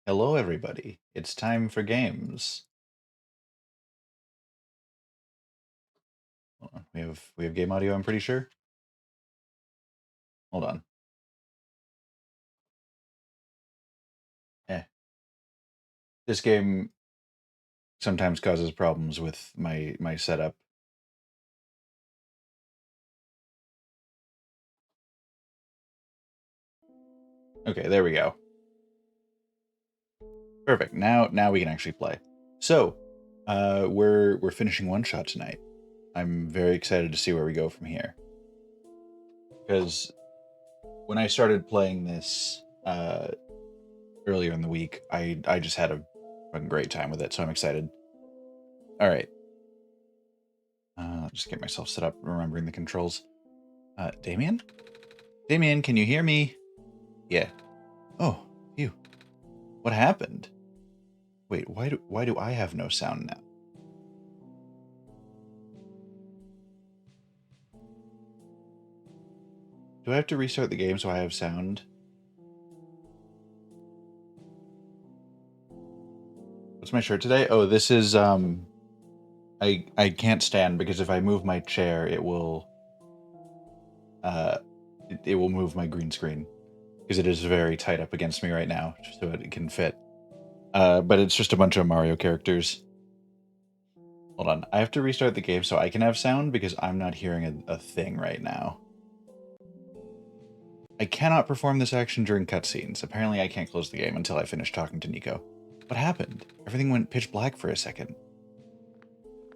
Hello, everybody. It's time for games. Hold on. We have game audio, I'm pretty sure. Hold on. Eh. This game sometimes causes problems with my setup. Okay, there we go. Perfect. Now we can actually play. So, we're finishing OneShot tonight. I'm very excited to see where we go from here. Because when I started playing this earlier in the week, I just had a fucking great time with it, so I'm excited. All right. Just get myself set up, remembering the controls. Damien? Damien, can you hear me? Yeah. Oh, you. What happened? Wait, why do I have no sound now? Do I have to restart the game so I have sound? What's my shirt today? Oh, this is I can't stand because if I move my chair, it will it will move my green screen because it is very tight up against me right now, so it can fit. But it's just a bunch of Mario characters. Hold on, I have to restart the game so I can have sound because I'm not hearing a thing right now. I cannot perform this action during cutscenes. Apparently I can't close the game until I finish talking to Nico. What happened? Everything went pitch black for a second.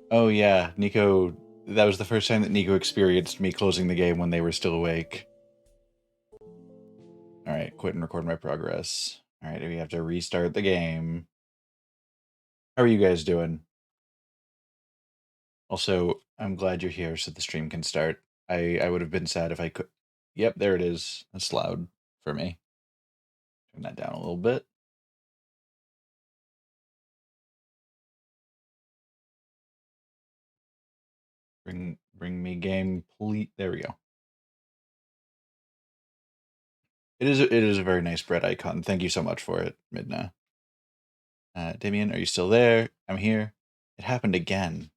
Oh yeah, Nico... That was the first time that Nico experienced me closing the game when they were still awake. Alright, quit and record my progress. Alright, we have to restart the game. How are you guys doing? Also, I'm glad you're here so the stream can start. I would have been sad if I could... Yep, there it is. That's loud for me. Turn that down a little bit. Bring me game, please. There we go. It is a very nice bread icon. Thank you so much for it, Midna. Damien, are you still there? I'm here. It happened again.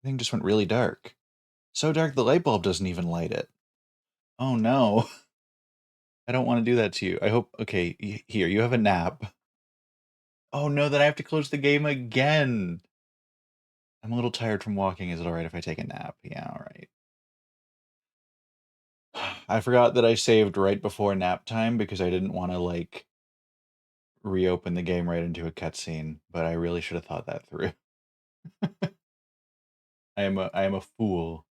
Everything just went really dark. So dark the light bulb doesn't even light it. Oh no. I don't want to do that to you. I hope... Okay, here, you have a nap. Oh no, then I have to close the game again. I'm a little tired from walking. Is it alright if I take a nap? Yeah, alright. I forgot that I saved right before nap time because I didn't want to, like, reopen the game right into a cutscene, but I really should have thought that through. I am a fool.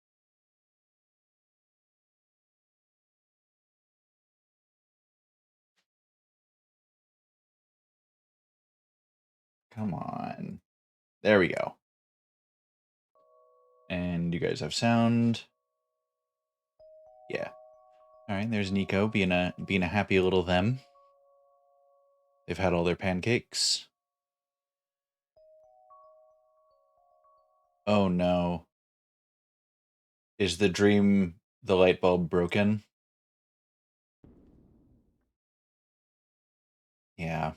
Come on. There we go. And you guys have sound. Yeah. Alright, there's Nico being a happy little them. They've had all their pancakes. Oh no. Is the dream the light bulb broken? Yeah.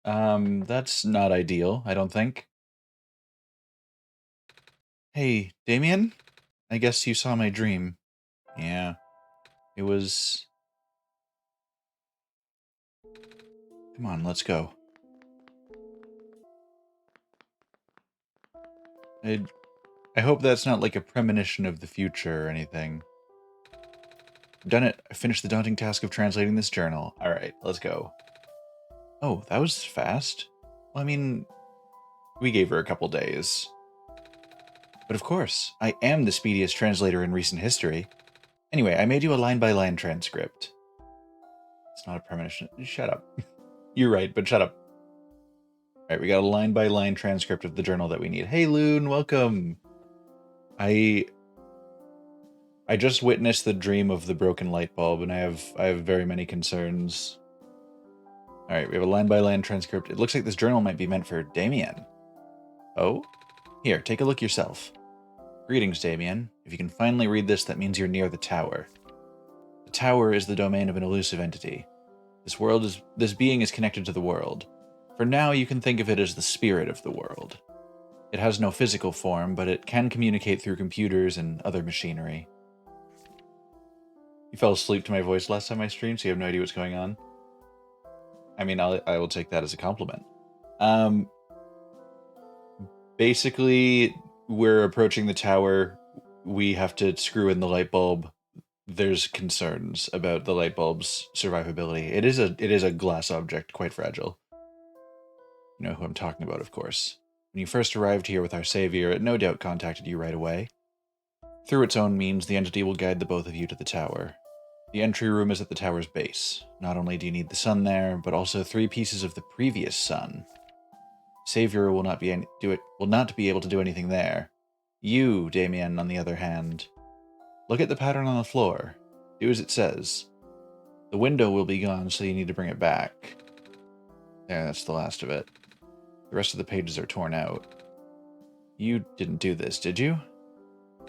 That's not ideal, I don't think. Hey, Damien? I guess you saw my dream. Yeah. It was... Come on, let's go. I hope that's not like a premonition of the future or anything. I've done it. I finished the daunting task of translating this journal. Alright, let's go. Oh, that was fast. Well, I mean, we gave her a couple days. But of course, I am the speediest translator in recent history. Anyway, I made you a line-by-line transcript. It's not a premonition. Shut up. You're right, but shut up. Alright, we got a line-by-line transcript of the journal that we need. Hey, Loon, welcome! I just witnessed the dream of the broken light bulb, and I have very many concerns. Alright, we have a line-by-line transcript. It looks like this journal might be meant for Damien. Oh? Here, take a look yourself. Greetings, Damien. If you can finally read this, that means you're near the tower. The tower is the domain of an elusive entity. This being is connected to the world. For now, you can think of it as the spirit of the world. It has no physical form, but it can communicate through computers and other machinery. You fell asleep to my voice last time I streamed, so you have no idea what's going on. I mean, I will take that as a compliment. Basically, we're approaching the tower. We have to screw in the light bulb. There's concerns about the light bulb's survivability. It is a glass object, quite fragile. You know who I'm talking about, of course. When you first arrived here with our savior, it no doubt contacted you right away. Through its own means, the entity will guide the both of you to the tower. The entry room is at the tower's base. Not only do you need the sun there, but also 3 pieces of the previous sun. Savior will not be able to do anything there. You, Damien, on the other hand, look at the pattern on the floor. Do as it says. The window will be gone, so you need to bring it back. There, that's the last of it. The rest of the pages are torn out. You didn't do this, did you?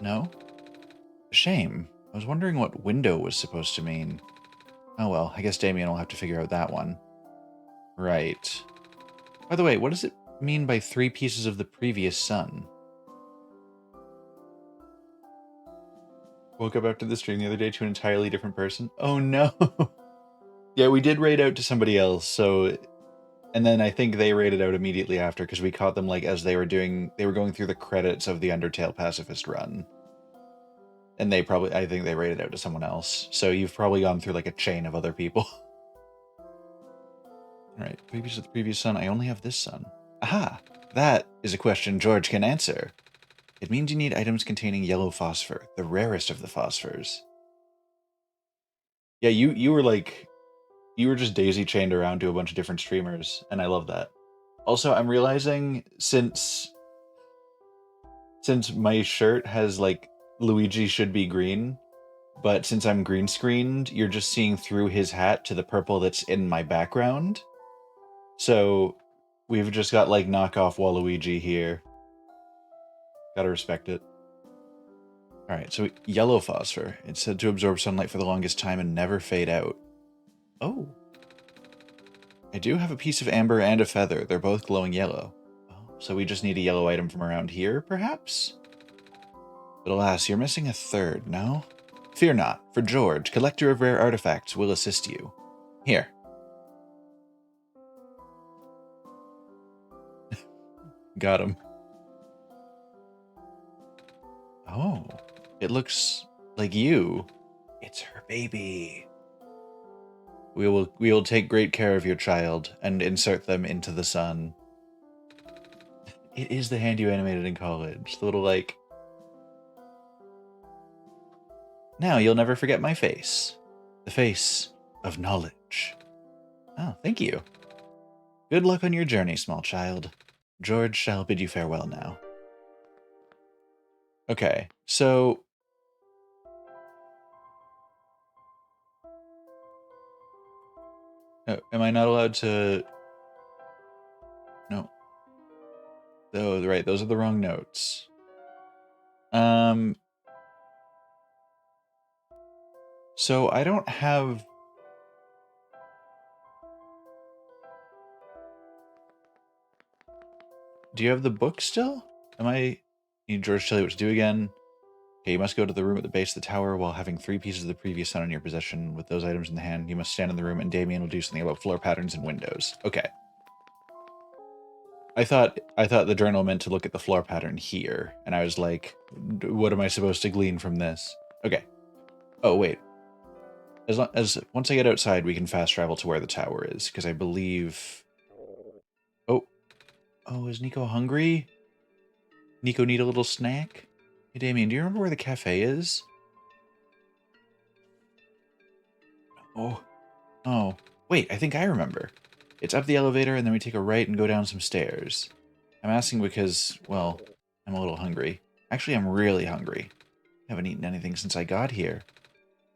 No? Shame. I was wondering what window was supposed to mean. Oh well, I guess Damien will have to figure out that one. Right. By the way, what does it mean by 3 pieces of the previous sun? Woke up after the stream the other day to an entirely different person. Oh no! Yeah, we did raid out to somebody else, so... And then I think they raided out immediately after, because we caught them, like, as they were going through the credits of the Undertale Pacifist run. And I think they raided out to someone else. So you've probably gone through, like, a chain of other people. Alright, 3 pieces of the previous sun. I only have this sun. Aha! That is a question George can answer. It means you need items containing yellow phosphor, the rarest of the phosphors. Yeah, you were like... You were just daisy-chained around to a bunch of different streamers, and I love that. Also, I'm realizing, since my shirt has, like, Luigi should be green, but since I'm green-screened, you're just seeing through his hat to the purple that's in my background. So, we've just got, like, knockoff Waluigi here. Gotta respect it. Alright, so yellow phosphor. It's said to absorb sunlight for the longest time and never fade out. Oh. I do have a piece of amber and a feather. They're both glowing yellow. Oh, so we just need a yellow item from around here, perhaps? But alas, you're missing a third, no? Fear not, for George, collector of rare artifacts, will assist you. Here. Got him. Oh, it looks like you. It's her baby. We will take great care of your child and insert them into the sun. It is the hand you animated in college. The little, like... Now you'll never forget my face. The face of knowledge. Oh, thank you. Good luck on your journey, small child. George shall bid you farewell now. Okay, so... Oh, am I not allowed to... No. Oh, right, those are the wrong notes. So I don't have... Do you have the book still? Need George to tell you what to do again? Okay, you must go to the room at the base of the tower while having 3 pieces of the previous sun in your possession. With those items in the hand, you must stand in the room and Damien will do something about floor patterns and windows. Okay. I thought the journal meant to look at the floor pattern here, and I was like, what am I supposed to glean from this? Okay. Oh, wait. Once I get outside, we can fast travel to where the tower is, because I believe... Oh, is Nico hungry? Nico need a little snack? Hey, Damien, do you remember where the cafe is? Oh. Wait, I think I remember. It's up the elevator, and then we take a right and go down some stairs. I'm asking because, well, I'm a little hungry. Actually, I'm really hungry. I haven't eaten anything since I got here.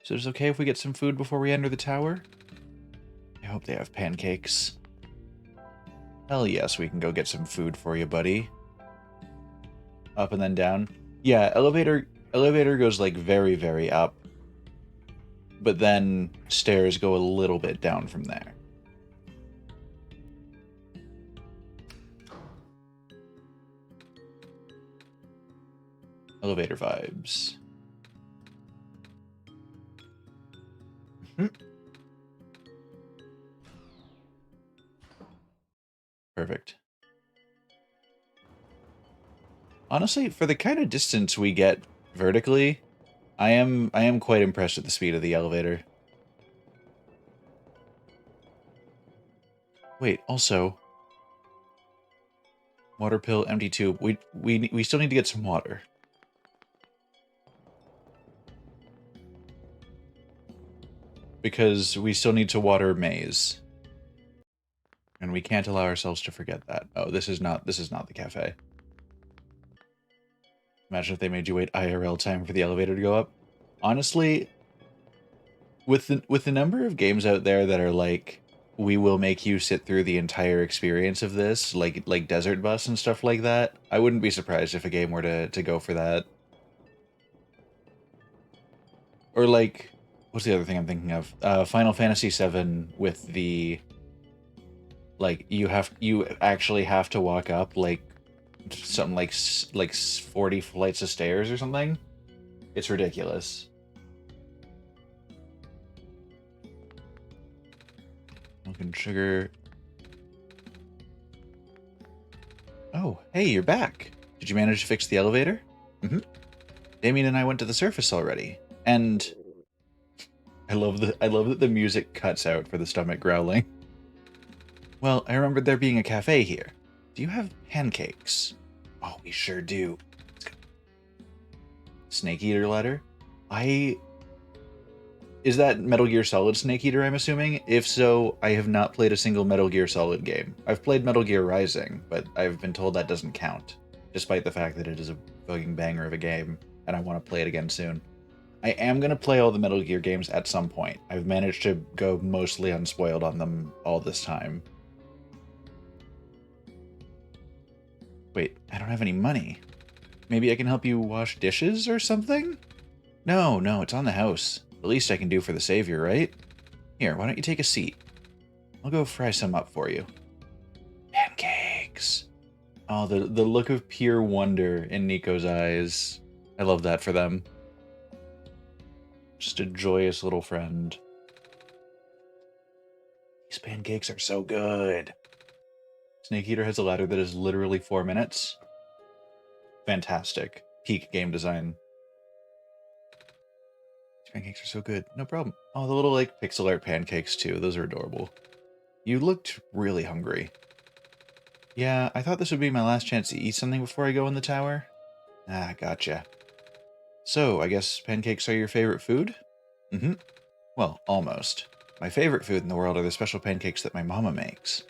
So is it okay if we get some food before we enter the tower? I hope they have pancakes. Hell yes, we can go get some food for you, buddy. Up and then down. Yeah, elevator goes, like, very, very up. But then stairs go a little bit down from there. Elevator vibes. Mhm. Perfect. Honestly, for the kind of distance we get vertically, I am quite impressed with the speed of the elevator. Wait, also, water pill, empty tube. We still need to get some water. Because we still need to water Maze. And we can't allow ourselves to forget that. Oh, this is not the cafe. Imagine if they made you wait IRL time for the elevator to go up. Honestly, with the number of games out there that are like, we will make you sit through the entire experience of this, like Desert Bus and stuff like that, I wouldn't be surprised if a game were to go for that. Or like, what's the other thing I'm thinking of? Final Fantasy VII with the, like, you actually have to walk up like something like 40 flights of stairs or something. It's ridiculous. Looking sugar. Oh, hey, you're back. Did you manage to fix the elevator? Mm-hmm. Damien and I went to the surface already. And I love that the music cuts out for the stomach growling. Well, I remembered there being a cafe here. Do you have pancakes? Oh, we sure do. Let's go. Snake Eater letter? Is that Metal Gear Solid Snake Eater, I'm assuming? If so, I have not played a single Metal Gear Solid game. I've played Metal Gear Rising, but I've been told that doesn't count, despite the fact that it is a fucking banger of a game, and I want to play it again soon. I am going to play all the Metal Gear games at some point. I've managed to go mostly unspoiled on them all this time. Wait, I don't have any money. Maybe I can help you wash dishes or something? No, it's on the house. The least I can do for the savior, right? Here, why don't you take a seat? I'll go fry some up for you. Pancakes! Oh, the look of pure wonder in Nico's eyes. I love that for them. Just a joyous little friend. These pancakes are so good. Snake Eater has a ladder that is literally 4 minutes. Fantastic. Peak game design. These pancakes are so good. No problem. Oh, the little, like, pixel art pancakes, too. Those are adorable. You looked really hungry. Yeah, I thought this would be my last chance to eat something before I go in the tower. Ah, gotcha. So, I guess pancakes are your favorite food? Mm-hmm. Well, almost. My favorite food in the world are the special pancakes that my mama makes.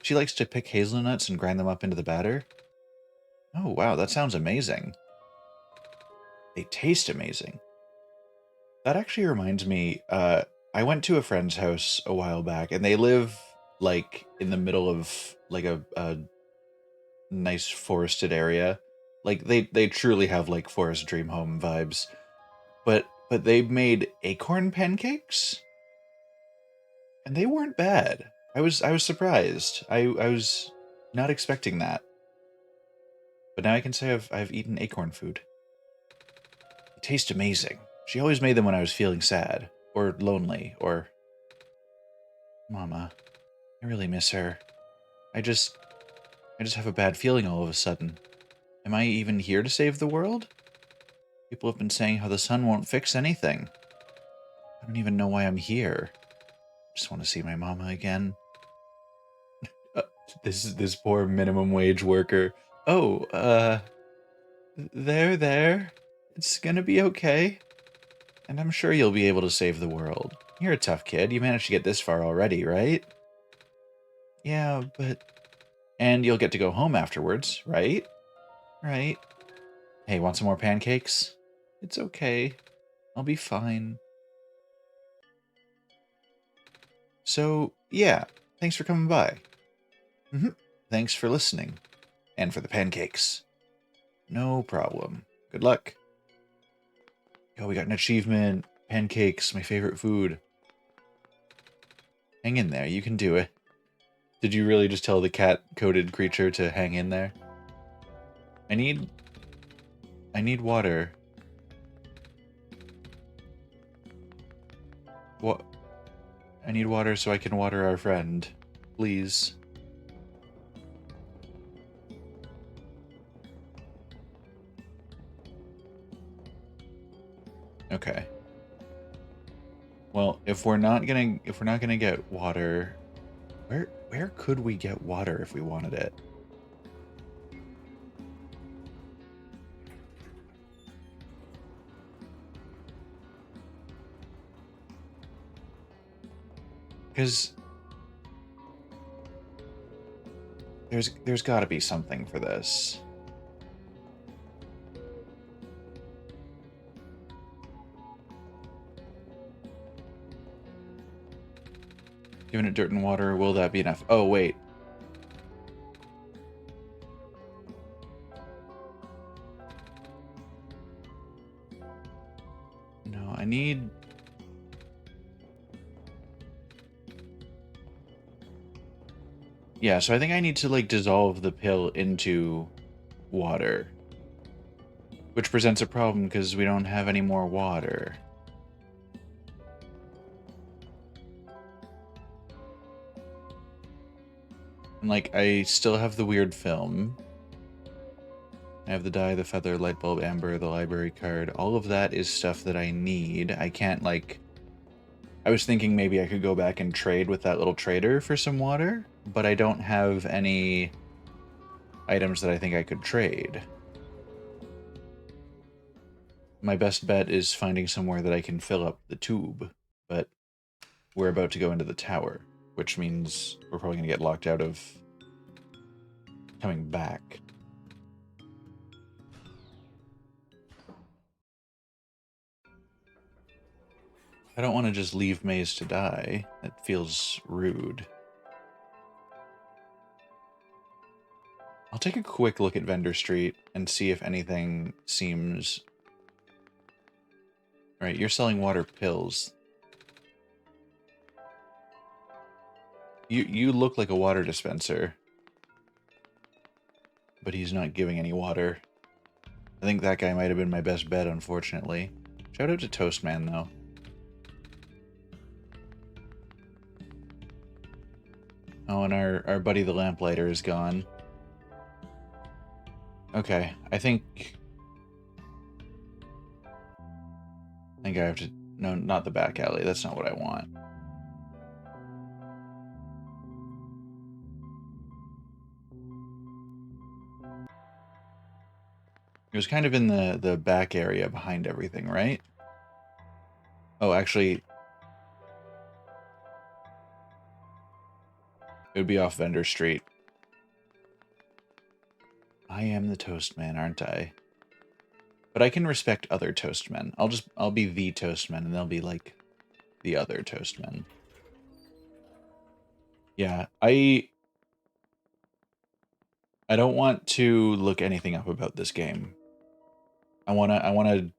She likes to pick hazelnuts and grind them up into the batter. Oh, wow, that sounds amazing. They taste amazing. That actually reminds me, I went to a friend's house a while back, and they live, like, in the middle of, like, a nice forested area. Like, they truly have, like, forest dream home vibes. But they made acorn pancakes? And they weren't bad. I was surprised. I was not expecting that. But now I can say I've eaten acorn food. They taste amazing. She always made them when I was feeling sad, or lonely, or... Mama, I really miss her. I just have a bad feeling all of a sudden. Am I even here to save the world? People have been saying how the sun won't fix anything. I don't even know why I'm here. Just want to see my mama again. Uh, this poor minimum wage worker. Oh, there. It's gonna be okay. And I'm sure you'll be able to save the world. You're a tough kid. You managed to get this far already, right? Yeah, but... And you'll get to go home afterwards, right? Right. Hey, want some more pancakes? It's okay. I'll be fine. So, yeah. Thanks for coming by. Mm-hmm. Thanks for listening. And for the pancakes. No problem. Good luck. Yo, we got an achievement. Pancakes, my favorite food. Hang in there, you can do it. Did you really just tell the cat-coated creature to hang in there? I need I need water. What? I need water so I can water our friend. Please. Okay. Well, if we're not gonna get water, where could we get water if we wanted it? Because there's got to be something for this. Giving it dirt and water, will that be enough? Oh, wait. No, I need... Yeah, so I think I need to, like, dissolve the pill into water. Which presents a problem because we don't have any more water. And, like, I still have the weird film. I have the dye, the feather, light bulb, amber, the library card. All of that is stuff that I need. I can't, like... I was thinking maybe I could go back and trade with that little trader for some water, but I don't have any items that I think I could trade. My best bet is finding somewhere that I can fill up the tube, but we're about to go into the tower, which means we're probably going to get locked out of coming back. I don't want to just leave Maze to die. That feels rude. I'll take a quick look at Vendor Street and see if anything seems... Alright, you're selling water pills. You look like a water dispenser. But he's not giving any water. I think that guy might have been my best bet, unfortunately. Shout out to Toastman, though. Oh, and our buddy the lamplighter is gone. Okay, I think I have to... No, not the back alley. That's not what I want. It was kind of in the back area behind everything, right? Oh, actually, it would be off Vendor Street. I am the Toastman, aren't I? But I can respect other Toastmen. I'll be the Toastman, and they'll be like the other Toastmen. Yeah, I don't want to look anything up about this game. I wanna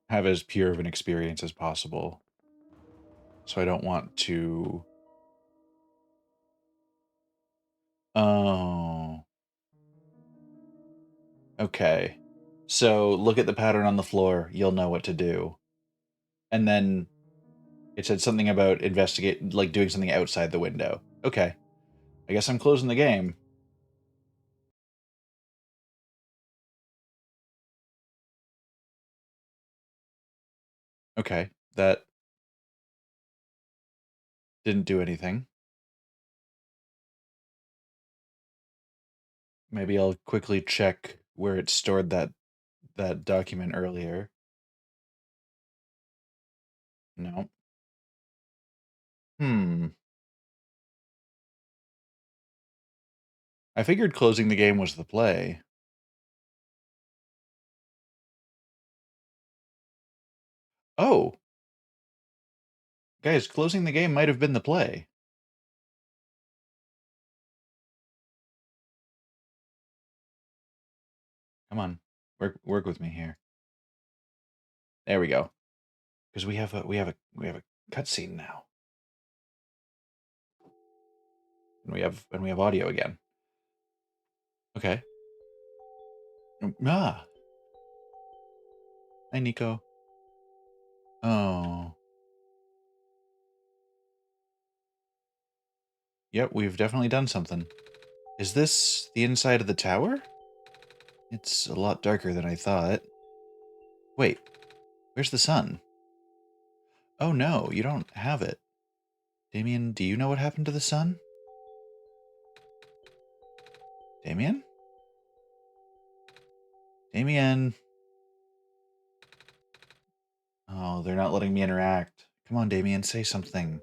have as pure of an experience as possible. So I don't want to... Oh. Okay. So look at the pattern on the floor, you'll know what to do. And then it said something about investigate, like doing something outside the window. Okay. I guess I'm closing the game. Okay. That didn't do anything. Maybe I'll quickly check where it stored that document earlier. No. Hmm. I figured closing the game was the play. Oh, guys, closing the game might have been the play. Come on, work with me here. There we go. Because we have a cutscene now, and we have audio again. Okay. Ah, Hi, Nico. Oh. Yep, we've definitely done something. Is this the inside of the tower? It's a lot darker than I thought. Wait, where's the sun? Oh no, you don't have it. Damien, do you know what happened to the sun? Damien? Damien? Oh, they're not letting me interact. Come on, Damien, say something.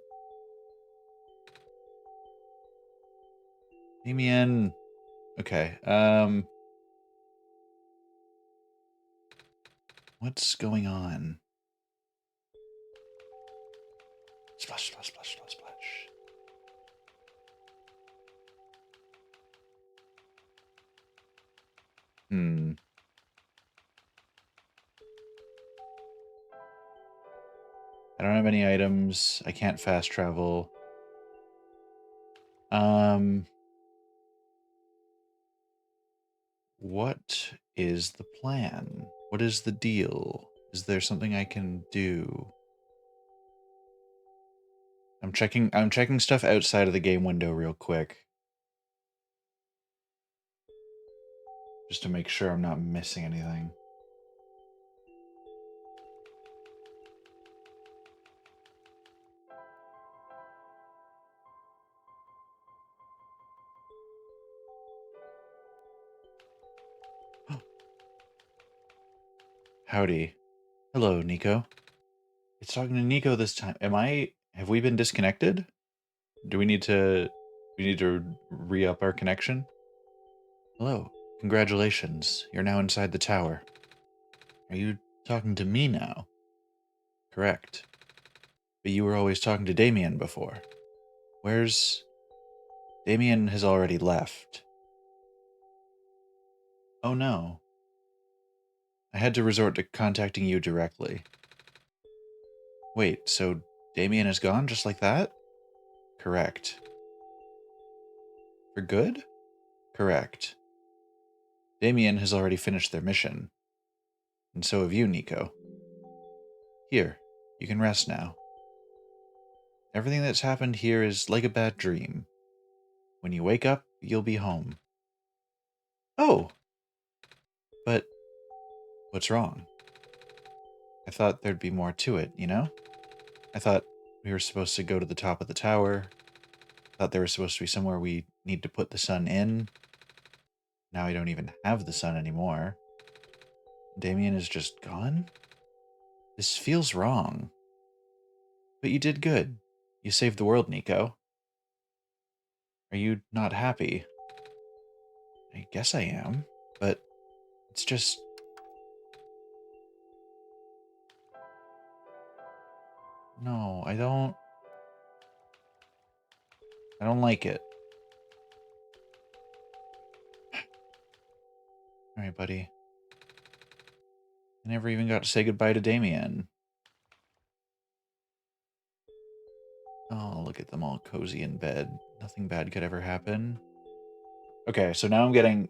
Damien. Okay, what's going on? Splash, splash, splash, splash, splash. Hmm. I don't have any items. I can't fast travel. Um, what is the plan? What is the deal? Is there something I can do? I'm checking stuff outside of the game window real quick. Just to make sure I'm not missing anything. Howdy. Hello, Nico. It's talking to Nico this time. Have we been disconnected? Do we need to re-up our connection? Hello. Congratulations. You're now inside the tower. Are you talking to me now? Correct. But you were always talking to Damien before. Where's... Damien has already left. Oh no. I had to resort to contacting you directly. Wait, so Damien is gone just like that? Correct. For good? Correct. Damien has already finished their mission. And so have you, Nico. Here, you can rest now. Everything that's happened here is like a bad dream. When you wake up, you'll be home. Oh! But what's wrong? I thought there'd be more to it, you know? I thought we were supposed to go to the top of the tower. I thought there was supposed to be somewhere we need to put the sun in. Now I don't even have the sun anymore. Damien is just gone? This feels wrong. But you did good. You saved the world, Nico. Are you not happy? I guess I am, but it's just... No, I don't like it. Alright, buddy. I never even got to say goodbye to Damien. Oh, look at them all cozy in bed. Nothing bad could ever happen. Okay, so now I'm getting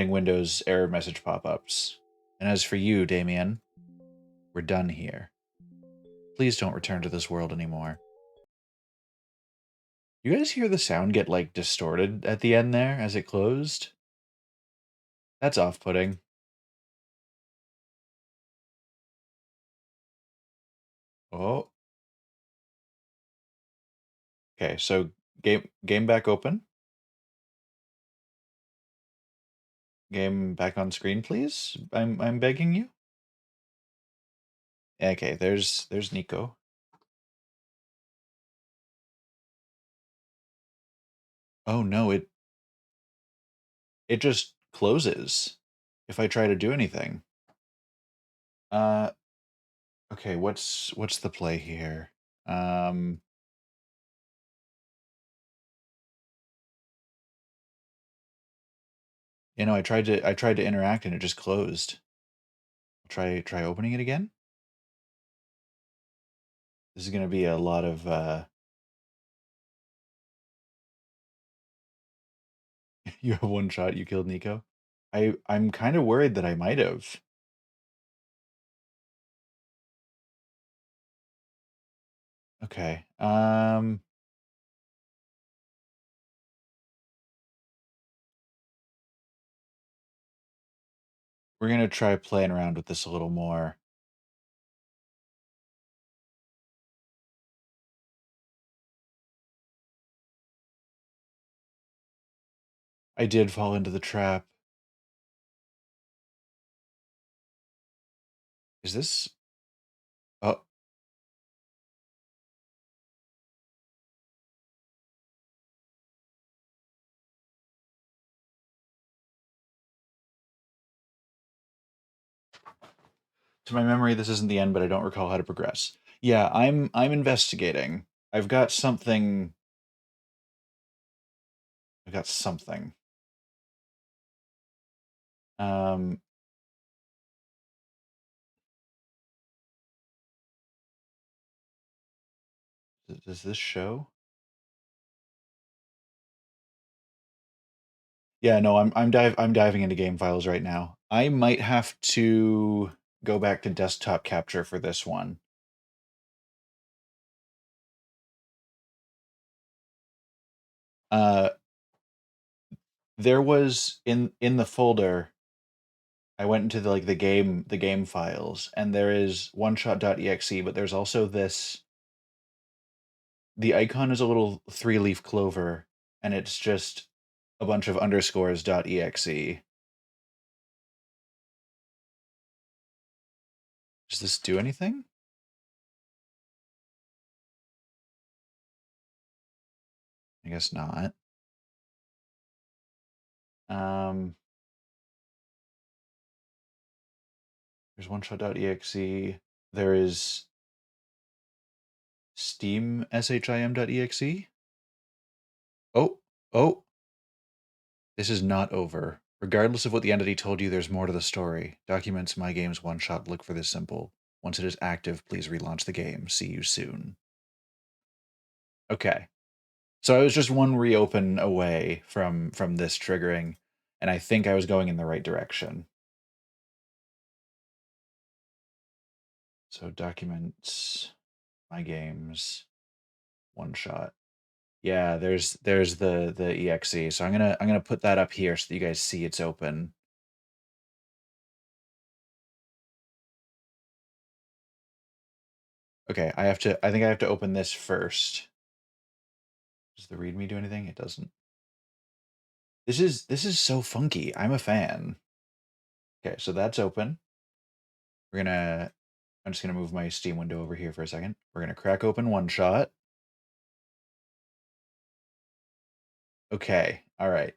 Windows error message pop-ups. And as for you, Damien, we're done here. Please don't return to this world anymore. You guys hear the sound get like distorted at the end there as it closed? That's off-putting. Oh. Okay, so game back open. Game back on screen, please. I'm begging you. Okay, there's Nico. Oh no, it just closes if I try to do anything. Uh okay, what's the play here? Um I tried to interact and it just closed. Try opening it again. This is going to be a lot of you have one shot, you killed Nico. I'm kind of worried that I might have. Okay. We're gonna try playing around with this a little more. I did fall into the trap. Is this? Oh, to my memory, this isn't the end, but I don't recall how to progress. Yeah, I'm investigating. I've got something. I've got something. Um, does this show? Yeah, no, I'm diving into game files right now. I might have to go back to desktop capture for this one. Uh, there was in the folder. I went into the game files, and there is OneShot.exe, but there's also this. The icon is a little three-leaf clover, and it's just a bunch of underscores.exe. Does this do anything? I guess not. Um, there's OneShot.exe. There is Steam shim.exe. Oh, oh, this is not over. Regardless of what the entity told you, there's more to the story. Documents my game's one shot. Look for this symbol. Once it is active, please relaunch the game. See you soon. Okay. So I was just one reopen away from this triggering, and I think I was going in the right direction. So documents, my games, one shot. Yeah, there's the exe. So I'm gonna put that up here so that you guys see it's open. Okay, I think I have to open this first. Does the readme do anything? It doesn't. This is so funky. I'm a fan. Okay, so that's open. I'm just gonna move my Steam window over here for a second. We're gonna crack open one shot. Okay, all right.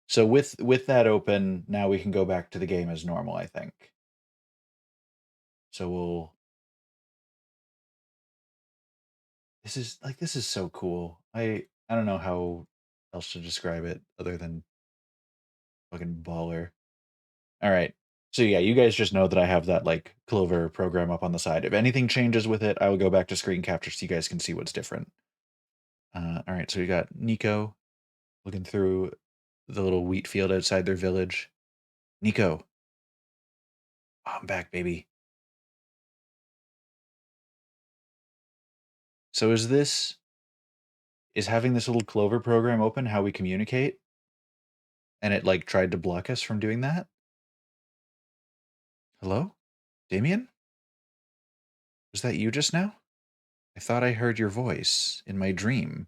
So with that open, now we can go back to the game as normal, I think. So we'll this is so cool. I don't know how else to describe it other than fucking baller. All right. So yeah, you guys just know that I have that like Clover program up on the side. If anything changes with it, I will go back to screen capture so you guys can see what's different. All right, so we got Nico looking through the little wheat field outside their village. Nico, oh, I'm back, baby. So is having this little Clover program open how we communicate? And it like tried to block us from doing that? Hello? Damien? Was that you just now? I thought I heard your voice in my dream.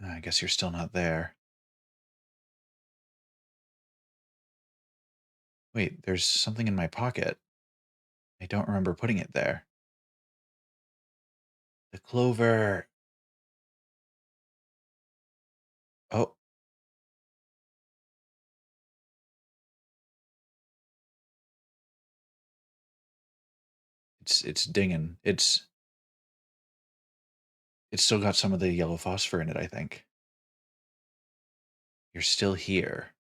I guess you're still not there. Wait, there's something in my pocket. I don't remember putting it there. The Clover. Oh, it's dinging. It's still got some of the yellow phosphor in it, I think. You're still here.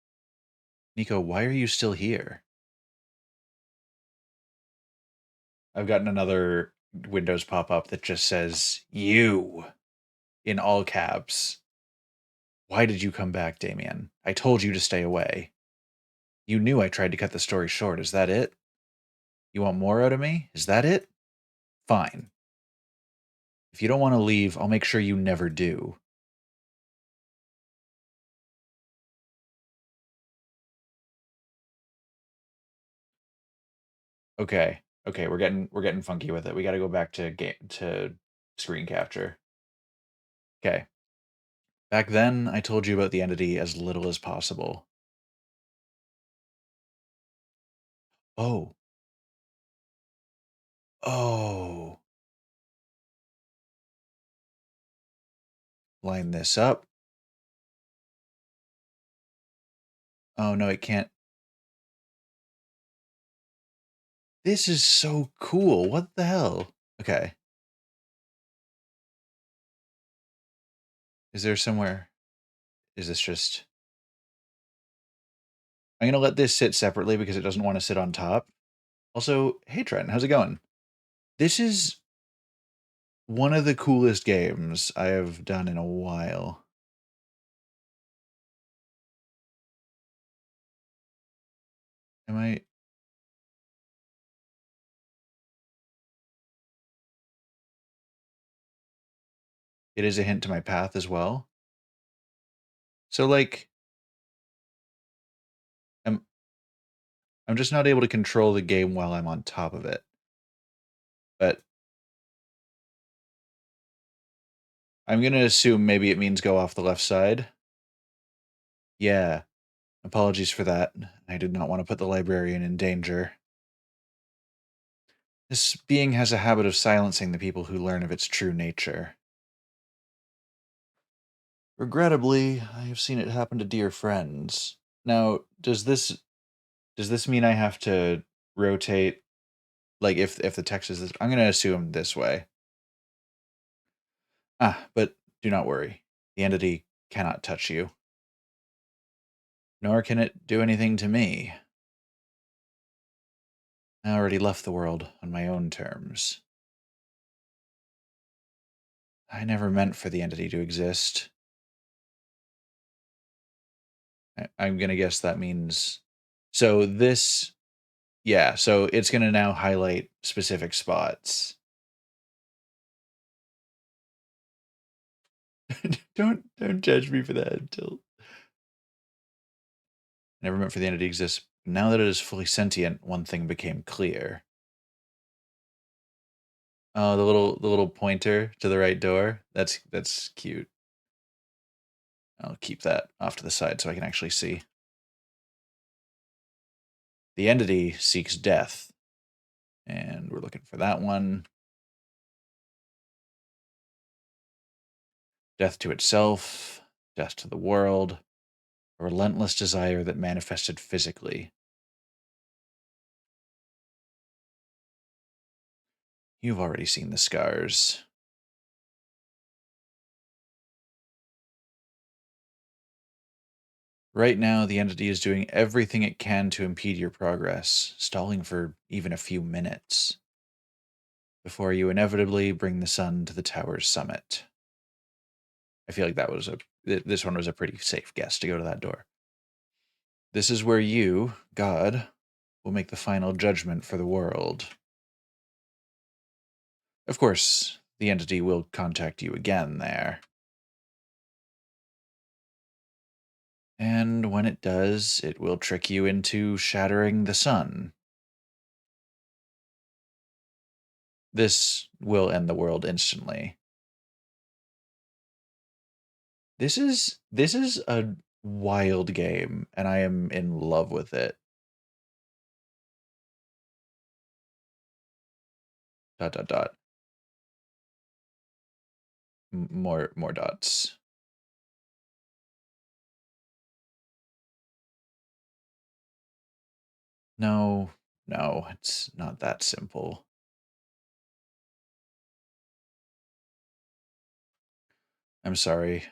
Nico, why are you still here? I've gotten another Windows pop up that just says you in all caps. Why did you come back, Damien? I told you to stay away. You knew I tried to cut the story short. Is that it? You want more out of me? Is that it? Fine. If you don't want to leave, I'll make sure you never do. Okay. Okay, we're getting funky with it. We got to go back to game to screen capture. Okay. Back then, I told you about the entity as little as possible. Oh. Oh. Line this up. Oh no, it can't. This is so cool. What the hell? Okay. Is there somewhere? Is this just... I'm going to let this sit separately because it doesn't want to sit on top. Also, hey Trent, how's it going? This is one of the coolest games I have done in a while. Am I... It is a hint to my path as well. So like, I'm I'm just not able to control the game while I'm on top of it. But I'm going to assume maybe it means go off the left side. Yeah. Apologies for that. I did not want to put the librarian in danger. This being has a habit of silencing the people who learn of its true nature. Regrettably, I have seen it happen to dear friends. Now, does this mean I have to rotate, like if the text is this? I'm going to assume this way. But do not worry. The entity cannot touch you. Nor can it do anything to me. I already left the world on my own terms. I never meant for the entity to exist. I'm gonna guess that means... So this... Yeah, so it's gonna now highlight specific spots. Don't judge me for that until... Never meant for the entity to exist. Now that it is fully sentient, one thing became clear. Oh, the little pointer to the right door. That's cute. I'll keep that off to the side so I can actually see. The entity seeks death. And we're looking for that one. Death to itself, death to the world, a relentless desire that manifested physically. You've already seen the scars. Right now, the entity is doing everything it can to impede your progress, stalling for even a few minutes, before you inevitably bring the sun to the tower's summit. I feel like this one was a pretty safe guess to go to that door. This is where you, God, will make the final judgment for the world. Of course, the entity will contact you again there. And when it does, it will trick you into shattering the sun. This will end the world instantly. This is a wild game, and I am in love with it. Dot dot dot. More dots. No, no, it's not that simple. I'm sorry.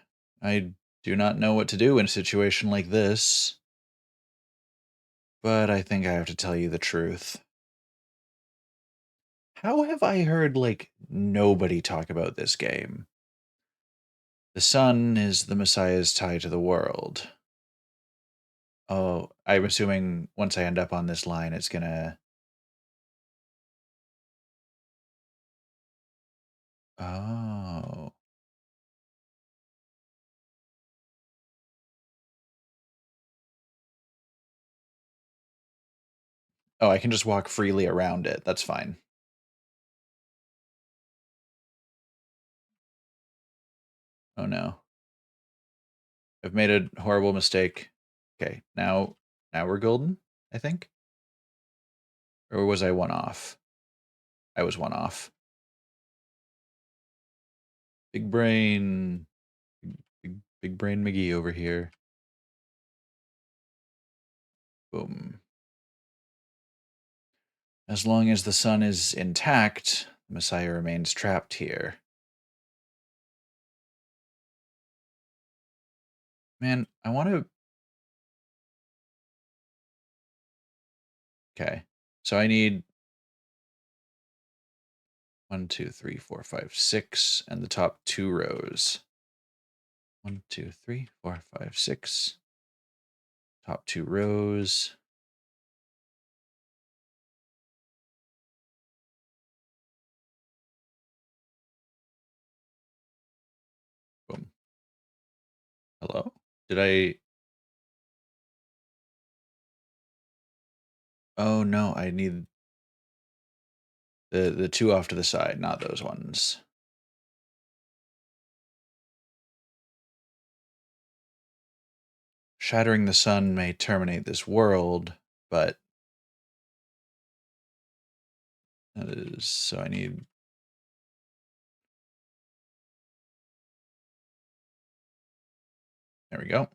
I do not know what to do in a situation like this. But I think I have to tell you the truth. How have I heard, like, nobody talk about this game? The sun is the Messiah's tie to the world. Oh, I'm assuming once I end up on this line, it's gonna... Oh. Oh, I can just walk freely around it. That's fine. Oh no. I've made a horrible mistake. Okay, now we're golden, I think. Or was I one off? I was one off. Big brain, big brain McGee over here. Boom. As long as the sun is intact, the Messiah remains trapped here. Man, I want to. Okay, so I need 1, 2, 3, 4, 5, 6, and the top 2 rows. 1, 2, 3, 4, 5, 6. Top 2 rows. Boom. Hello? Did I? Oh no, I need the 2 off to the side, not those ones. Shattering the sun may terminate this world, but that is so I need. There we go.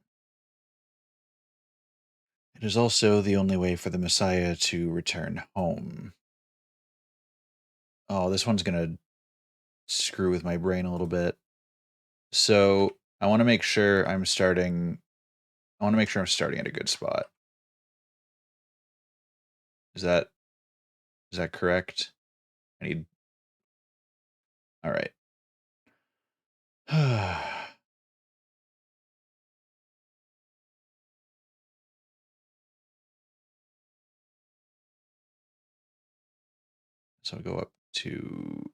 It is also the only way for the Messiah to return home. Oh, this one's gonna screw with my brain a little bit. So I want to make sure I'm starting. I want to make sure I'm starting at a good spot. Is that correct? I need. All right. So I'll go up to.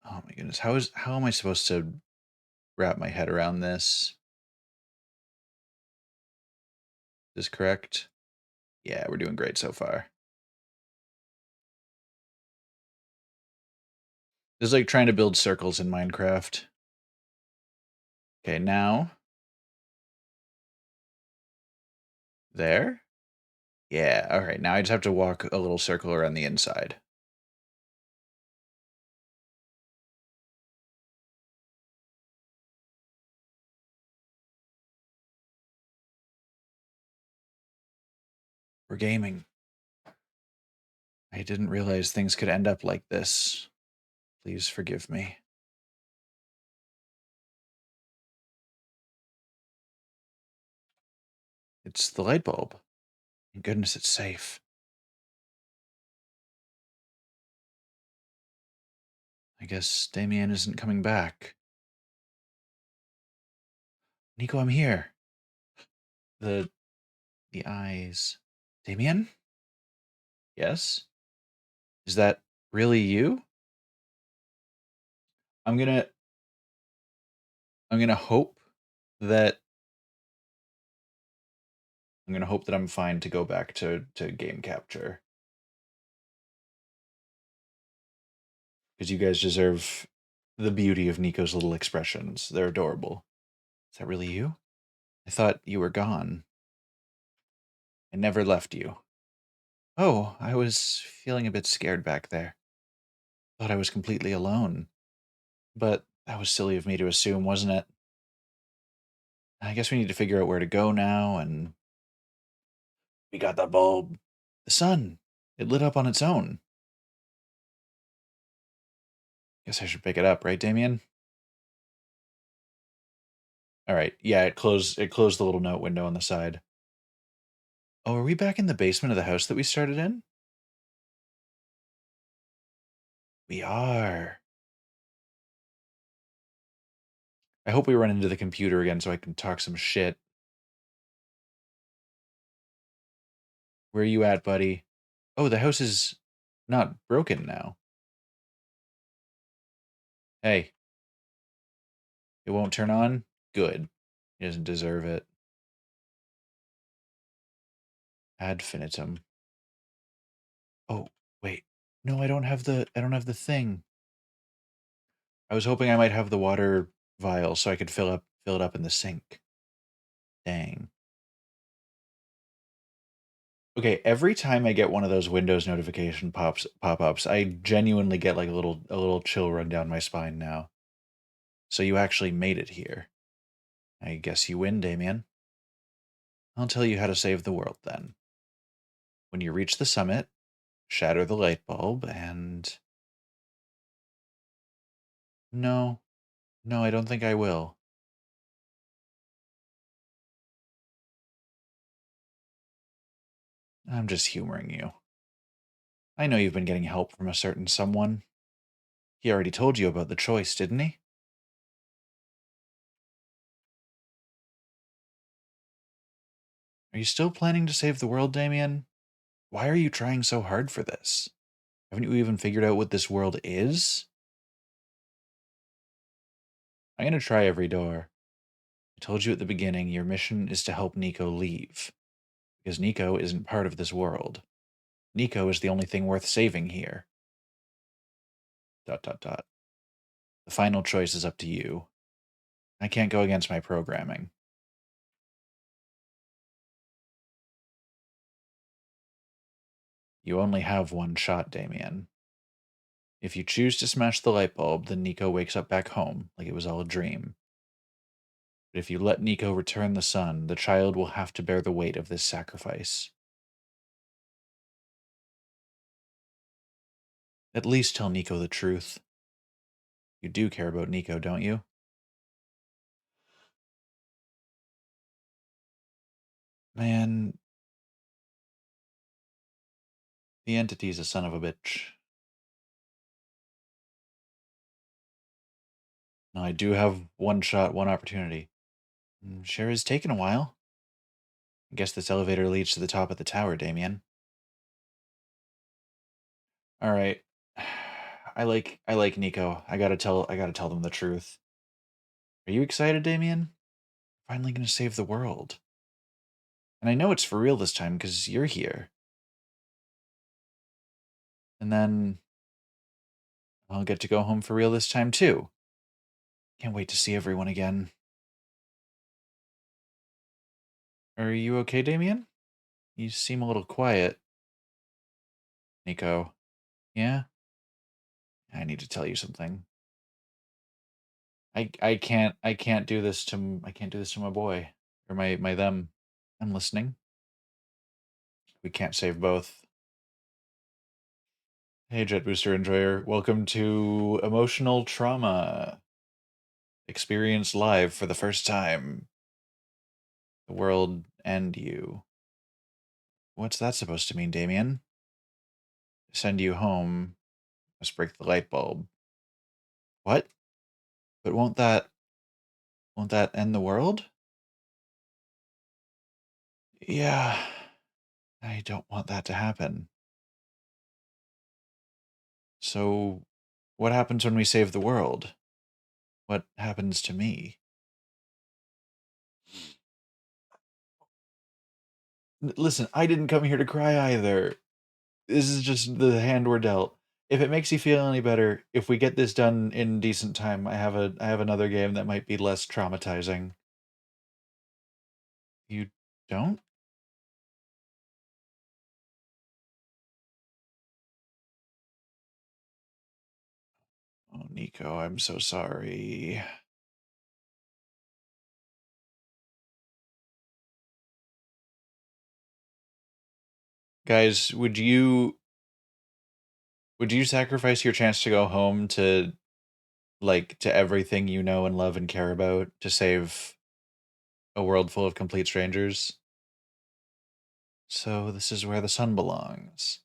Oh my goodness, how am I supposed to wrap my head around this? Is this correct? Yeah, we're doing great so far. This is like trying to build circles in Minecraft. Okay, now there. Yeah, all right. Now I just have to walk a little circle around the inside. We're gaming. I didn't realize things could end up like this. Please forgive me. It's the light bulb. Thank goodness it's safe. I guess Damien isn't coming back. Nico, I'm here. The eyes. Damien? Yes? Is that really you? I'm gonna hope that I'm fine to go back to game capture. Because you guys deserve the beauty of Nico's little expressions. They're adorable. Is that really you? I thought you were gone. I never left you. Oh, I was feeling a bit scared back there. Thought I was completely alone. But that was silly of me to assume, wasn't it? I guess we need to figure out where to go now, and we got the bulb. The sun. It lit up on its own. Guess I should pick it up, right, Damien? All right. Yeah, it closed the little note window on the side. Oh, are we back in the basement of the house that we started in? We are. I hope we run into the computer again so I can talk some shit. Where are you at, buddy? Oh, the house is not broken now. Hey, it won't turn on? Good. He doesn't deserve it. Ad finitum. Oh, wait. No, I don't have the thing. I was hoping I might have the water vial so I could fill it up in the sink. Dang. Okay, every time I get one of those Windows notification pop-ups, I genuinely get like a little chill run down my spine now. So you actually made it here. I guess you win, Damien. I'll tell you how to save the world then. When you reach the summit, shatter the light bulb and no, no, I don't think I will. I'm just humoring you. I know you've been getting help from a certain someone. He already told you about the choice, didn't he? Are you still planning to save the world, Damien? Why are you trying so hard for this? Haven't you even figured out what this world is? I'm gonna try every door. I told you at the beginning your mission is to help Nico leave, because Nico isn't part of this world. Nico is the only thing worth saving here. Dot dot dot. The final choice is up to you. I can't go against my programming. You only have one shot, Damien. If you choose to smash the light bulb, then Nico wakes up back home, like it was all a dream. But if you let Nico return the sun, the child will have to bear the weight of this sacrifice. At least tell Nico the truth. You do care about Nico, don't you? Man, the entity's a son of a bitch. Now, I do have one shot, one opportunity. Sure is taking a while. I guess this elevator leads to the top of the tower, Damien. All right. I like Nico. I gotta tell them the truth. Are you excited, Damien? Finally gonna save the world. And I know it's for real this time because you're here. And then I'll get to go home for real this time too. Can't wait to see everyone again. Are you okay, Damien? You seem a little quiet. Nico. Yeah? I need to tell you something. I can't do this to I can't do this to my boy or my them. I'm listening. We can't save both. Hey, Jet Booster Enjoyer. Welcome to Emotional Trauma. Experience live for the first time. The world and you. What's that supposed to mean, Damien? Send you home. Must break the light bulb. What? But won't that end the world? Yeah. I don't want that to happen. So what happens when we save the world? What happens to me? Listen, I didn't come here to cry either. This is just the hand we're dealt. If it makes you feel any better, if we get this done in decent time, I have another game that might be less traumatizing. You don't? Oh, Nico, I'm so sorry. Guys, would you sacrifice your chance to go home to to everything you know and love and care about to save a world full of complete strangers? So this is where the sun belongs.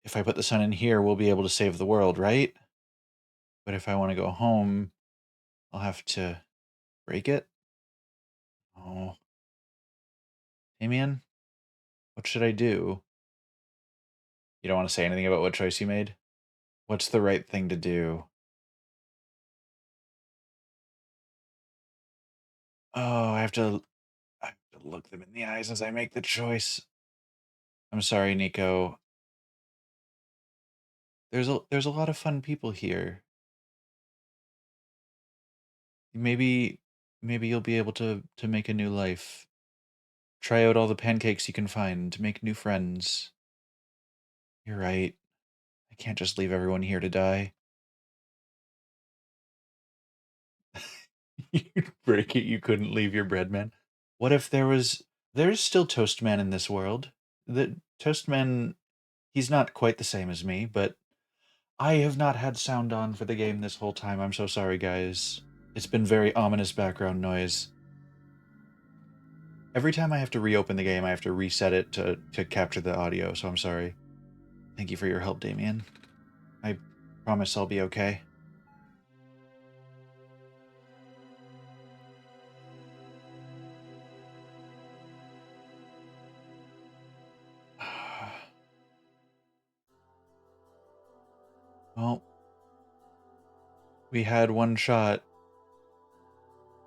If I put the sun in here, we'll be able to save the world, right? But if I want to go home, I'll have to break it. Oh, Damien, what should I do? You don't want to say anything about what choice you made? What's the right thing to do? Oh, I have to look them in the eyes as I make the choice. I'm sorry, Nico. There's a lot of fun people here. Maybe maybe you'll be able to make a new life. Try out all the pancakes you can find, make new friends. You're right. I can't just leave everyone here to die. You'd break it, you couldn't leave your bread man. What if there's still Toastman in this world? The Toastman, he's not quite the same as me, but I have not had sound on for the game this whole time. I'm so sorry, guys. It's been very ominous background noise. Every time I have to reopen the game, I have to reset it to capture the audio, so I'm sorry. Thank you for your help, Damien. I promise I'll be okay. Well, we had one shot,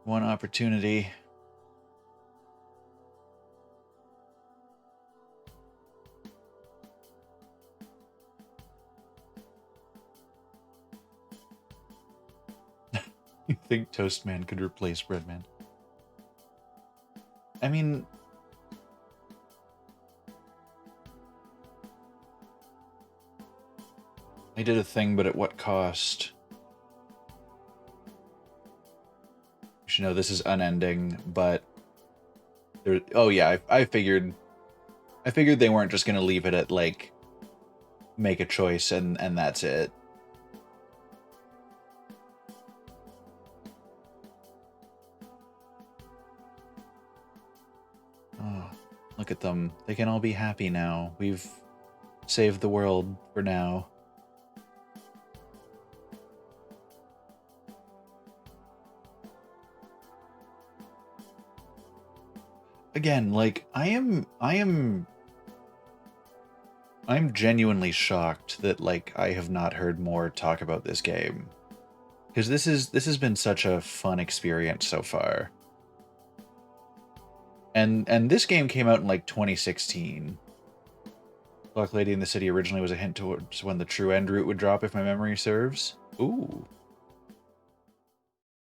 one opportunity. You think Toastman could replace Breadman? I mean, I did a thing, but at what cost? You should know this is unending, but there. Oh yeah, I figured. I figured they weren't just gonna leave it at like make a choice and that's it. Oh, look at them. They can all be happy now. We've saved the world for now. Again, like I'm genuinely shocked that like I have not heard more talk about this game. Because this has been such a fun experience so far. And this game came out in like 2016. Clock Lady in the City originally was a hint towards when the true end route would drop, if my memory serves. Ooh.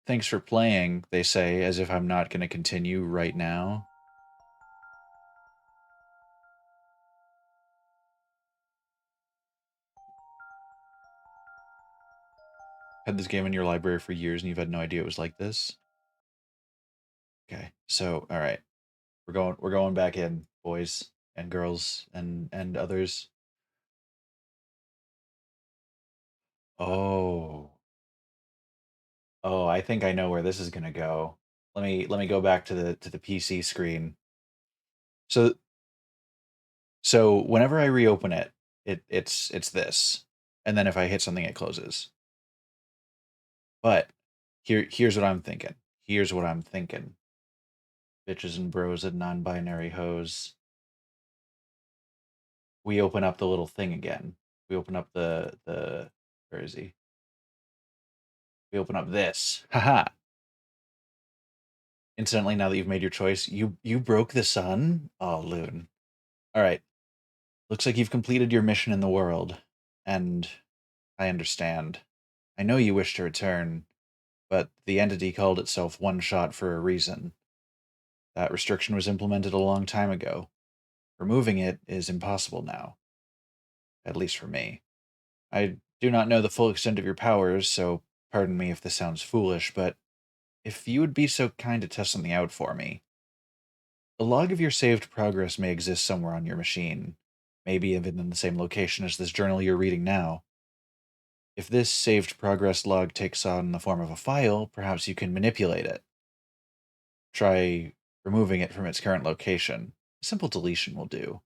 Thanks for playing, they say, as if I'm not going to continue right now. Had this game in your library for years and you've had no idea it was like this? Okay, so, alright. We're going back in, boys and girls and others. Oh. Oh, I think I know where this is gonna go. Let me go back to the PC screen. So whenever I reopen it, it's this. And then if I hit something it closes. But here's what I'm thinking. Here's what I'm thinking. Bitches and bros and non-binary hoes. We open up the little thing again. We open up the where is he? We open up this. Haha. Incidentally, now that you've made your choice, you broke the sun? Oh, Loon. Alright. Looks like you've completed your mission in the world. And I understand. I know you wish to return, but the entity called itself OneShot for a reason. That restriction was implemented a long time ago. Removing it is impossible now. At least for me. I do not know the full extent of your powers, so pardon me if this sounds foolish, but if you would be so kind to test something out for me. A log of your saved progress may exist somewhere on your machine, maybe even in the same location as this journal you're reading now. If this saved progress log takes on the form of a file, perhaps you can manipulate it. Try removing it from its current location. A simple deletion will do.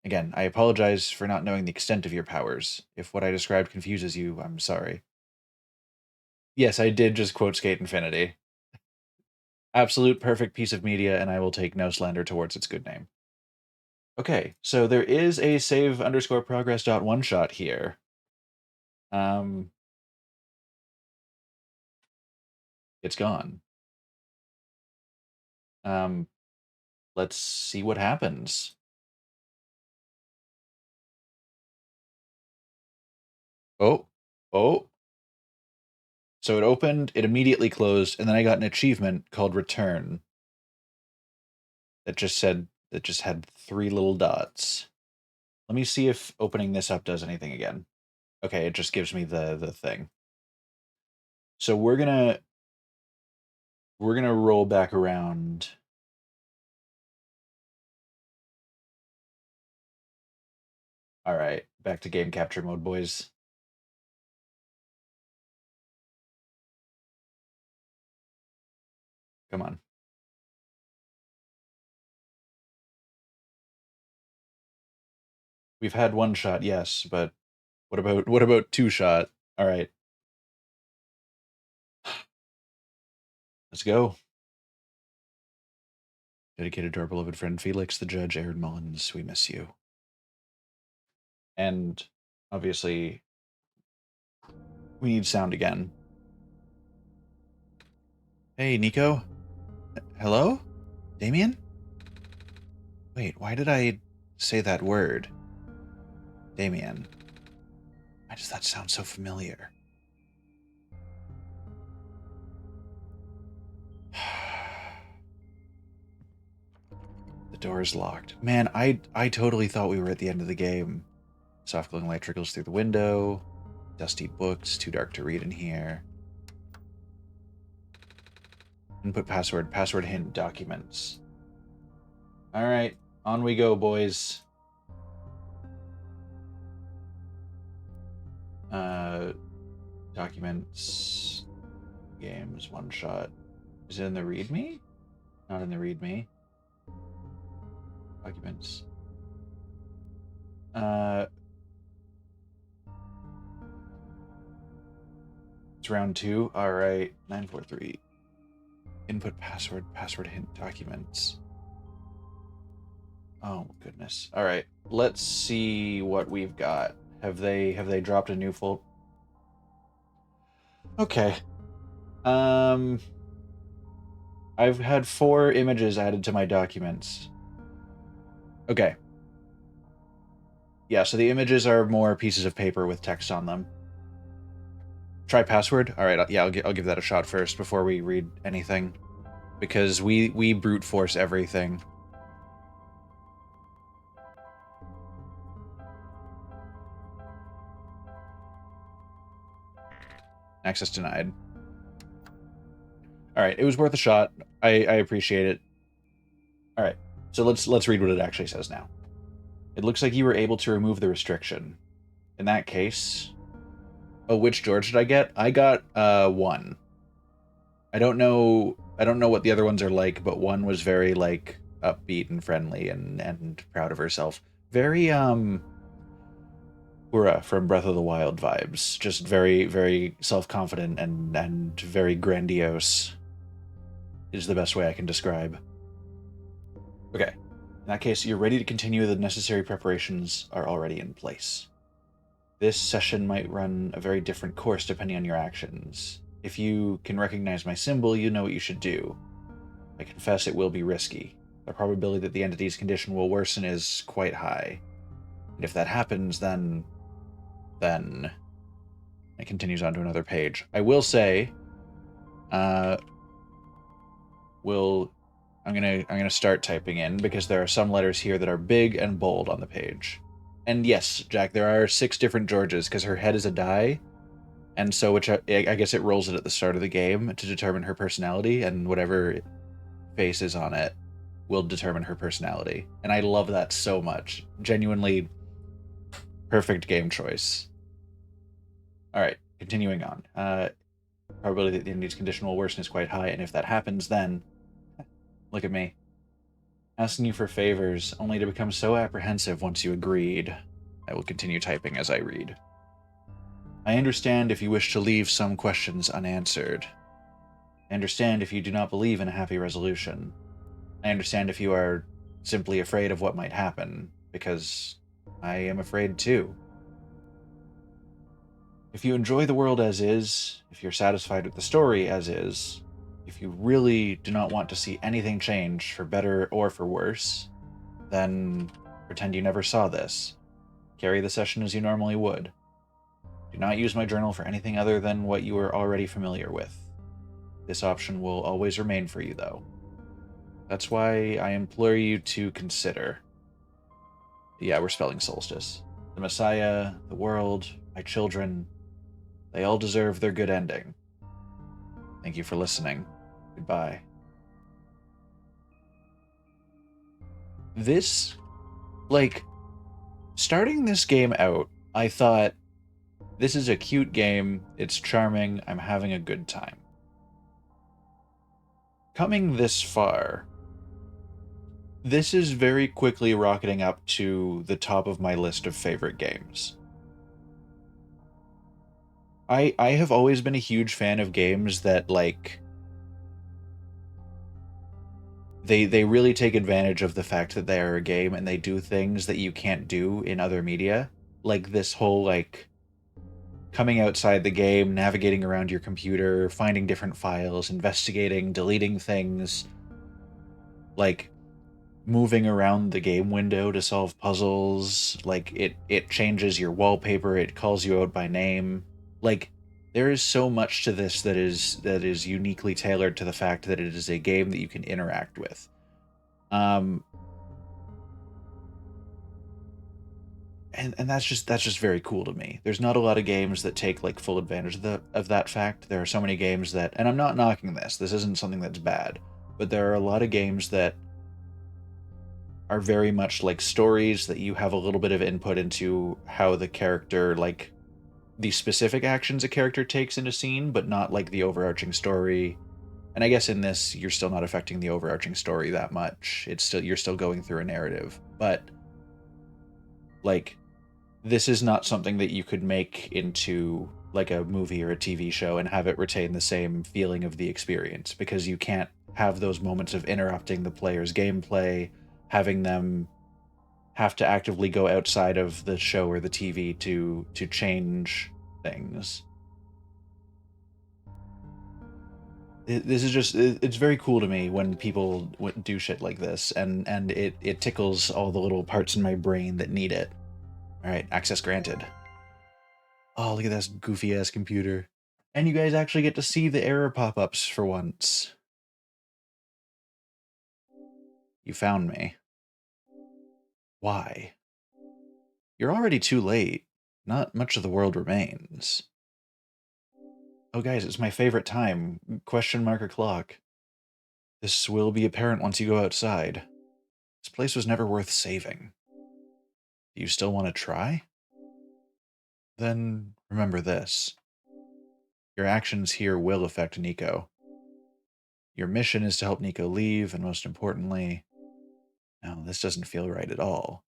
Again, I apologize for not knowing the extent of your powers. If what I described confuses you, I'm sorry. Yes, I did just quote Skate Infinity. Absolute perfect piece of media, and I will take no slander towards its good name. Okay, so there is a save_progress.oneshot here. It's gone. Let's see what happens. Oh, oh. So it opened, it immediately closed, and then I got an achievement called Return that just had 3 little dots. Let me see if opening this up does anything again. Okay, it just gives me the thing. So we're gonna roll back around. All right, back to game capture mode, boys. Come on. We've had 1-shot, yes, but what about 2-shot? All right. Let's go. Dedicated to our beloved friend Felix, the judge, Aaron Mullins, we miss you. And obviously, we need sound again. Hey, Nico. Hello? Damien? Wait, why did I say that word? Damien. Why does that sound so familiar? The door's locked. Man, I totally thought we were at the end of the game. Soft glowing light trickles through the window. Dusty books, too dark to read in here. Input password hint, documents. Alright, on we go, boys. Documents, games, 1-shot. Is it in the README? Not in the README. Documents. It's round 2. Alright, 943. Input password hint, documents. Oh goodness. Alright, let's see what we've got. Have they dropped a new full? Okay. I've had 4 images added to my documents. Okay. Yeah, so the images are more pieces of paper with text on them. Try password? All right, yeah, I'll give that a shot first before we read anything, because we brute force everything. Access denied. All right, it was worth a shot. I appreciate it. All right, so let's read what it actually says now. It looks like you were able to remove the restriction. In that case, oh, which George did I get? I got 1. I don't know what the other ones are like, but 1 was very like upbeat and friendly and proud of herself. Very Ura from Breath of the Wild vibes. Just very, very self-confident and very grandiose is the best way I can describe. Okay. In that case, you're ready to continue. The necessary preparations are already in place. This session might run a very different course depending on your actions. If you can recognize my symbol, you know what you should do. I confess it will be risky. The probability that the entity's condition will worsen is quite high. And if that happens, then it continues on to another page. I will say, I'm gonna start typing in because there are some letters here that are big and bold on the page. And yes, Jack, there are 6 different Georges because her head is a die, and so I guess it rolls it at the start of the game to determine her personality, and whatever face is on it will determine her personality. And I love that so much. Genuinely perfect game choice. All right, continuing on. Probability that the entity's condition will worsen is quite high, and if that happens, then look at me. Asking you for favors, only to become so apprehensive once you agreed. I will continue typing as I read. I understand if you wish to leave some questions unanswered. I understand if you do not believe in a happy resolution. I understand if you are simply afraid of what might happen, because I am afraid too. If you enjoy the world as is, if you're satisfied with the story as is, if you really do not want to see anything change for better or for worse, then pretend you never saw this. Carry the session as you normally would. Do not use my journal for anything other than what you are already familiar with. This option will always remain for you, though. That's why I implore you to consider. Yeah, we're spelling solstice. The Messiah, the world, my children, they all deserve their good ending. Thank you for listening. Goodbye. This, like, starting this game out, I thought, this is a cute game, it's charming, I'm having a good time. Coming this far, this is very quickly rocketing up to the top of my list of favorite games. I have always been a huge fan of games that, like, they really take advantage of the fact that they are a game and they do things that you can't do in other media. Like this whole, like, coming outside the game, navigating around your computer, finding different files, investigating, deleting things, like moving around the game window to solve puzzles, like it changes your wallpaper, it calls you out by name. Like there is so much to this that is uniquely tailored to the fact that it is a game that you can interact with. Um and that's just very cool to me. There's not a lot of games that take like full advantage of that fact. There are so many games that, and I'm not knocking this. This isn't something that's bad, but there are a lot of games that are very much like stories that you have a little bit of input into how the character, like the specific actions a character takes in a scene, but not like the overarching story. And I guess in this, you're still not affecting the overarching story that much. It's still, you're still going through a narrative, but like this is not something that you could make into like a movie or a TV show and have it retain the same feeling of the experience, because you can't have those moments of interrupting the player's gameplay, having them have to actively go outside of the show or the TV to change things. This is just, it's very cool to me when people do shit like this, and it tickles all the little parts in my brain that need it. All right, access granted. Oh, look at this goofy ass computer. And you guys actually get to see the error pop-ups for once. You found me. Why? You're already too late. Not much of the world remains. Oh guys, it's my favorite time. Question mark o'clock. This will be apparent once you go outside. This place was never worth saving. Do you still want to try? Then remember this. Your actions here will affect Nico. Your mission is to help Nico leave, and most importantly, no, this doesn't feel right at all.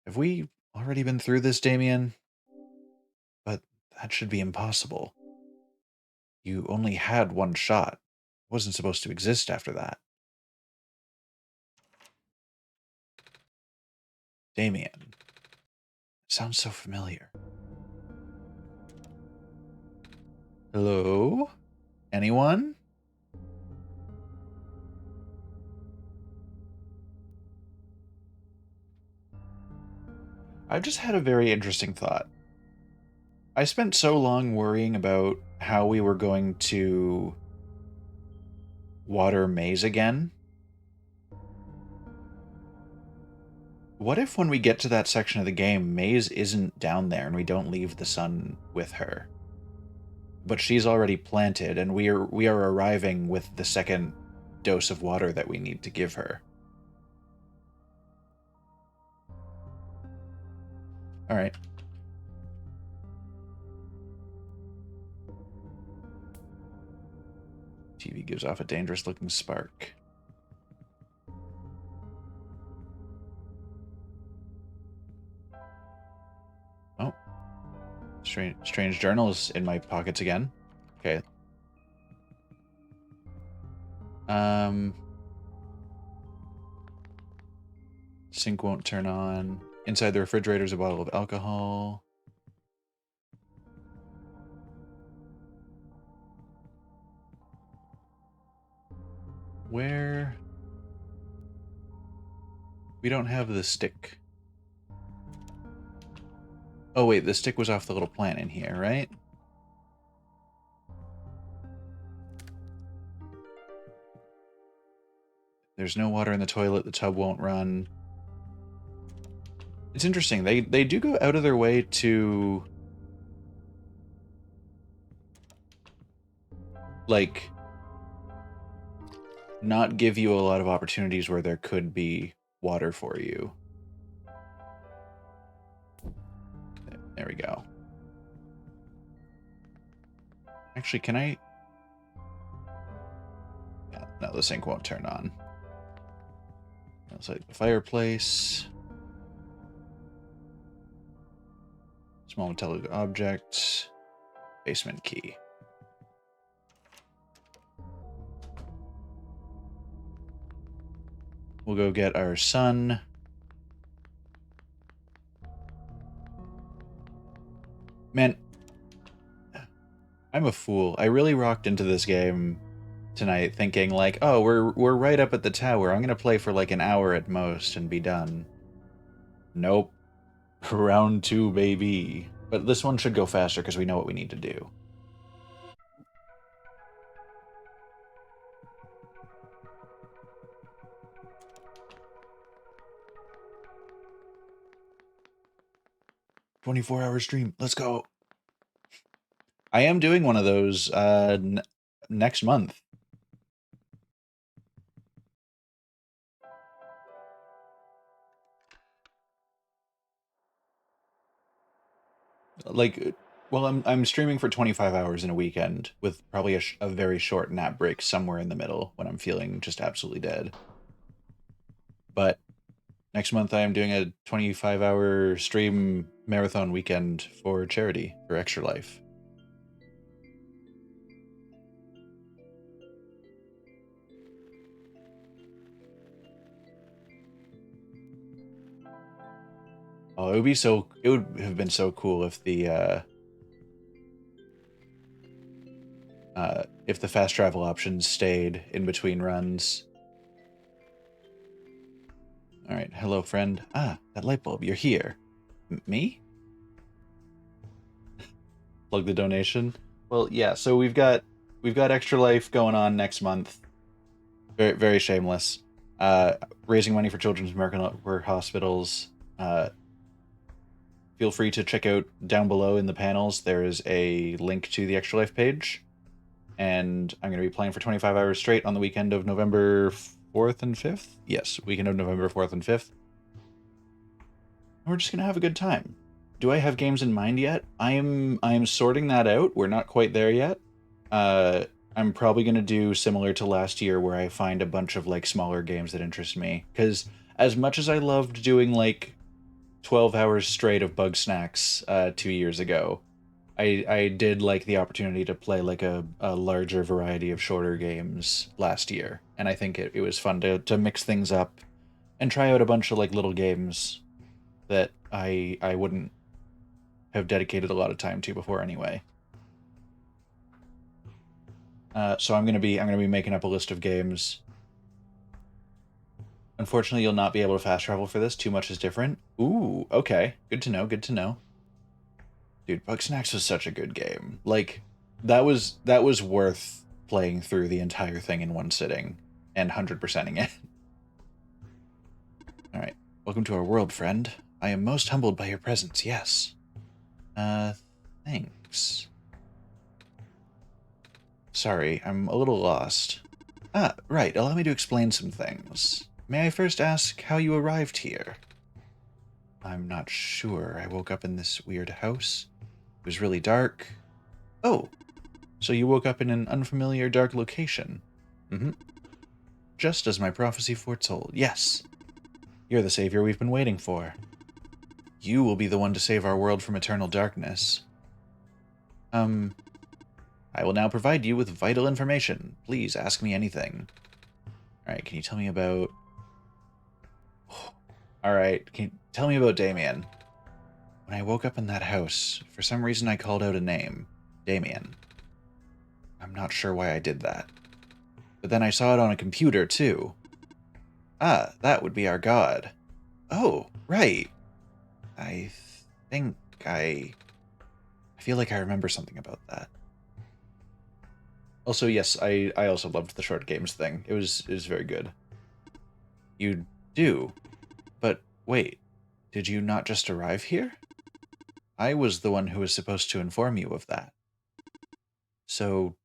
Have we already been through this, Damien? But that should be impossible. You only had one shot. It wasn't supposed to exist after that. Damien. Sounds so familiar. Hello? Anyone? I've just had a very interesting thought. I spent so long worrying about how we were going to water Maze again. What if when we get to that section of the game, Maze isn't down there and we don't leave the sun with her? But she's already planted, and we are arriving with the second dose of water that we need to give her. All right. TV gives off a dangerous-looking spark. Oh. Strange journal is in my pockets again. Okay. Sink won't turn on. Inside the refrigerator is a bottle of alcohol. Where? We don't have the stick. Oh wait, the stick was off the little plant in here, right? There's no water in the toilet, the tub won't run. It's interesting, they do go out of their way to... like... not give you a lot of opportunities where there could be water for you. There we go. Actually, can I... yeah, no, the sink won't turn on. It's like the fireplace. Small metallic object. Basement key. We'll go get our son. Man, I'm a fool. I really rocked into this game tonight thinking like, oh, we're right up at the tower. I'm gonna play for like an hour at most and be done. Nope. Round 2, baby. But this one should go faster because we know what we need to do. "24-hour stream. Let's go." I am doing one of those next month. Like, well, I'm streaming for 25 hours in a weekend with probably a very short nap break somewhere in the middle when I'm feeling just absolutely dead. But next month I am doing a 25-hour stream marathon weekend for charity for Extra Life. Oh, it would have been so cool if the fast travel options stayed in between runs. All right, hello, friend. Ah, that light bulb, you're here. Me? Plug the donation. Well, yeah. So we've got Extra Life going on next month. Very very shameless. Raising money for Children's American Hospitals. Feel free to check out down below in the panels. There is a link to the Extra Life page. And I'm going to be playing for 25 hours straight on the weekend of November 4th and 5th. Yes, weekend of November 4th and 5th. And we're just going to have a good time. Do I have games in mind yet? I am sorting that out. We're not quite there yet. I'm probably going to do similar to last year where I find a bunch of like smaller games that interest me. Because as much as I loved doing like 12 hours straight of Bug Snacks 2 years ago, I did like the opportunity to play like a larger variety of shorter games last year, and I think it was fun to mix things up and try out a bunch of like little games that I wouldn't have dedicated a lot of time to before anyway. So I'm gonna be making up a list of games. Unfortunately, you'll not be able to fast travel for this. Too much is different. Ooh, okay, good to know. Good to know. Dude, Bugsnax was such a good game. Like, that was worth playing through the entire thing in one sitting and 100%ing it. Alright. Welcome to our world, friend. I am most humbled by your presence, yes. Thanks. Sorry, I'm a little lost. Ah, right, allow me to explain some things. May I first ask how you arrived here? I'm not sure. I woke up in this weird house. It was really dark. Oh, so you woke up in an unfamiliar dark location. Mm-hmm. Just as my prophecy foretold, yes. You're the savior we've been waiting for. You will be the one to save our world from eternal darkness. I will now provide you with vital information. Please ask me anything. Alright, can you tell me about... Alright, tell me about Damien. When I woke up in that house, for some reason I called out a name. Damien. I'm not sure why I did that. But then I saw it on a computer, too. Ah, that would be our god. Oh, right. I think I feel like I remember something about that. Also, yes, I also loved the short games thing. It was very good. You do? But wait, did you not just arrive here? I was the one who was supposed to inform you of that. So,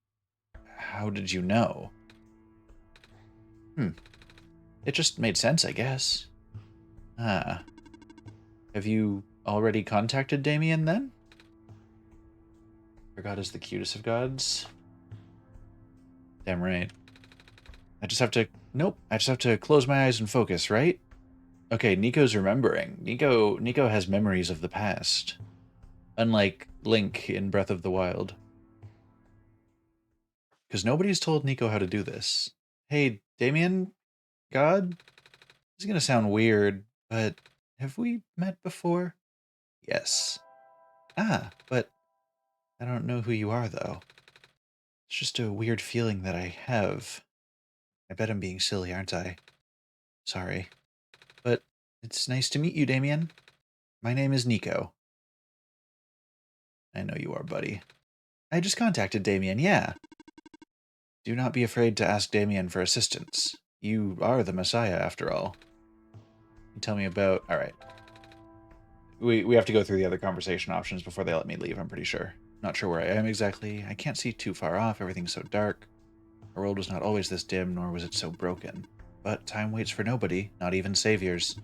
how did you know? It just made sense, I guess. Ah. Have you already contacted Damien, then? Your god is the cutest of gods? Damn right. I just have to... Nope. I just have to close my eyes and focus, right? Okay, Nico's remembering. Nico has memories of the past. Unlike Link in Breath of the Wild. Because nobody's told Nico how to do this. Hey, Damien? God? This is gonna sound weird, but have we met before? Yes. Ah, but I don't know who you are, though. It's just a weird feeling that I have. I bet I'm being silly, aren't I? Sorry. But it's nice to meet you, Damien. My name is Nico. I know you are, buddy. I just contacted Damien, yeah. Do not be afraid to ask Damien for assistance. You are the Messiah, after all. You tell me about... Alright. We have to go through the other conversation options before they let me leave, I'm pretty sure. Not sure where I am exactly. I can't see too far off. Everything's so dark. Our world was not always this dim, nor was it so broken. But time waits for nobody, not even saviors. The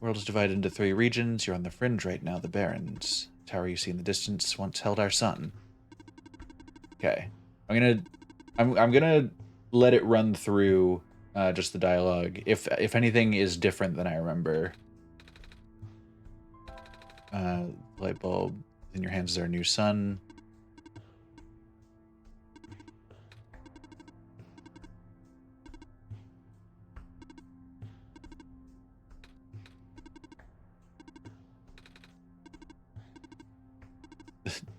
world is divided into 3 regions. You're on the fringe right now, the Barrens. The tower you see in the distance once held our sun. Okay. I'm gonna let it run through just the dialogue. If anything is different than I remember. Light bulb in your hands is our new sun.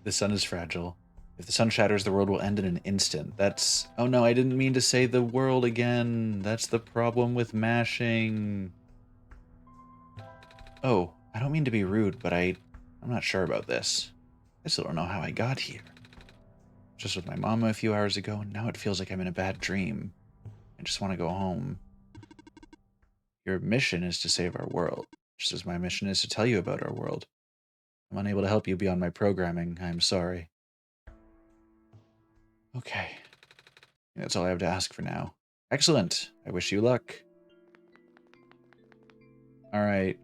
The sun is fragile. If the sun shatters, the world will end in an instant. That's... Oh no, I didn't mean to say the world again. That's the problem with mashing. Oh, I don't mean to be rude, but I'm not sure about this. I still don't know how I got here. Just with my mama a few hours ago, and now it feels like I'm in a bad dream. I just want to go home. Your mission is to save our world, just as my mission is to tell you about our world. I'm unable to help you beyond my programming. I'm sorry. Okay. That's all I have to ask for now. Excellent. I wish you luck. All right.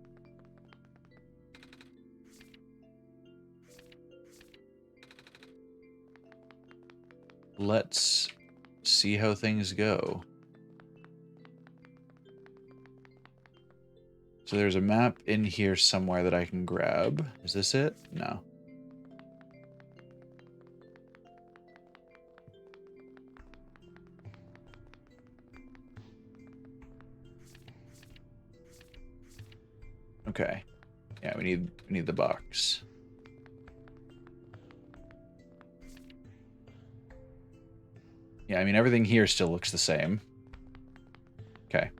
Let's see how things go. So there's a map in here somewhere that I can grab. Is this it? No. Okay. Yeah, we need the box. Yeah, I mean everything here still looks the same. Okay.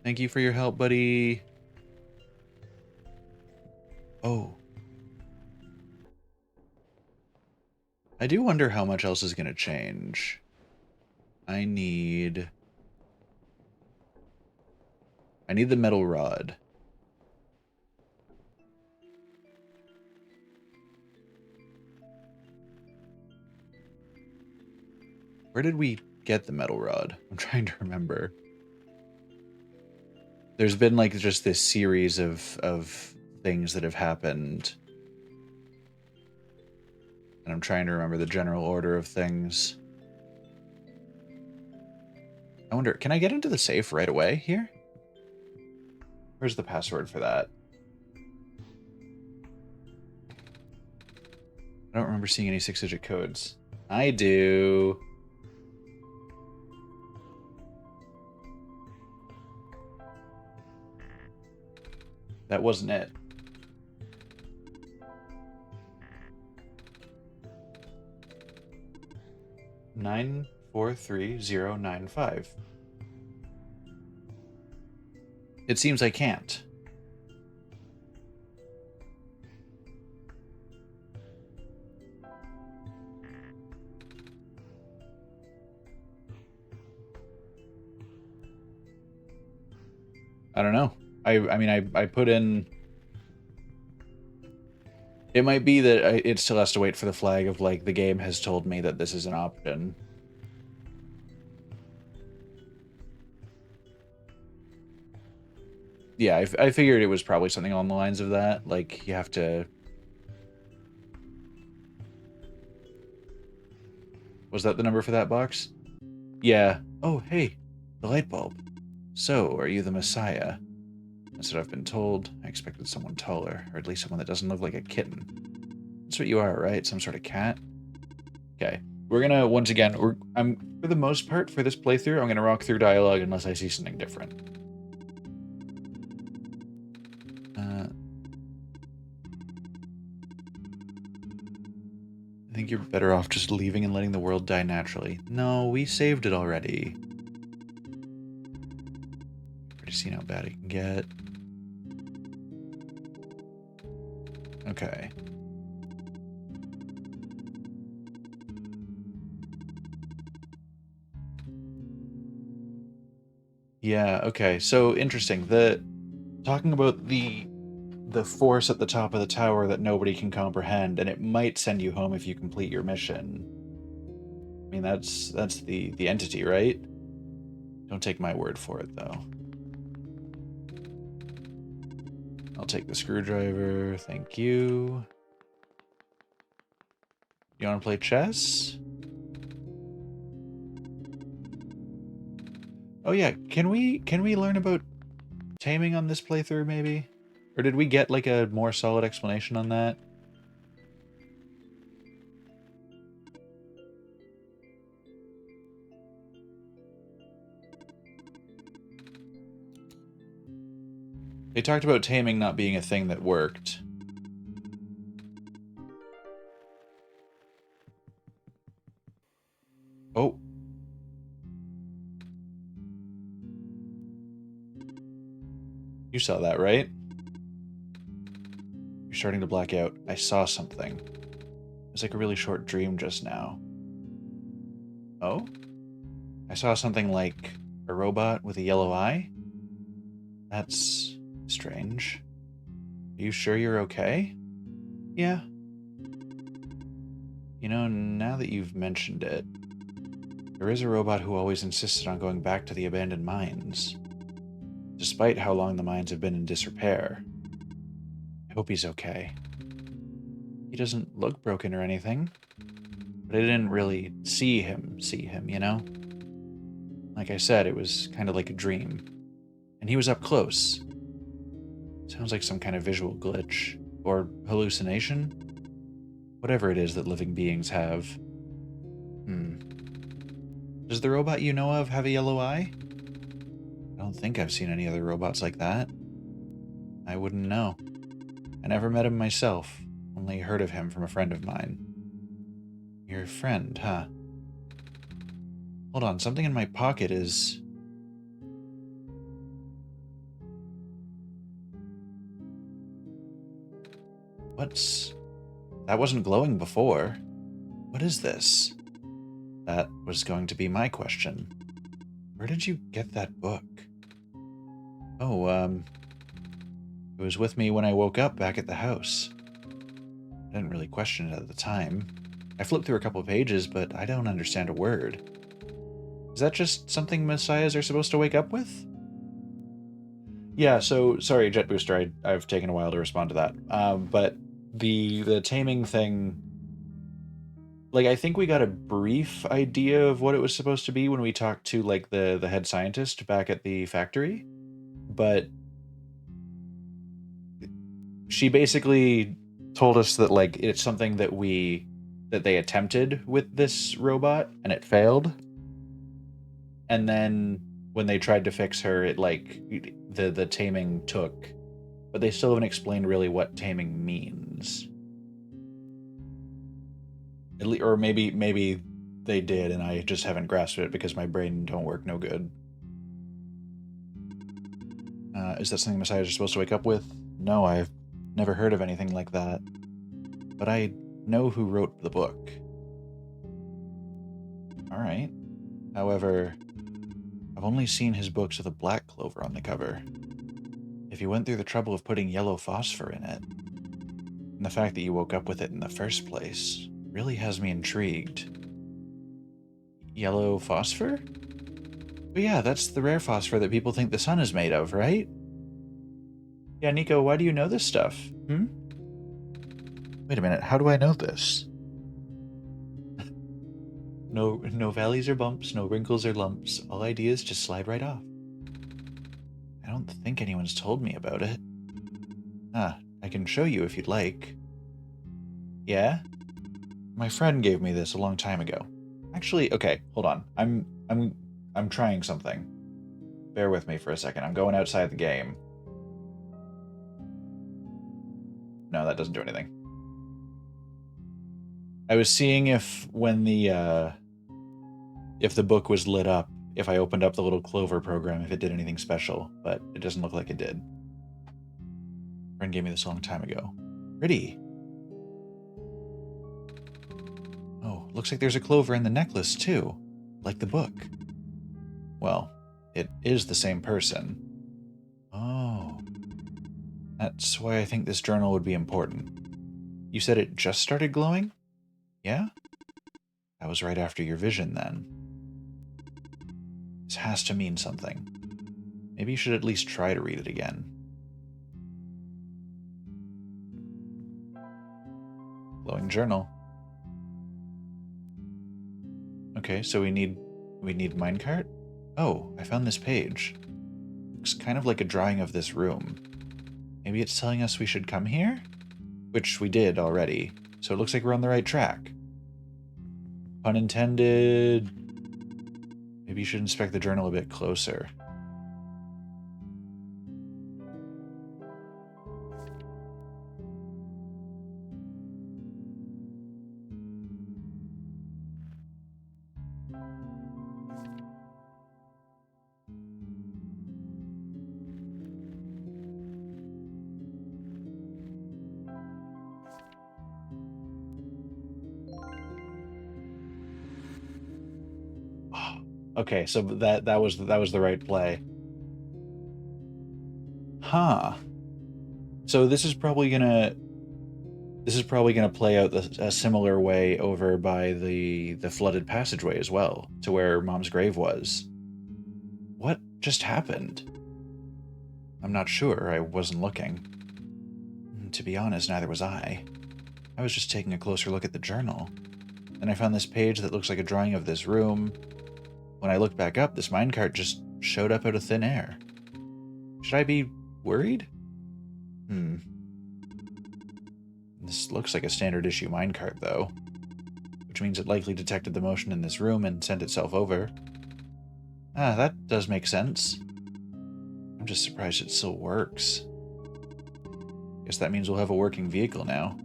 Thank you for your help, buddy. Oh. I do wonder how much else is going to change. I need the metal rod. Where did we get the metal rod? I'm trying to remember. There's been like just this series of things that have happened. And I'm trying to remember the general order of things. I wonder, can I get into the safe right away here? Where's the password for that? I don't remember seeing any 6-digit codes. I do. That wasn't it. $943,095. It seems I can't. I don't know. I mean, I put in... It might be that it still has to wait for the flag of, like, the game has told me that this is an option. Yeah, I figured it was probably something along the lines of that. Like, you have to... Was that the number for that box? Yeah. Oh, hey, the light bulb. So, are you the Messiah? That's what I've been told. I expected someone taller, or at least someone that doesn't look like a kitten. That's what you are, right? Some sort of cat? Okay. We're gonna, once again, for the most part, for this playthrough, I'm gonna rock through dialogue unless I see something different. I think you're better off just leaving and letting the world die naturally. No, we saved it already. Already seen how bad it can get. Okay. Yeah, okay. So interesting. Talking about the force at the top of the tower that nobody can comprehend, and it might send you home if you complete your mission. I mean, that's the entity, right? Don't take my word for it, though. I'll take the screwdriver, thank you. You want to play chess? Oh yeah, can we learn about taming on this playthrough, maybe? Or did we get, like, a more solid explanation on that? They talked about taming not being a thing that worked. Oh. You saw that, right? You're starting to black out. I saw something. It was like a really short dream just now. Oh? I saw something like a robot with a yellow eye? That's strange. Are you sure you're okay? Yeah. You know, now that you've mentioned it, there is a robot who always insisted on going back to the abandoned mines, despite how long the mines have been in disrepair. I hope he's okay. He doesn't look broken or anything, but I didn't really see him, you know? Like I said, it was kind of like a dream, and he was up close. Sounds like some kind of visual glitch, or hallucination? Whatever it is that living beings have. Does the robot you know of have a yellow eye? I don't think I've seen any other robots like that. I wouldn't know. I never met him myself, only heard of him from a friend of mine. Your friend, huh? Hold on, something in my pocket is... What's... That wasn't glowing before. What is this? That was going to be my question. Where did you get that book? Oh, it was with me when I woke up back at the house. I didn't really question it at the time. I flipped through a couple of pages, but I don't understand a word. Is that just something messiahs are supposed to wake up with? Yeah, so, sorry, Jet Booster, I've taken a while to respond to that. But the taming thing... Like, I think we got a brief idea of what it was supposed to be when we talked to, like, the head scientist back at the factory. But she basically told us that, like, it's something that they attempted with this robot and it failed. And then when they tried to fix her, it, like, the taming took. but they still haven't explained really what taming means. Or maybe they did, and I just haven't grasped it because my brain don't work no good. Is that something messiahs are supposed to wake up with? No, I've never heard of anything like that. But I know who wrote the book. Alright. However, I've only seen his books with a black clover on the cover. If you went through the trouble of putting yellow phosphor in it, and the fact that you woke up with it in the first place really has me intrigued. Yellow phosphor? But yeah, that's the rare phosphor that people think the sun is made of, right? Yeah, Nico, why do you know this stuff? Hmm? Wait a minute, how do I know this? No valleys or bumps, no wrinkles or lumps. All ideas just slide right off. I don't think anyone's told me about it. Ah, I can show you if you'd like. Yeah? My friend gave me this a long time ago. Actually, okay, hold on. I'm trying something. Bear with me for a second. I'm going outside the game. No, that doesn't do anything. I was seeing if when the if the book was lit up, if I opened up the little clover program, if it did anything special, but it doesn't look like it did. Friend gave me this a long time ago. Pretty. Oh, looks like there's a clover in the necklace too, like the book. Well, it is the same person. Oh. That's why I think this journal would be important. You said it just started glowing? Yeah? That was right after your vision, then. This has to mean something. Maybe you should at least try to read it again. Glowing journal. Okay, so we need minecart? Oh, I found this page. Looks kind of like a drawing of this room. Maybe it's telling us we should come here? Which we did already, so it looks like we're on the right track. Pun intended. Maybe you should inspect the journal a bit closer. Okay, so that was the right play. Huh. So this is probably gonna play out a similar way over by the flooded passageway as well, to where Mom's grave was. What just happened? I'm not sure. I wasn't looking. To be honest, neither was I. I was just taking a closer look at the journal. Then I found this page that looks like a drawing of this room. When I looked back up, this minecart just showed up out of thin air. Should I be worried? This looks like a standard issue minecart, though, which means it likely detected the motion in this room and sent itself over. Ah, that does make sense. I'm just surprised it still works. Guess that means we'll have a working vehicle now.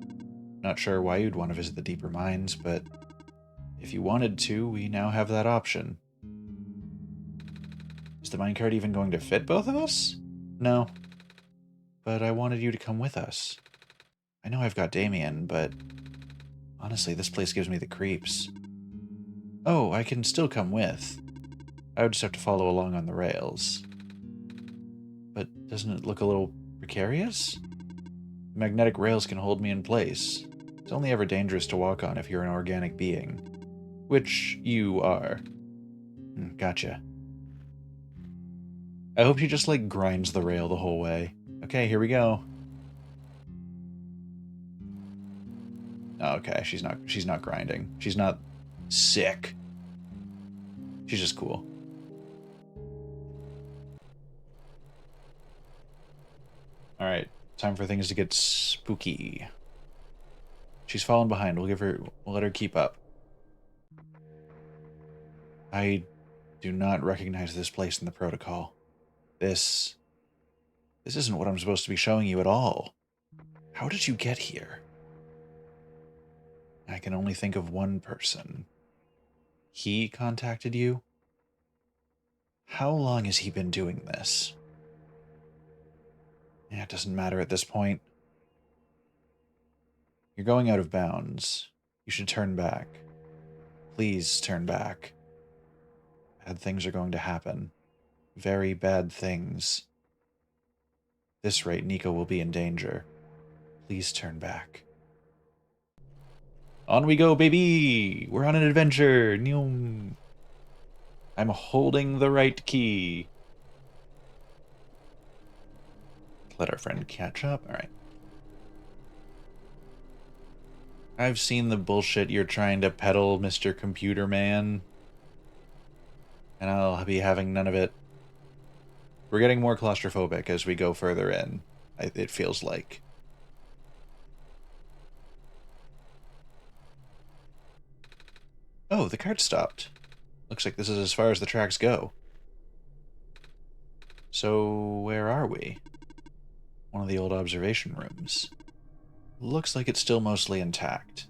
Not sure why you'd want to visit the deeper mines, but if you wanted to, we now have that option. Is the minecart even going to fit both of us? No. But I wanted you to come with us. I know I've got Damien, but honestly, this place gives me the creeps. Oh, I can still come with. I would just have to follow along on the rails. But doesn't it look a little precarious? The magnetic rails can hold me in place. It's only ever dangerous to walk on if you're an organic being. Which you are. Gotcha. I hope she just, like, grinds the rail the whole way. Okay, here we go. Oh, okay, she's not grinding. She's not sick. She's just cool. Alright, time for things to get spooky. She's fallen behind. We'll let her keep up. I do not recognize this place in the protocol. This This isn't what I'm supposed to be showing you at all. How did you get here? I can only think of one person. He contacted you? How long has he been doing this? Yeah, it doesn't matter at this point. You're going out of bounds. You should turn back. Please turn back. Bad things are going to happen. Very bad things. At this rate, Nico will be in danger. Please turn back. On we go, baby! We're on an adventure! Neum. I'm holding the right key. Let our friend catch up. Alright. I've seen the bullshit you're trying to peddle, Mr. Computer Man. And I'll be having none of it. We're getting more claustrophobic as we go further in, it feels like. Oh, the cart stopped. Looks like this is as far as the tracks go. So, where are we? One of the old observation rooms. Looks like it's still mostly intact.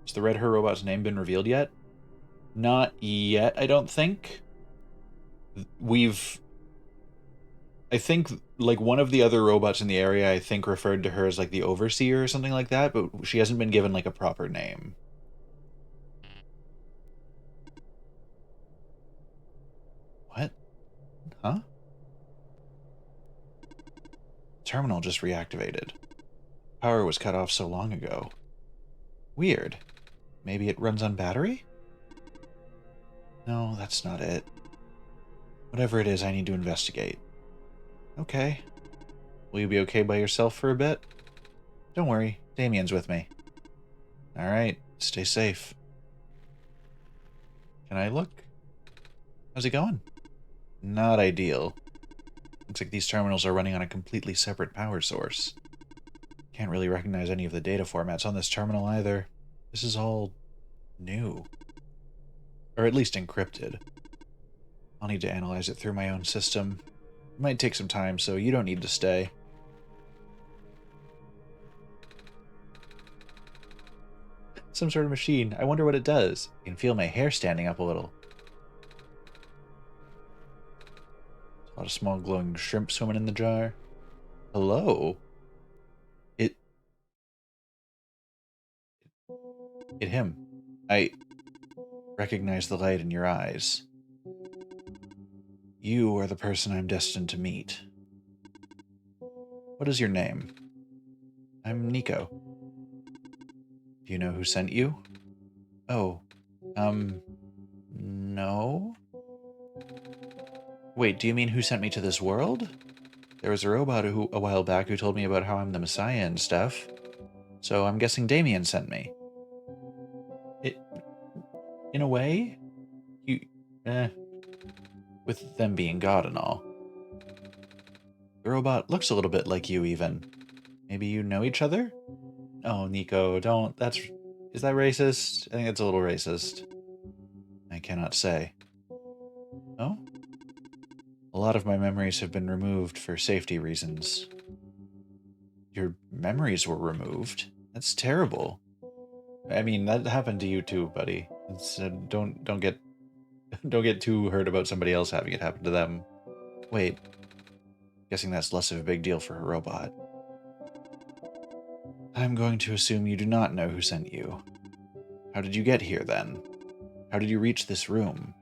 Has the Red Her robot's name been revealed yet? Not yet, I don't think. I think, like, one of the other robots in the area, I think, referred to her as, like, the Overseer or something like that, but she hasn't been given, like, a proper name. What? Huh? Terminal just reactivated. Power was cut off so long ago. Weird. Maybe it runs on battery? No, that's not it. Whatever it is, I need to investigate. Okay. Will you be okay by yourself for a bit? Don't worry, Damien's with me. Alright, stay safe. Can I look? How's it going? Not ideal. Looks like these terminals are running on a completely separate power source. Can't really recognize any of the data formats on this terminal either. This is all new. Or at least encrypted. I'll need to analyze it through my own system. It might take some time, so you don't need to stay. Some sort of machine. I wonder what it does. I can feel my hair standing up a little. A lot of small glowing shrimp swimming in the jar. Hello? Him. I recognize the light in your eyes. You are the person I'm destined to meet. What is your name? I'm Nico. Do you know who sent you? Oh, no? Wait, do you mean who sent me to this world? There was a robot a while back who told me about how I'm the Messiah and stuff. So I'm guessing Damien sent me. In a way? With them being God and all. The robot looks a little bit like you, even. Maybe you know each other? Oh, Nico, don't. Is that racist? I think it's a little racist. I cannot say. Oh? A lot of my memories have been removed for safety reasons. Your memories were removed? That's terrible. I mean, that happened to you too, buddy. Don't get don't get too hurt about somebody else having it happen to them. Wait. Guessing that's less of a big deal for a robot. I'm going to assume you do not know who sent you. How did you get here, then? How did you reach this room?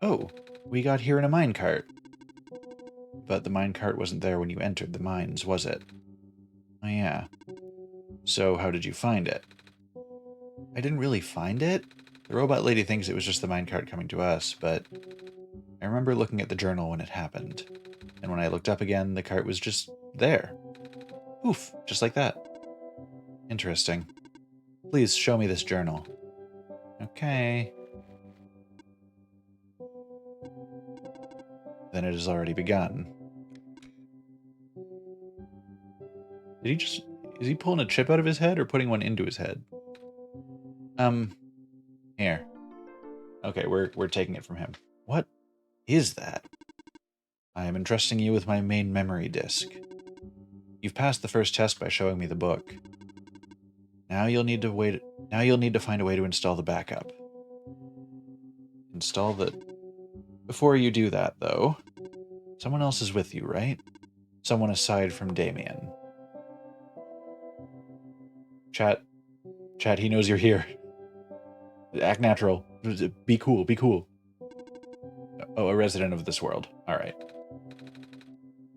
Oh, we got here in a minecart. But the minecart wasn't there when you entered the mines, was it? Oh yeah. So how did you find it? I didn't really find it. The robot lady thinks it was just the minecart coming to us, but I remember looking at the journal when it happened. And when I looked up again, the cart was just there. Oof, just like that. Interesting. Please show me this journal. Okay. Then it has already begun. Is he pulling a chip out of his head or putting one into his head? Here. Okay, we're taking it from him. What is that? I am entrusting you with my main memory disk. You've passed the first test by showing me the book. Now you'll need to find a way to install the backup. Before you do that, though, someone else is with you, right? Someone aside from Damien. Chat, he knows you're here. Act natural. Be cool, be cool. Oh, a resident of this world. All right.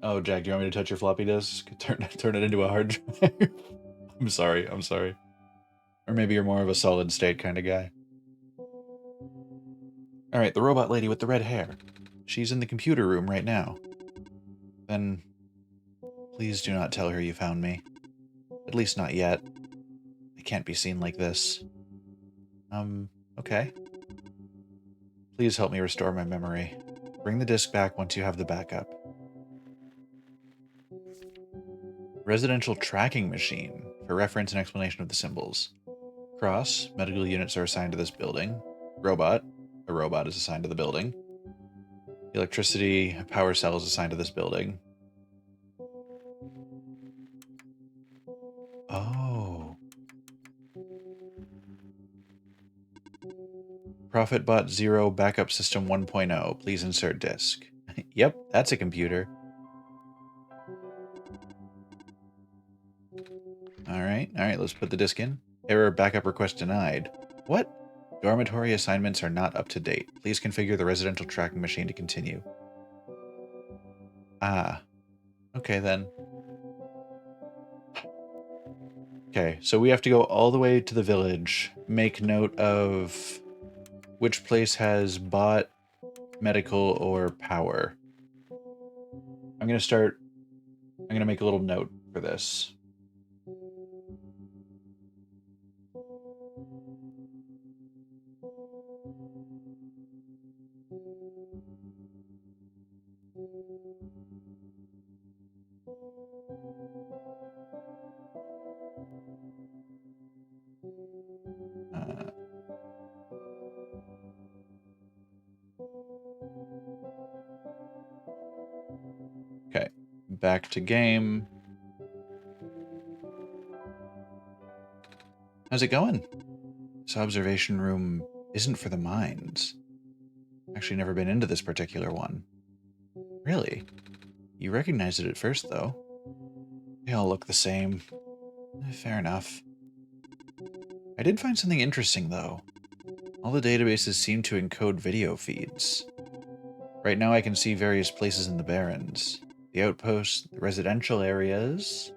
Oh, Jack, do you want me to touch your floppy disk? Turn it into a hard drive? I'm sorry. Or maybe you're more of a solid state kind of guy. All right, the robot lady with the red hair. She's in the computer room right now. Then, please do not tell her you found me. At least not yet. I can't be seen like this. Okay. Please help me restore my memory. Bring the disk back once you have the backup. Residential tracking machine, for reference and explanation of the symbols. Cross, medical units are assigned to this building. Robot, a robot is assigned to the building. Electricity, power cell is assigned to this building. Oh. ProfitBot 0 Backup System 1.0. Please insert disk. Yep, that's a computer. Alright, let's put the disk in. Error backup request denied. What? Dormitory assignments are not up to date. Please configure the residential tracking machine to continue. Ah. Okay, then. Okay, so we have to go all the way to the village, make note of which place has bot, medical, or power. I'm going to make a little note for this. Okay, back to game. How's it going? This observation room isn't for the minds. Actually never been into this particular one. Really? You recognized it at first, though. They all look the same. Fair enough. I did find something interesting, though. All the databases seem to encode video feeds. Right now I can see various places in the Barrens. The outposts, the residential areas.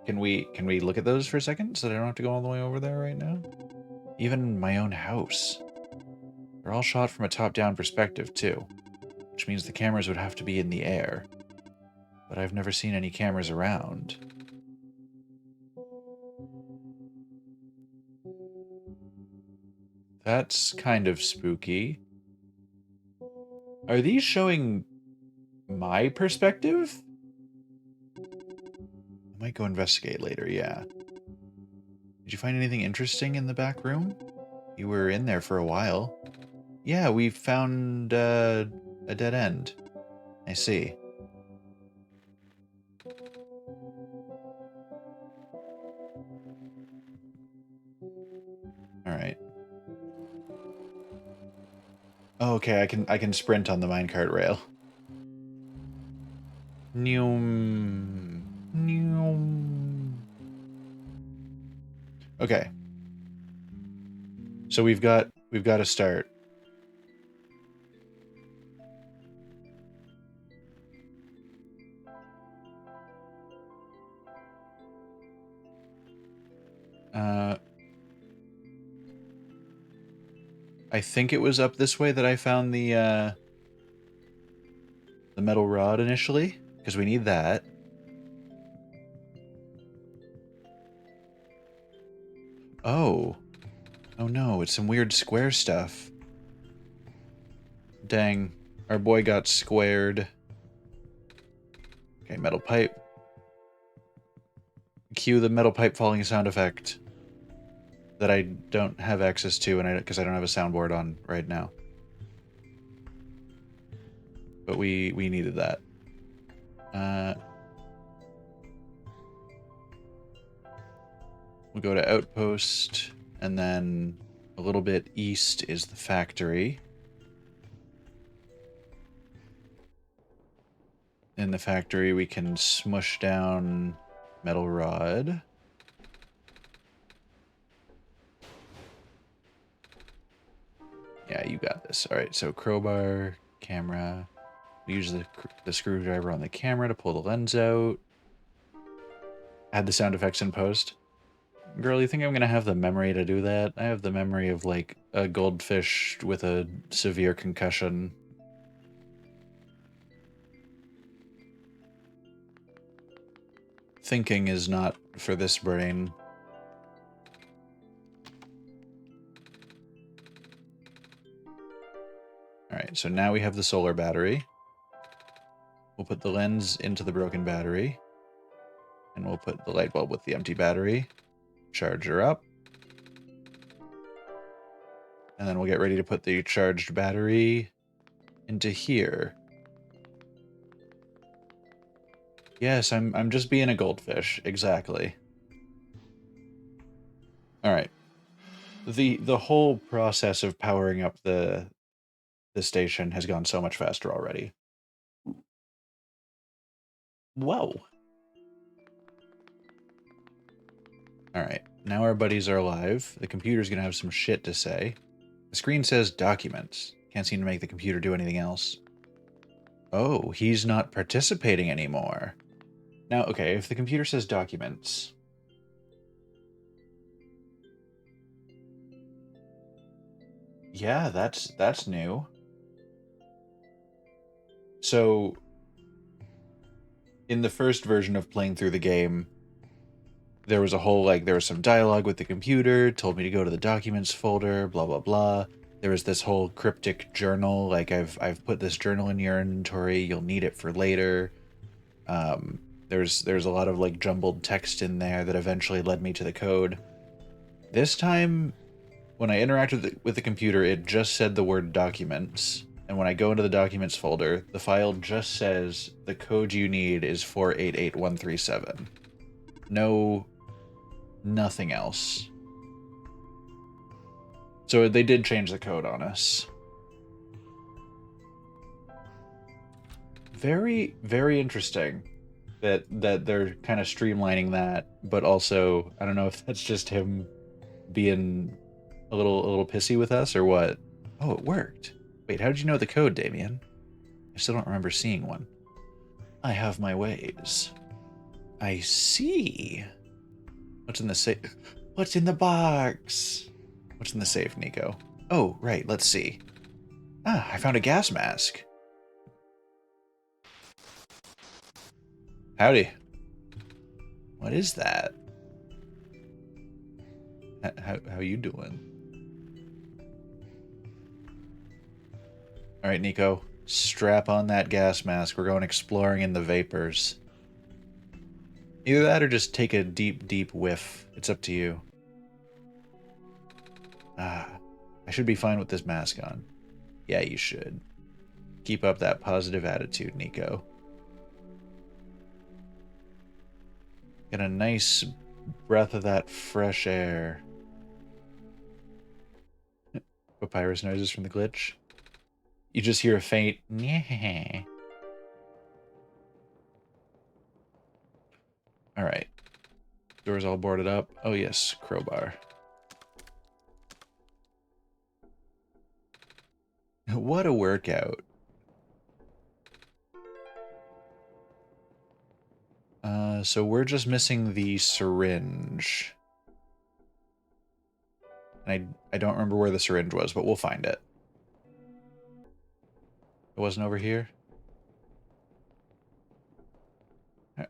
Can we look at those for a second so that I don't have to go all the way over there right now? Even my own house. They're all shot from a top-down perspective, too, which means the cameras would have to be in the air. But I've never seen any cameras around. That's kind of spooky. Are these showing my perspective? I might go investigate later, yeah. Did you find anything interesting in the back room? You were in there for a while. Yeah, we found a dead end. I see. All right. Oh, okay, I can sprint on the minecart rail. Noom. Noom. Okay. So we've got to start. I think it was up this way that I found the metal rod initially, because we need that. Oh. Oh no, it's some weird square stuff. Dang. Our boy got squared. Okay, metal pipe. Cue the metal pipe falling sound effect that I don't have access to because I don't have a soundboard on right now. But we needed that. We'll go to Outpost, and then a little bit east is the factory. In the factory, we can smush down metal rod. Yeah, you got this. All right, so crowbar, camera. We use the screwdriver on the camera to pull the lens out. Add the sound effects in post. Girl, you think I'm gonna have the memory to do that? I have the memory of, like, a goldfish with a severe concussion. Thinking is not for this brain. Alright, so now we have the solar battery. We'll put the lens into the broken battery. And we'll put the light bulb with the empty battery. Charge her up. And then we'll get ready to put the charged battery into here. Yes, I'm just being a goldfish. Exactly. Alright. The whole process of powering up the station has gone so much faster already. Whoa. Alright, now our buddies are alive. The computer's gonna have some shit to say. The screen says documents. Can't seem to make the computer do anything else. Oh, he's not participating anymore. Now, okay, if the computer says documents... Yeah, that's new. So, in the first version of playing through the game, there was a whole, like, there was some dialogue with the computer, told me to go to the documents folder, blah, blah, blah. There was this whole cryptic journal, like, I've put this journal in your inventory, you'll need it for later. There's a lot of, like, jumbled text in there that eventually led me to the code. This time, when I interacted with the computer, it just said the word documents. And when I go into the documents folder, the file just says the code you need is 488137. No, nothing else. So they did change the code on us. Very, very interesting that they're kind of streamlining that, but also, I don't know if that's just him being a little pissy with us or what. Oh, it worked. Wait, how did you know the code, Damien? I still don't remember seeing one. I have my ways. I see. What's in the safe? What's in the box? What's in the safe, Nico? Oh, right, let's see. Ah, I found a gas mask. Howdy. What is that? How you doing? All right, Nico. Strap on that gas mask. We're going exploring in the vapors. Either that or just take a deep, deep whiff. It's up to you. Ah, I should be fine with this mask on. Yeah, you should. Keep up that positive attitude, Nico. Get a nice breath of that fresh air. Papyrus noises from the glitch. You just hear a faint "nyeh." Alright. Doors all boarded up. Oh yes, crowbar. What a workout. So we're just missing the syringe. And I don't remember where the syringe was, but we'll find it. It wasn't over here?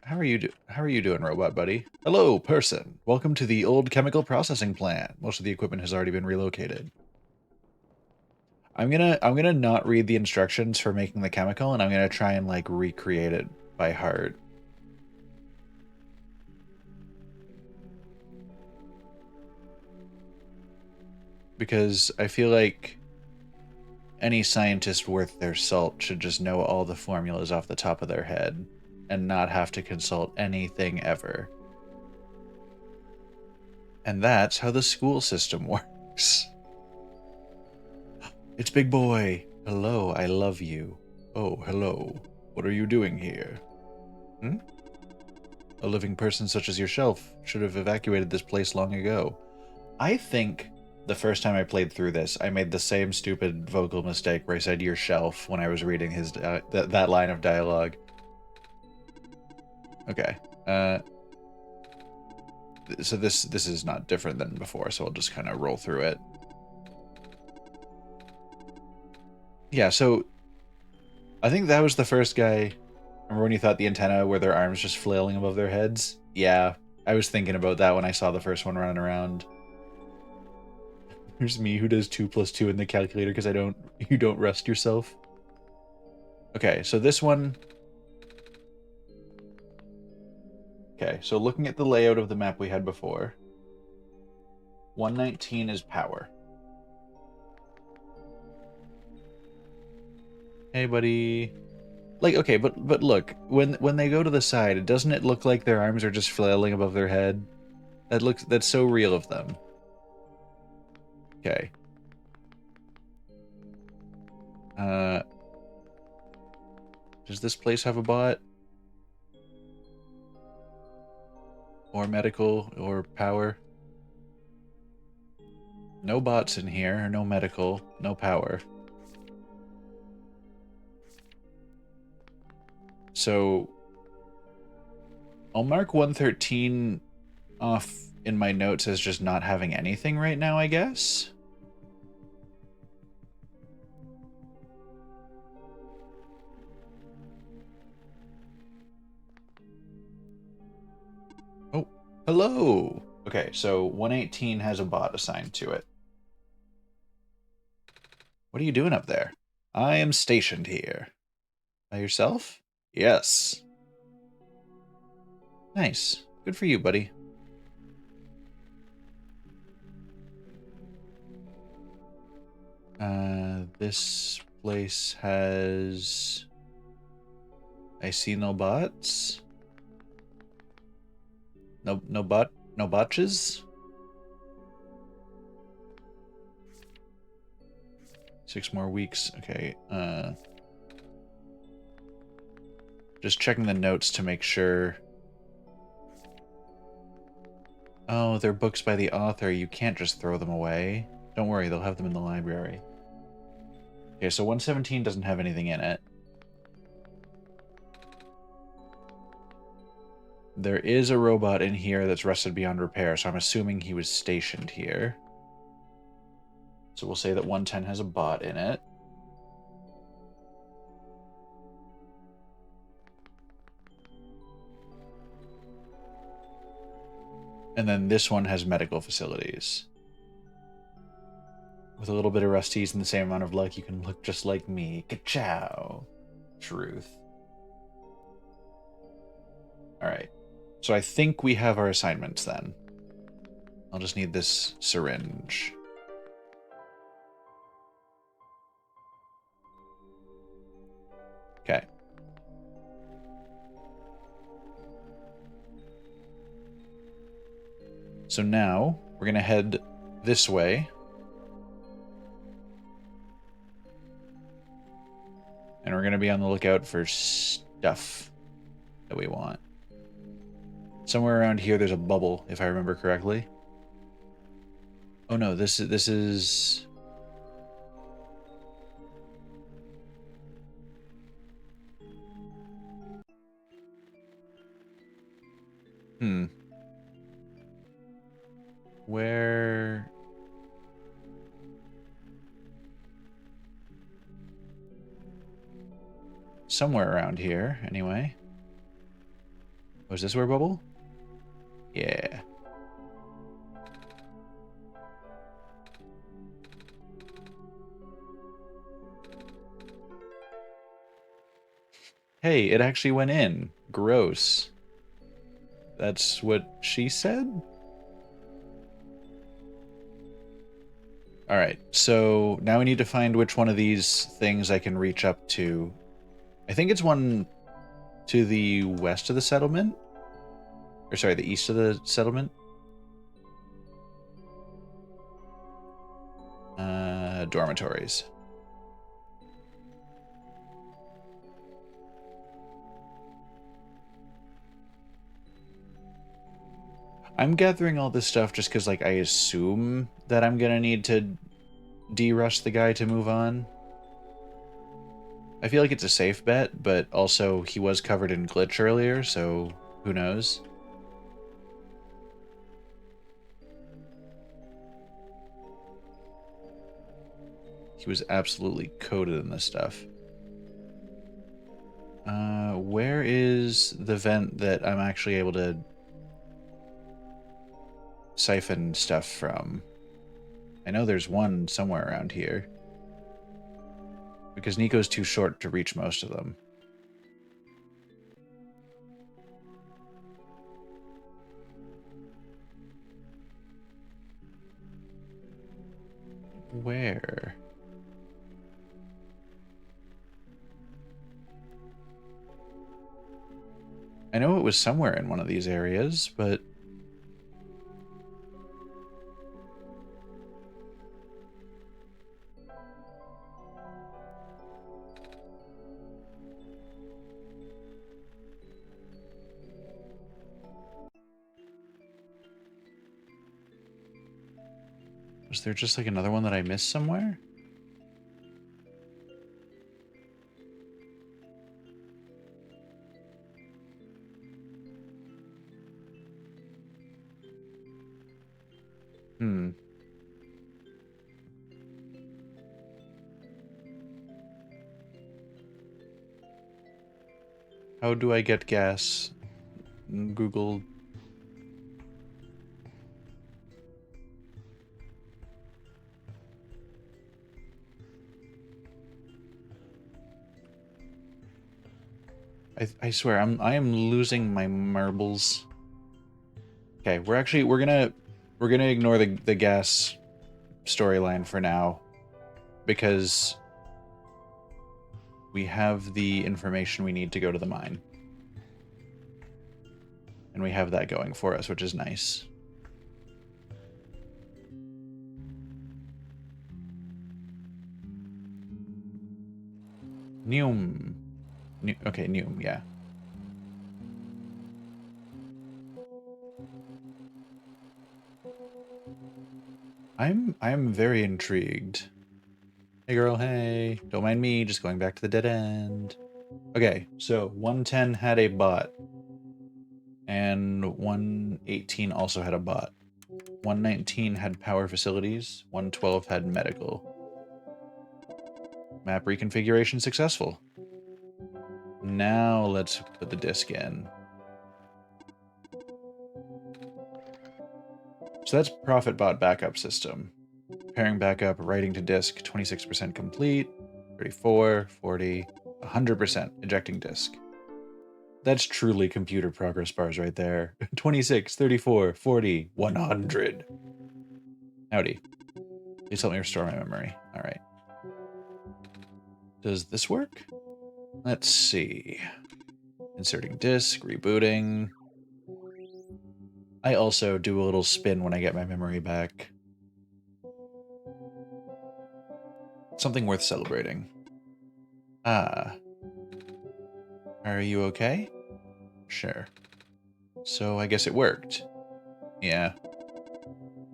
How are you doing, robot buddy? Hello, person. Welcome to the old chemical processing plant. Most of the equipment has already been relocated. I'm gonna not read the instructions for making the chemical, and I'm gonna try and, like, recreate it by heart. Because I feel like any scientist worth their salt should just know all the formulas off the top of their head and not have to consult anything ever. And that's how the school system works. It's Big Boy. Hello, I love you. Oh, hello. What are you doing here? Hmm? A living person such as yourself should have evacuated this place long ago. I think the first time I played through this, I made the same stupid vocal mistake where I said your shelf when I was reading his that line of dialogue. Okay. So this is not different than before, so I'll just kind of roll through it. Yeah, so I think that was the first guy. Remember when you thought the antenna were their arms just flailing above their heads? Yeah, I was thinking about that when I saw the first one running around. Here's me who does 2 + 2 in the calculator because you don't rest yourself. Okay, so this one. Okay, so looking at the layout of the map we had before, 119 is power. Hey, buddy. Like, okay, but look, when they go to the side, doesn't it look like their arms are just flailing above their head? That's so real of them. Okay. Does this place have a bot? Or medical, or power? No bots in here, no medical, no power. So, I'll mark 113 off in my notes as just not having anything right now, I guess? Oh, hello! Okay, so 118 has a bot assigned to it. What are you doing up there? I am stationed here. By yourself? Yes. Nice. Good for you, buddy. This place has... I see no bots. No botches? 6 more weeks. Okay, just checking the notes to make sure. Oh, they're books by the author. You can't just throw them away. Don't worry, they'll have them in the library. Okay, so 117 doesn't have anything in it. There is a robot in here that's rusted beyond repair, so I'm assuming he was stationed here. So we'll say that 110 has a bot in it. And then this one has medical facilities. With a little bit of Rusty's and the same amount of luck, you can look just like me. Ka-chow. Truth. Alright. So I think we have our assignments then. I'll just need this syringe. Okay. So now we're going to head this way. And we're going to be on the lookout for stuff that we want. Somewhere around here there's a bubble, if I remember correctly. Oh no, this is... Where... Somewhere around here, anyway. Was this where bubble? Yeah. Hey, it actually went in. Gross. That's what she said? Alright, so now we need to find which one of these things I can reach up to. I think it's one to the west of the settlement? Or sorry, the east of the settlement? dormitories. I'm gathering all this stuff just because, like, I assume that I'm gonna need to de-rush the guy to move on. I feel like it's a safe bet, but also he was covered in glitch earlier, so who knows? He was absolutely coated in this stuff. Where is the vent that I'm actually able to siphon stuff from? I know there's one somewhere around here. Because Nico's too short to reach most of them. Where? I know it was somewhere in one of these areas, but... Was there just like another one that I missed somewhere? Hmm. How do I get gas? Google. I swear I am losing my marbles. Okay, we're gonna ignore the gas storyline for now because we have the information we need to go to the mine. And we have that going for us, which is nice. Neum. Okay, Neum, yeah. I'm very intrigued. Hey girl, hey. Don't mind me, just going back to the dead end. Okay, so 110 had a bot. And 118 also had a bot. 119 had power facilities. 112 had medical. Map reconfiguration successful. Now let's put the disk in. So that's Profit Bot backup system. Pairing backup, writing to disk, 26% complete, 34, 40, 100% ejecting disk. That's truly computer progress bars right there. 26, 34, 40, 100. Howdy. Please help me restore my memory. All right. Does this work? Let's see. Inserting disk, rebooting. I also do a little spin when I get my memory back. Something worth celebrating. Ah. Are you okay? Sure. So I guess it worked. Yeah.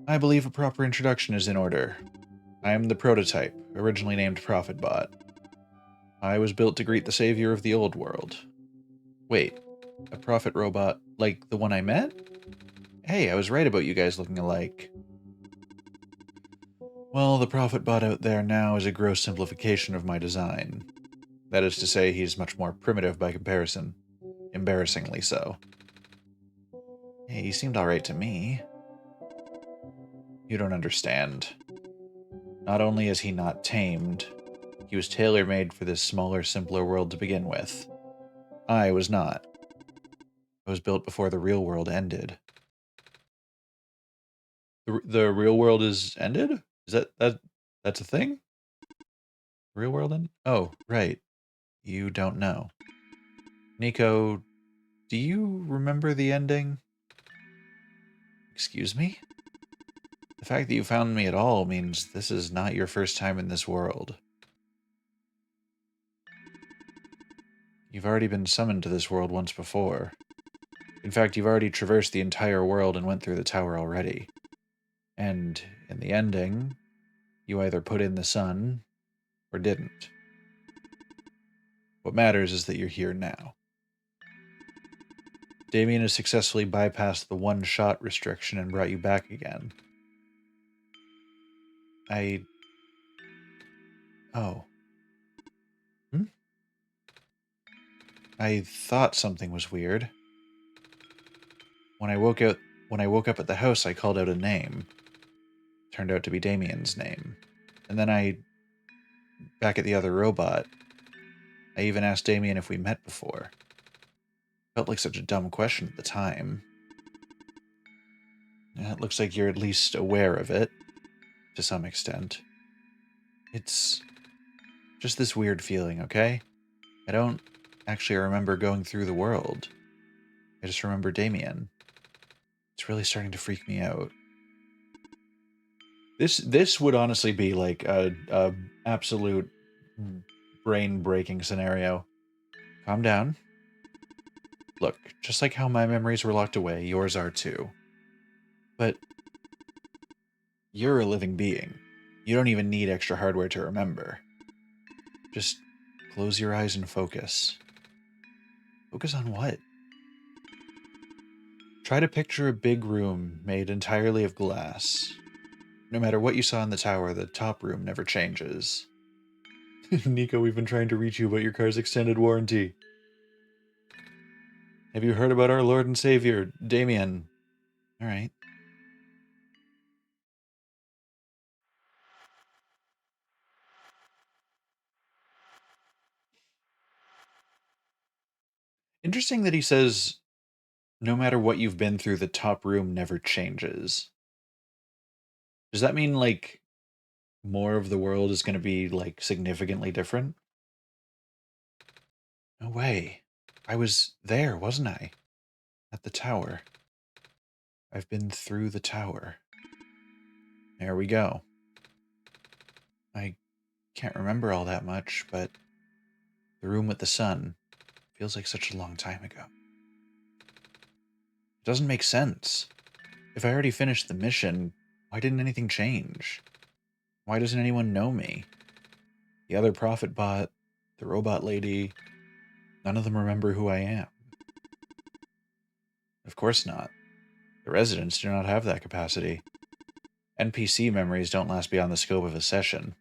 I believe a proper introduction is in order. I am the prototype, originally named ProfitBot. I was built to greet the savior of the old world. Wait, a profit robot like the one I met? Hey, I was right about you guys looking alike. Well, the profit bot out there now is a gross simplification of my design. That is to say, he's much more primitive by comparison. Embarrassingly so. Hey, he seemed alright to me. You don't understand. Not only is he not tamed, he was tailor-made for this smaller, simpler world to begin with. I was not. I was built before the real world ended. The real world is ended? Is that's a thing? Real world end? Oh, right. You don't know. Nico, do you remember the ending? Excuse me? The fact that you found me at all means this is not your first time in this world. You've already been summoned to this world once before. In fact, you've already traversed the entire world and went through the tower already. And in the ending, you either put in the sun or didn't. What matters is that you're here now. Damien has successfully bypassed the one-shot restriction and brought you back again. Oh. I thought something was weird. When I woke up at the house, I called out a name. Turned out to be Damien's name. And then back at the other robot, I even asked Damien if we met before. Felt like such a dumb question at the time. It looks like you're at least aware of it, to some extent. It's just this weird feeling, okay? I don't actually remember going through the world. I just remember Damien. It's really starting to freak me out. This would honestly be like a absolute brain-breaking scenario. Calm down. Look, just like how my memories were locked away, yours are too. But you're a living being. You don't even need extra hardware to remember. Just close your eyes and focus. Focus on what? Try to picture a big room made entirely of glass. No matter what you saw in the tower, the top room never changes. Nico, we've been trying to reach you about your car's extended warranty. Have you heard about our Lord and Savior, Damien? All right. Interesting that he says, no matter what you've been through, the top room never changes. Does that mean, like, more of the world is going to be, like, significantly different? No way. I was there, wasn't I? At the tower. I've been through the tower. There we go. I can't remember all that much, but the room with the sun feels like such a long time ago. It doesn't make sense. If I already finished the mission, why didn't anything change? Why doesn't anyone know me? The other prophet bot, the robot lady, none of them remember who I am. Of course not. The residents do not have that capacity. NPC memories don't last beyond the scope of a session.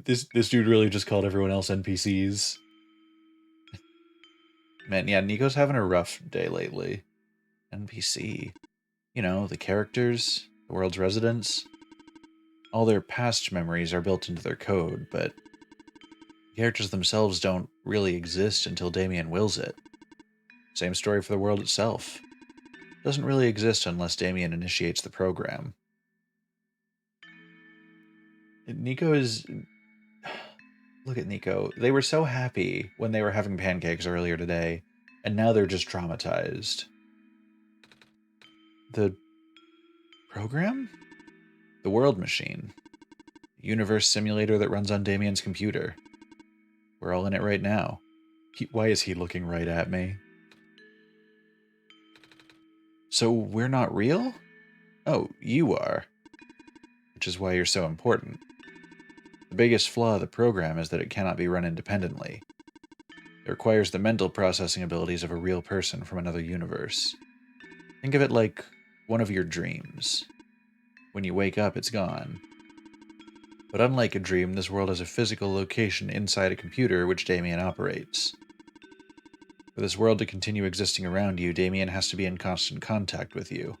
This dude really just called everyone else NPCs. Man, yeah, Nico's having a rough day lately. NPC. You know, the characters, the world's residents. All their past memories are built into their code, but the characters themselves don't really exist until Damien wills it. Same story for the world itself. It doesn't really exist unless Damien initiates the program. Nico is... Look at Nico. They were so happy when they were having pancakes earlier today, and now they're just traumatized. The program? The world machine. The universe simulator that runs on Damien's computer. We're all in it right now. Why is he looking right at me? So we're not real? Oh, you are. Which is why you're so important. The biggest flaw of the program is that it cannot be run independently. It requires the mental processing abilities of a real person from another universe. Think of it like one of your dreams. When you wake up, it's gone. But unlike a dream, this world has a physical location inside a computer which Damien operates. For this world to continue existing around you, Damien has to be in constant contact with you.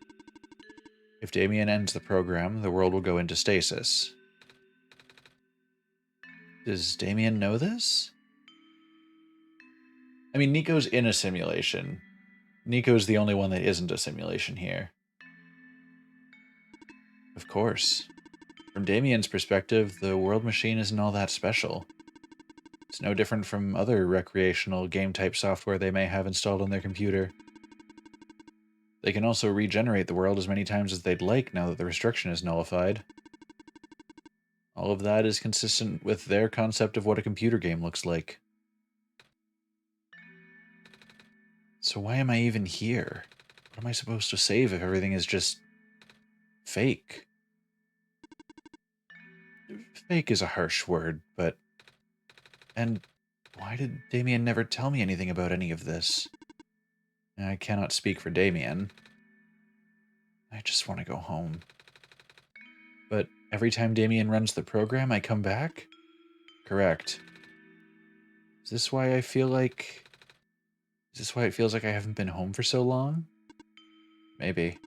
If Damien ends the program, the world will go into stasis. Does Damien know this? I mean, Nico's in a simulation. Nico's the only one that isn't a simulation here. Of course. From Damien's perspective, the world machine isn't all that special. It's no different from other recreational game-type software they may have installed on their computer. They can also regenerate the world as many times as they'd like now that the restriction is nullified. All of that is consistent with their concept of what a computer game looks like. So why am I even here? What am I supposed to save if everything is just fake? Fake is a harsh word, but... And why did Damien never tell me anything about any of this? I cannot speak for Damien. I just want to go home. But every time Damien runs the program, I come back? Correct. Is this why I feel like... Is this why it feels like I haven't been home for so long? Maybe.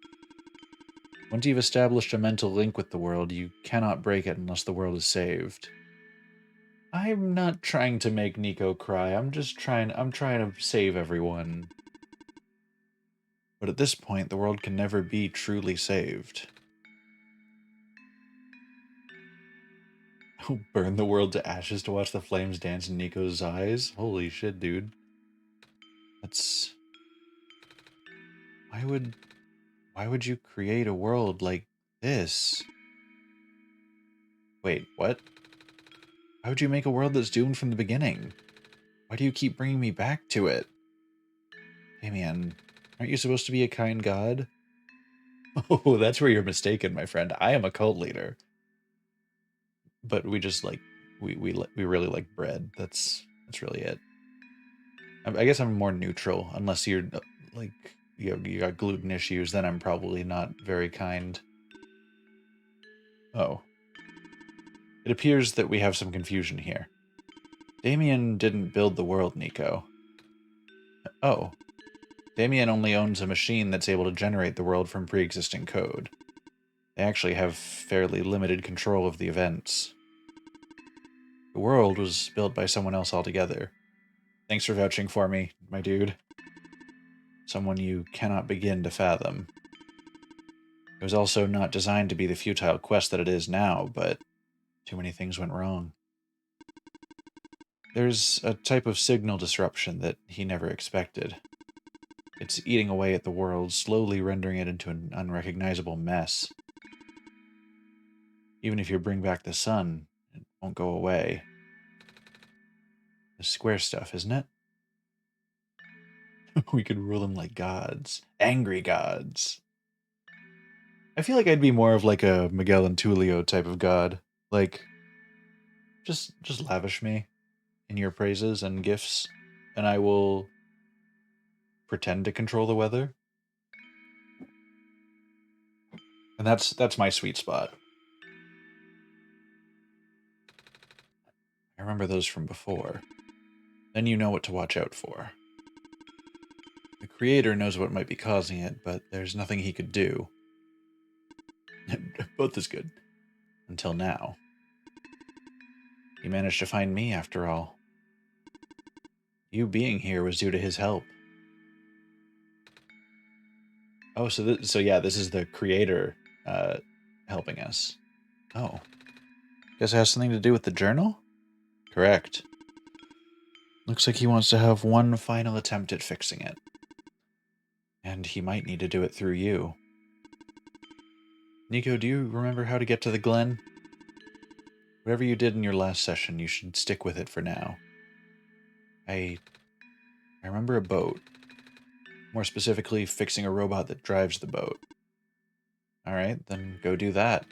Once you've established a mental link with the world, you cannot break it unless the world is saved. I'm not trying to make Nico cry. I'm trying to save everyone. But at this point, the world can never be truly saved. I'll burn the world to ashes to watch the flames dance in Nico's eyes? Holy shit, dude. That's... Why would you create a world like this? Wait, what? Why would you make a world that's doomed from the beginning? Why do you keep bringing me back to it? Damien, aren't you supposed to be a kind god? Oh, that's where you're mistaken, my friend. I am a cult leader. But we just like we really like bread. That's really it. I guess I'm more neutral, unless you're like you got gluten issues. Then I'm probably not very kind. Oh, it appears that we have some confusion here. Damien didn't build the world, Nico. Oh, Damien only owns a machine that's able to generate the world from pre-existing code. They actually have fairly limited control of the events. The world was built by someone else altogether. Thanks for vouching for me, my dude. Someone you cannot begin to fathom. It was also not designed to be the futile quest that it is now, but too many things went wrong. There's a type of signal disruption that he never expected. It's eating away at the world, slowly rendering it into an unrecognizable mess. Even if you bring back the sun, it won't go away. The square stuff, isn't it? We could rule them like gods. Angry gods. I feel like I'd be more of like a Miguel and Tulio type of god. Like, just lavish me in your praises and gifts, and I will pretend to control the weather. And that's my sweet spot. I remember those from before. Then you know what to watch out for. The creator knows what might be causing it, but there's nothing he could do. Both is good. Until now. He managed to find me, after all. You being here was due to his help. Oh, so yeah, this is the creator helping us. Oh. Guess it has something to do with the journal? Correct. Looks like he wants to have one final attempt at fixing it. And he might need to do it through you. Nico, do you remember how to get to the Glen? Whatever you did in your last session, you should stick with it for now. I remember a boat. More specifically, fixing a robot that drives the boat. Alright, then go do that.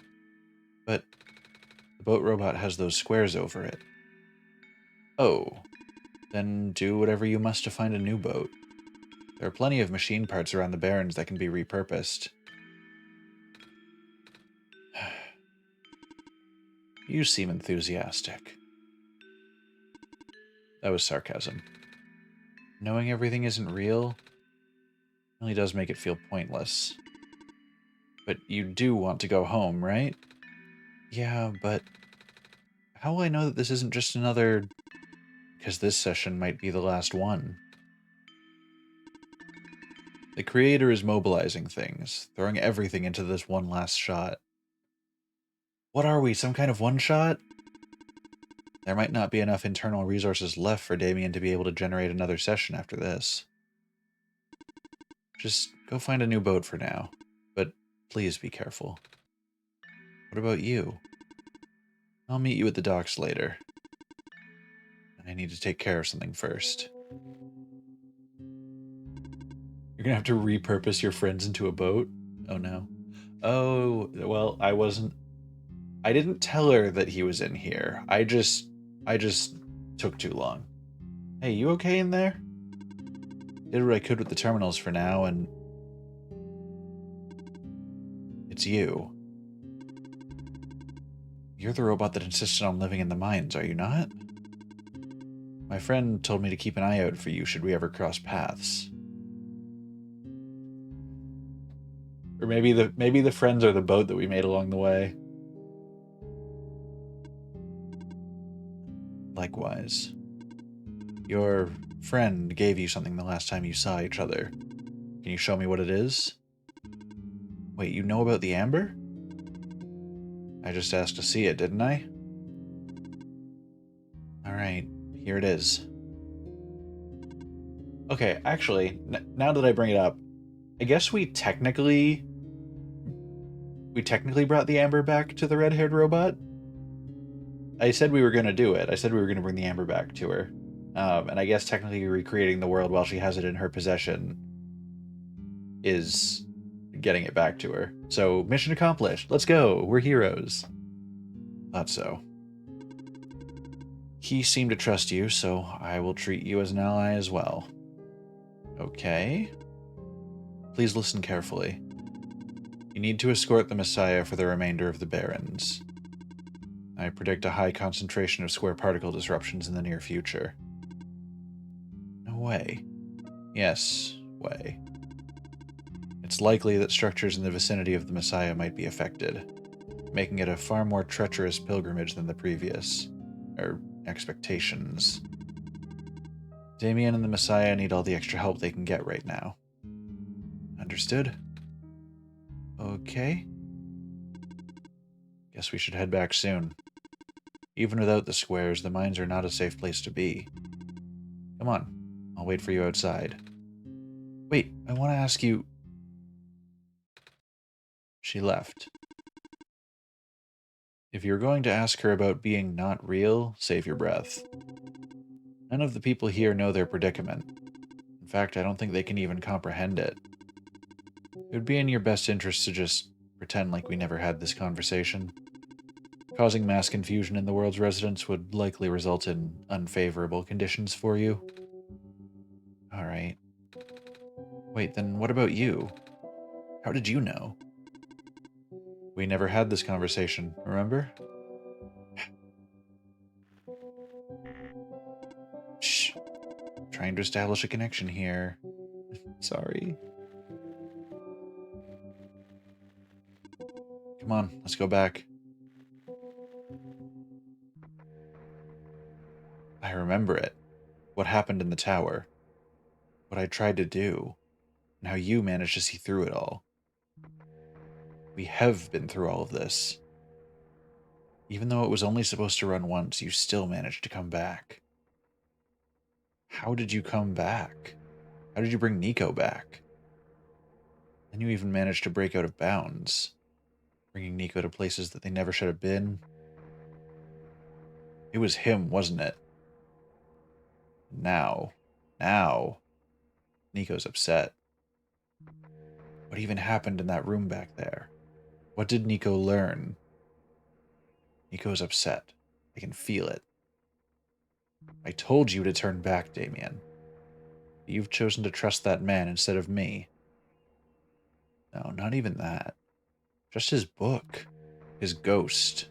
But the boat robot has those squares over it. Oh, then do whatever you must to find a new boat. There are plenty of machine parts around the Barrens that can be repurposed. You seem enthusiastic. That was sarcasm. Knowing everything isn't real really does make it feel pointless. But you do want to go home, right? Yeah, but how will I know that this isn't just another... Because this session might be the last one. The creator is mobilizing things, throwing everything into this one last shot. What are we, some kind of one-shot? There might not be enough internal resources left for Damien to be able to generate another session after this. Just go find a new boat for now. But please be careful. What about you? I'll meet you at the docks later. I need to take care of something first. You're gonna have to repurpose your friends into a boat? Oh no. Oh, well, I didn't tell her that he was in here. I just took too long. Hey, you okay in there? Did what I could with the terminals for now, and it's you. You're the robot that insisted on living in the mines, are you not? My friend told me to keep an eye out for you should we ever cross paths. Or maybe the friends are the boat that we made along the way. Likewise. Your friend gave you something the last time you saw each other. Can you show me what it is? Wait, you know about the amber? I just asked to see it, didn't I? Alright, here it is. Okay, actually, now that I bring it up, I guess we technically brought the amber back to the red-haired robot. I said we were going to do it. I said we were going to bring the amber back to her. And I guess technically recreating the world while she has it in her possession is getting it back to her. So, mission accomplished. Let's go. We're heroes. Thought so. He seemed to trust you, so I will treat you as an ally as well. Okay. Please listen carefully. You need to escort the Messiah for the remainder of the Barrens. I predict a high concentration of square particle disruptions in the near future. No way. Yes, way. It's likely that structures in the vicinity of the Messiah might be affected, making it a far more treacherous pilgrimage than the previous, expectations. Damien and the Messiah need all the extra help they can get right now. Understood? Okay. Guess we should head back soon. Even without the squares, the mines are not a safe place to be. Come on, I'll wait for you outside. Wait, I want to ask you... She left. If you're going to ask her about being not real, save your breath. None of the people here know their predicament. In fact, I don't think they can even comprehend it. It would be in your best interest to just pretend like we never had this conversation. Causing mass confusion in the world's residents would likely result in unfavorable conditions for you. Alright. Wait, then what about you? How did you know? We never had this conversation, remember? Shh. Trying to establish a connection here. Sorry. Come on, let's go back. I remember it. What happened in the tower. What I tried to do. And how you managed to see through it all. We have been through all of this. Even though it was only supposed to run once, you still managed to come back. How did you come back? How did you bring Nico back? And you even managed to break out of bounds, bringing Nico to places that they never should have been. It was him, wasn't it? Now, Nico's upset. What even happened in that room back there? What did Nico learn? Nico's upset. I can feel it. I told you to turn back, Damien. You've chosen to trust that man instead of me. No, not even that. Just his book. His ghost.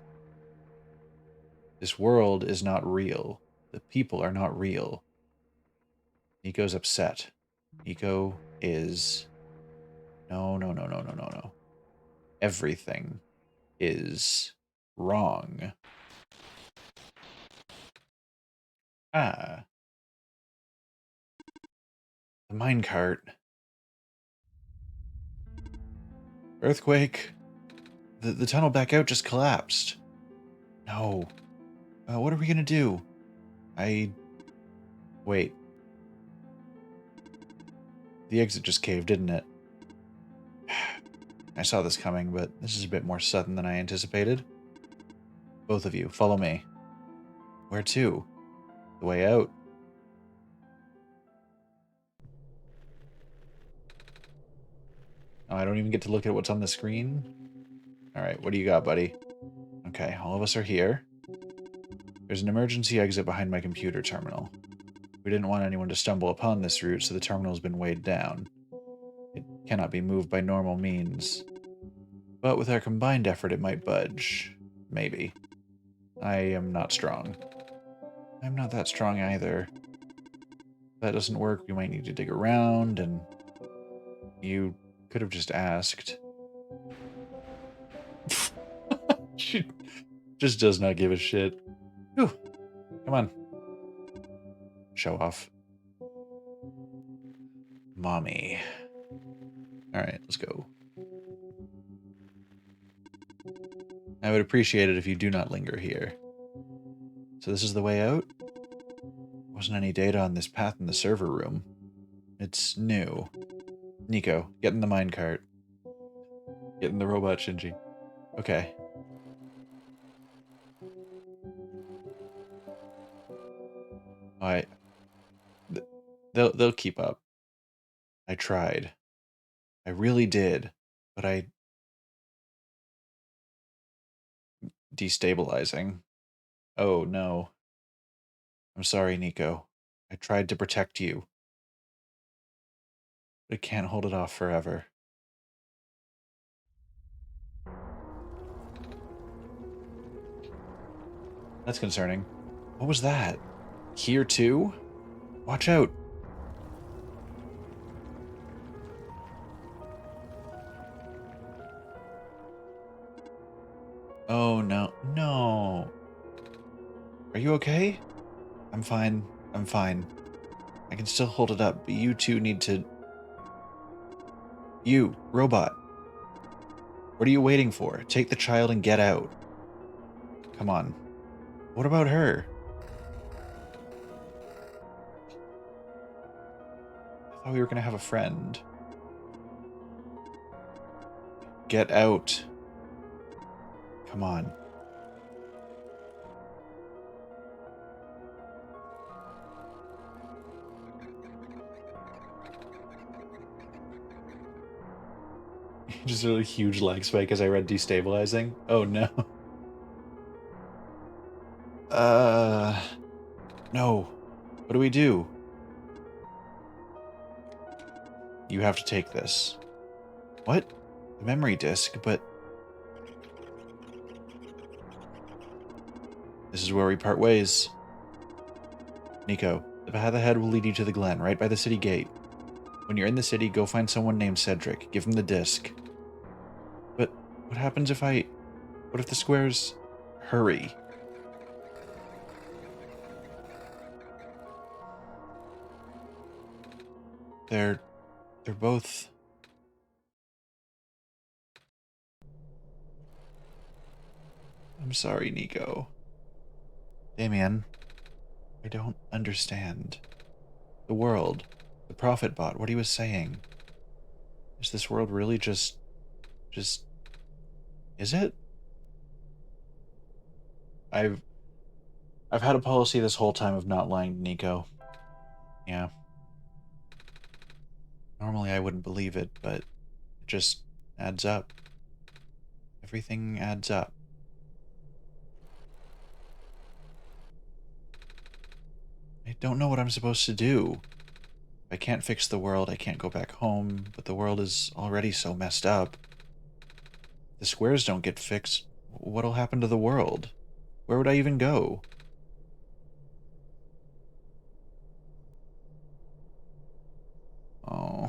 This world is not real. The people are not real. Nico's upset. Nico is... No. Everything is wrong. Ah. The minecart. Earthquake. The tunnel back out just collapsed. No. What are we gonna do? Wait. The exit just caved, didn't it? I saw this coming, but this is a bit more sudden than I anticipated. Both of you, follow me. Where to? The way out. Oh, I don't even get to look at what's on the screen? Alright, what do you got, buddy? Okay, all of us are here. There's an emergency exit behind my computer terminal. We didn't want anyone to stumble upon this route, so the terminal's been weighed down. It cannot be moved by normal means. But with our combined effort, it might budge. Maybe. I am not strong. I'm not that strong either. If that doesn't work, we might need to dig around, and you could have just asked. She just does not give a shit. Whew. Come on. Show off. Mommy. Alright, let's go. I would appreciate it if you do not linger here. So this is the way out? Wasn't any data on this path in the server room. It's new. Nico, get in the minecart. Get in the robot, Shinji. Okay. Alright. They'll keep up. I tried. I really did. But I... Destabilizing. Oh, no. I'm sorry, Nico. I tried to protect you. But I can't hold it off forever. That's concerning. What was that? Here too? Watch out. Oh, no. No. Are you okay? I'm fine. I'm fine. I can still hold it up, but you two need to... You, robot. What are you waiting for? Take the child and get out. Come on. What about her? I thought we were gonna have a friend. Get out. Come on. Just a really huge lag spike as I read destabilizing. Oh no. No. What do we do? You have to take this. What? The memory disk, but... This is where we part ways. Nico, the path ahead will lead you to the Glen, right by the city gate. When you're in the city, go find someone named Cedric. Give him the disc. But what happens if I... What if the squares... Hurry. They're both... I'm sorry, Nico. Damien, I don't understand. The world, the Prophet bot, what he was saying. Is this world really just... Is it? I've had a policy this whole time of not lying to Nico. Yeah. Normally I wouldn't believe it, but it just adds up. Everything adds up. I don't know what I'm supposed to do. If I can't fix the world, I can't go back home, but the world is already so messed up. If the squares don't get fixed, what'll happen to the world? Where would I even go? Oh.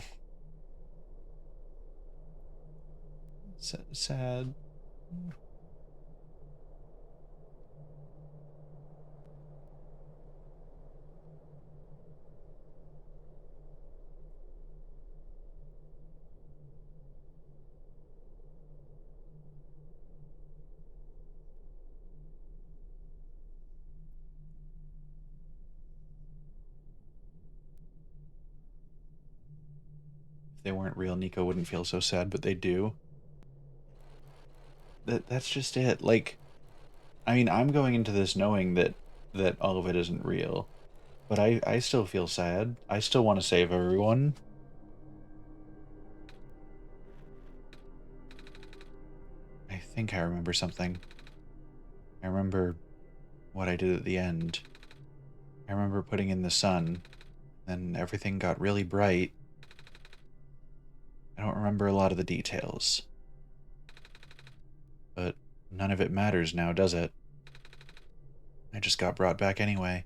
Sad. they weren't real, Nico wouldn't feel so sad, but they do. That's just it. Like, I mean, I'm going into this knowing that all of it isn't real, but I still feel sad. I still want to save everyone. I think I remember something. I remember what I did at the end. I remember putting in the sun, then everything got really bright. I don't remember a lot of the details. But none of it matters now, does it? I just got brought back anyway.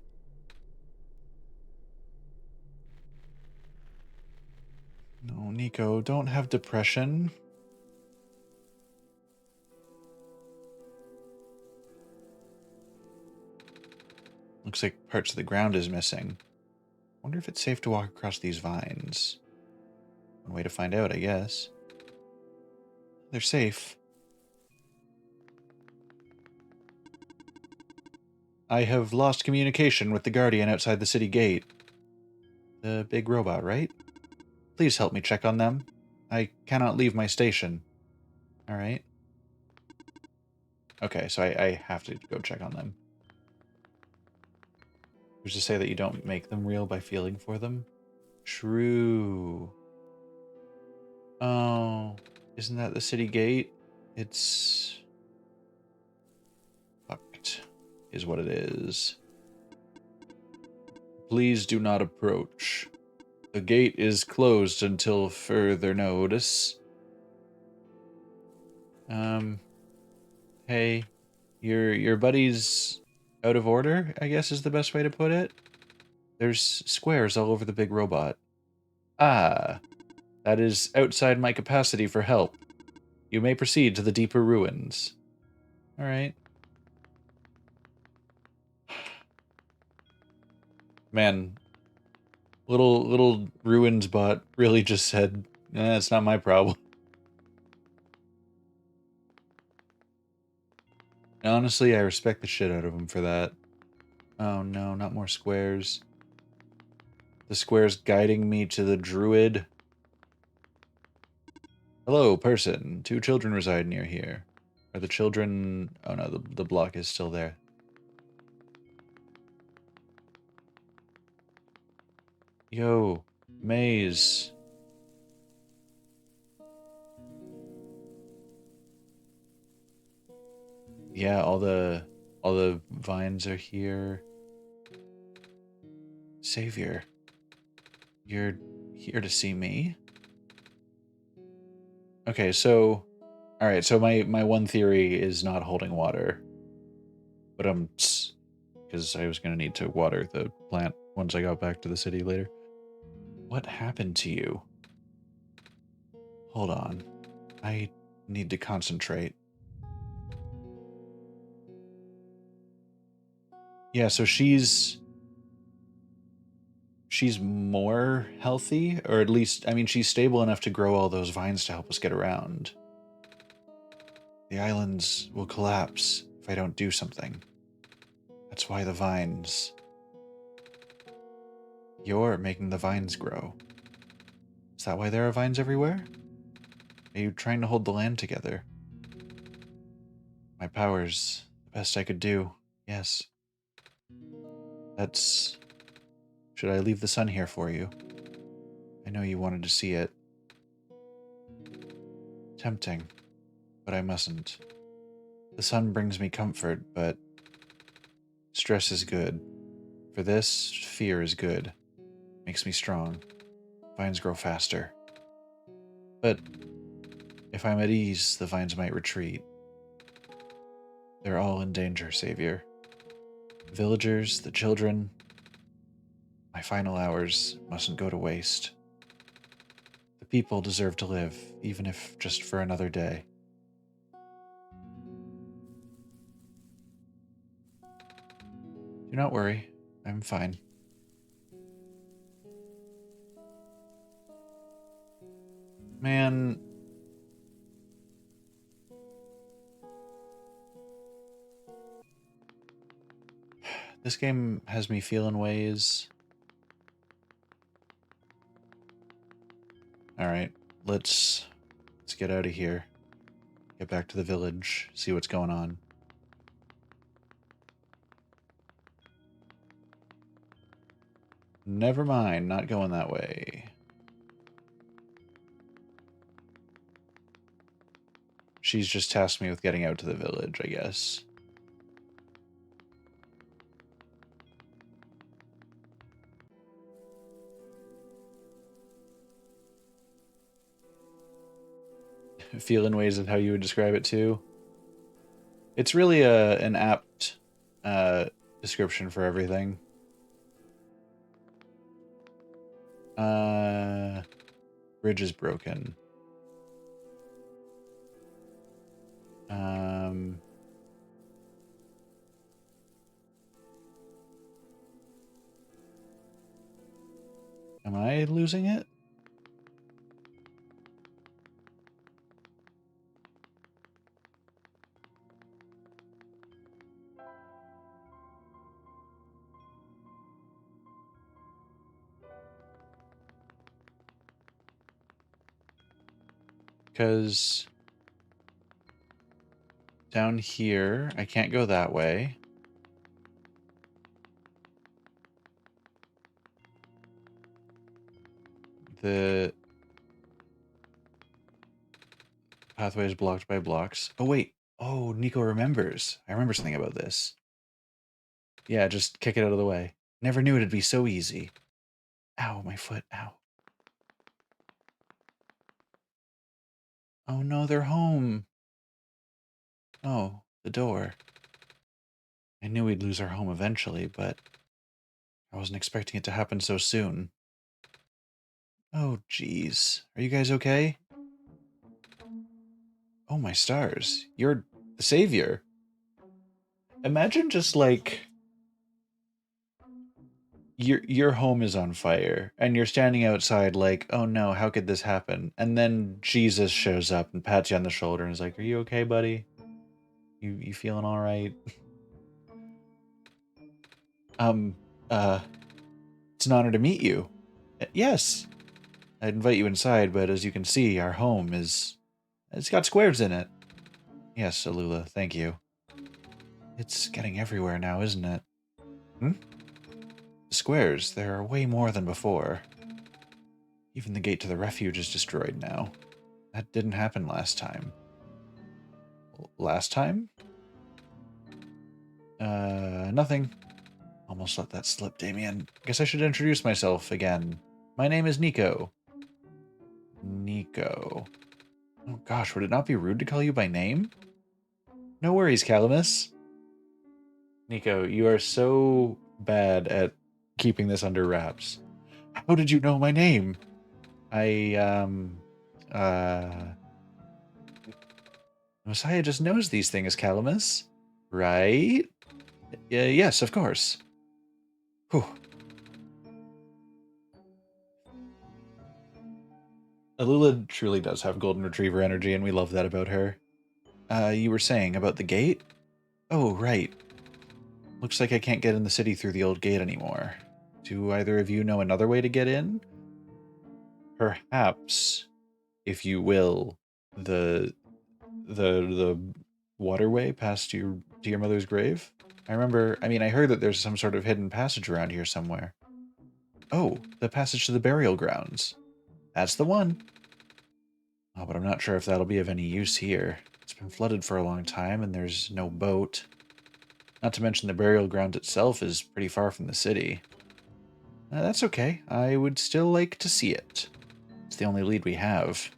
No, Nico, don't have depression. Looks like parts of the ground is missing. Wonder if it's safe to walk across these vines. One way to find out, I guess. They're safe. I have lost communication with the guardian outside the city gate. The big robot, right? Please help me check on them. I cannot leave my station. Alright. Okay, so I have to go check on them. Who's to say that you don't make them real by feeling for them? True. Oh, isn't that the city gate? It's fucked, is what it is. Please do not approach. The gate is closed until further notice. Hey, your buddy's out of order, I guess is the best way to put it. There's squares all over the big robot. Ah, that is outside my capacity for help. You may proceed to the deeper ruins. Alright. Man, little ruins bot really just said, it's not my problem. And honestly, I respect the shit out of him for that. Oh no, not more squares. The square's guiding me to the druid. Hello, person. 2 children reside near here. Are the children... Oh no, the block is still there. Yo, maze. Yeah, all the vines are here. Savior, you're here to see me? Okay, so... Alright, so my one theory is not holding water. But because I was gonna need to water the plant once I got back to the city later. What happened to you? Hold on. I need to concentrate. Yeah, so she's more healthy, or at least, I mean, she's stable enough to grow all those vines to help us get around. The islands will collapse if I don't do something. That's why the vines... You're making the vines grow. Is that why there are vines everywhere? Are you trying to hold the land together? My powers, the best I could do, yes. That's... Should I leave the sun here for you? I know you wanted to see it. Tempting, but I mustn't. The sun brings me comfort, but stress is good. For this, fear is good. Makes me strong. Vines grow faster. But if I'm at ease, the vines might retreat. They're all in danger, Savior. The villagers, the children. My final hours mustn't go to waste. The people deserve to live, even if just for another day. Do not worry, I'm fine. Man... This game has me feeling ways. Alright, let's get out of here. Get back to the village, see what's going on. Never mind, not going that way. She's just tasked me with getting out to the village, I guess. Feeling ways of how you would describe it too. It's really an apt description for everything. Bridge is broken. Am I losing it? Because down here, I can't go that way. The pathway is blocked by blocks. Oh, wait. Oh, Nico remembers. I remember something about this. Yeah, just kick it out of the way. Never knew it'd be so easy. Ow, my foot. Ow. Oh no, they're home. Oh, the door. I knew we'd lose our home eventually, but I wasn't expecting it to happen so soon. Oh, jeez. Are you guys okay? Oh, my stars. You're the savior. Imagine just like your home is on fire and you're standing outside like, "Oh no, how could this happen?" And then Jesus shows up and pats you on the shoulder and is like, "Are you okay, buddy? You feeling all right?" Um, uh, it's an honor to meet you. Yes. I'd invite you inside, but as you can see, our home it's got squares in it. Yes, Alula, thank you. It's getting everywhere now, isn't it? Hmm? The squares, there are way more than before. Even the gate to the refuge is destroyed now. That didn't happen last time. Last time? Nothing. Almost let that slip, Damien. Guess I should introduce myself again. My name is Nico. Nico. Oh gosh, would it not be rude to call you by name? No worries, Calamus. Nico, you are so bad at keeping this under wraps. How did you know my name? Uh... Messiah just knows these things, Calamus. Right? Yes, of course. Whew. Alula truly does have golden retriever energy, and we love that about her. You were saying about the gate? Oh, right. Looks like I can't get in the city through the old gate anymore. Do either of you know another way to get in? Perhaps, if you will, the the waterway past your mother's grave? I heard that there's some sort of hidden passage around here somewhere. Oh, the passage to the burial grounds. That's the one. Oh, but I'm not sure if that'll be of any use here. It's been flooded for a long time and there's no boat. Not to mention the burial ground itself is pretty far from the city. That's okay. I would still like to see it. It's the only lead we have.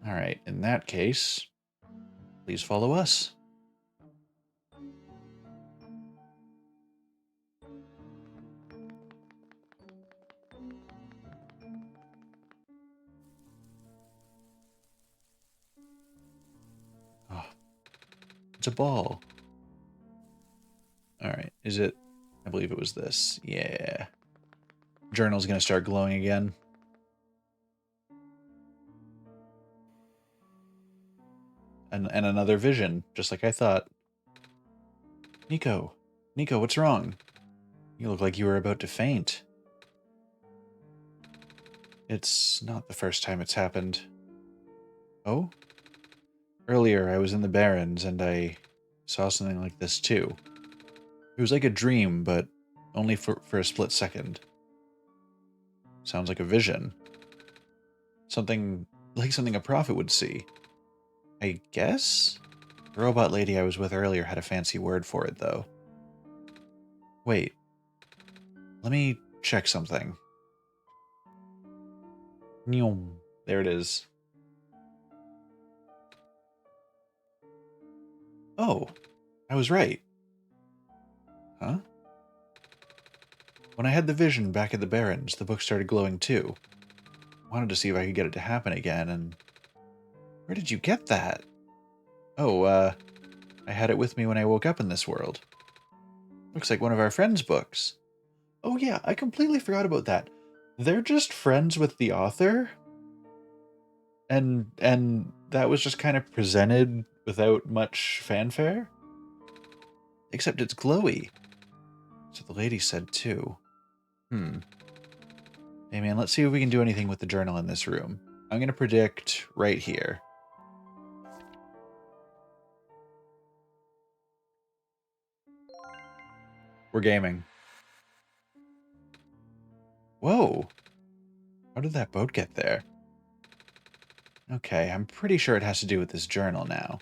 Alright, in that case, please follow us. Oh, it's a ball. Alright, is it? I believe it was this. Yeah. Journal's gonna start glowing again. And another vision, just like I thought. Nico. Nico, what's wrong? You look like you were about to faint. It's not the first time it's happened. Oh? Earlier, I was in the Barrens, and I saw something like this, too. It was like a dream, but only for a split second. Sounds like a vision. Something like something a prophet would see. I guess? The robot lady I was with earlier had a fancy word for it, though. Wait. Let me check something. Nyom. There it is. Oh, I was right. Huh? When I had the vision back at the Barrens, the book started glowing too. I wanted to see if I could get it to happen again, and... Where did you get that? Oh, I had it with me when I woke up in this world. Looks like one of our friends' books. Oh yeah, I completely forgot about that. They're just friends with the author? And that was just kind of presented without much fanfare? Except it's glowy. So the lady said too. Hey man, let's see if we can do anything with the journal in this room. I'm gonna predict right here. We're gaming. Whoa! How did that boat get there? Okay, I'm pretty sure it has to do with this journal now.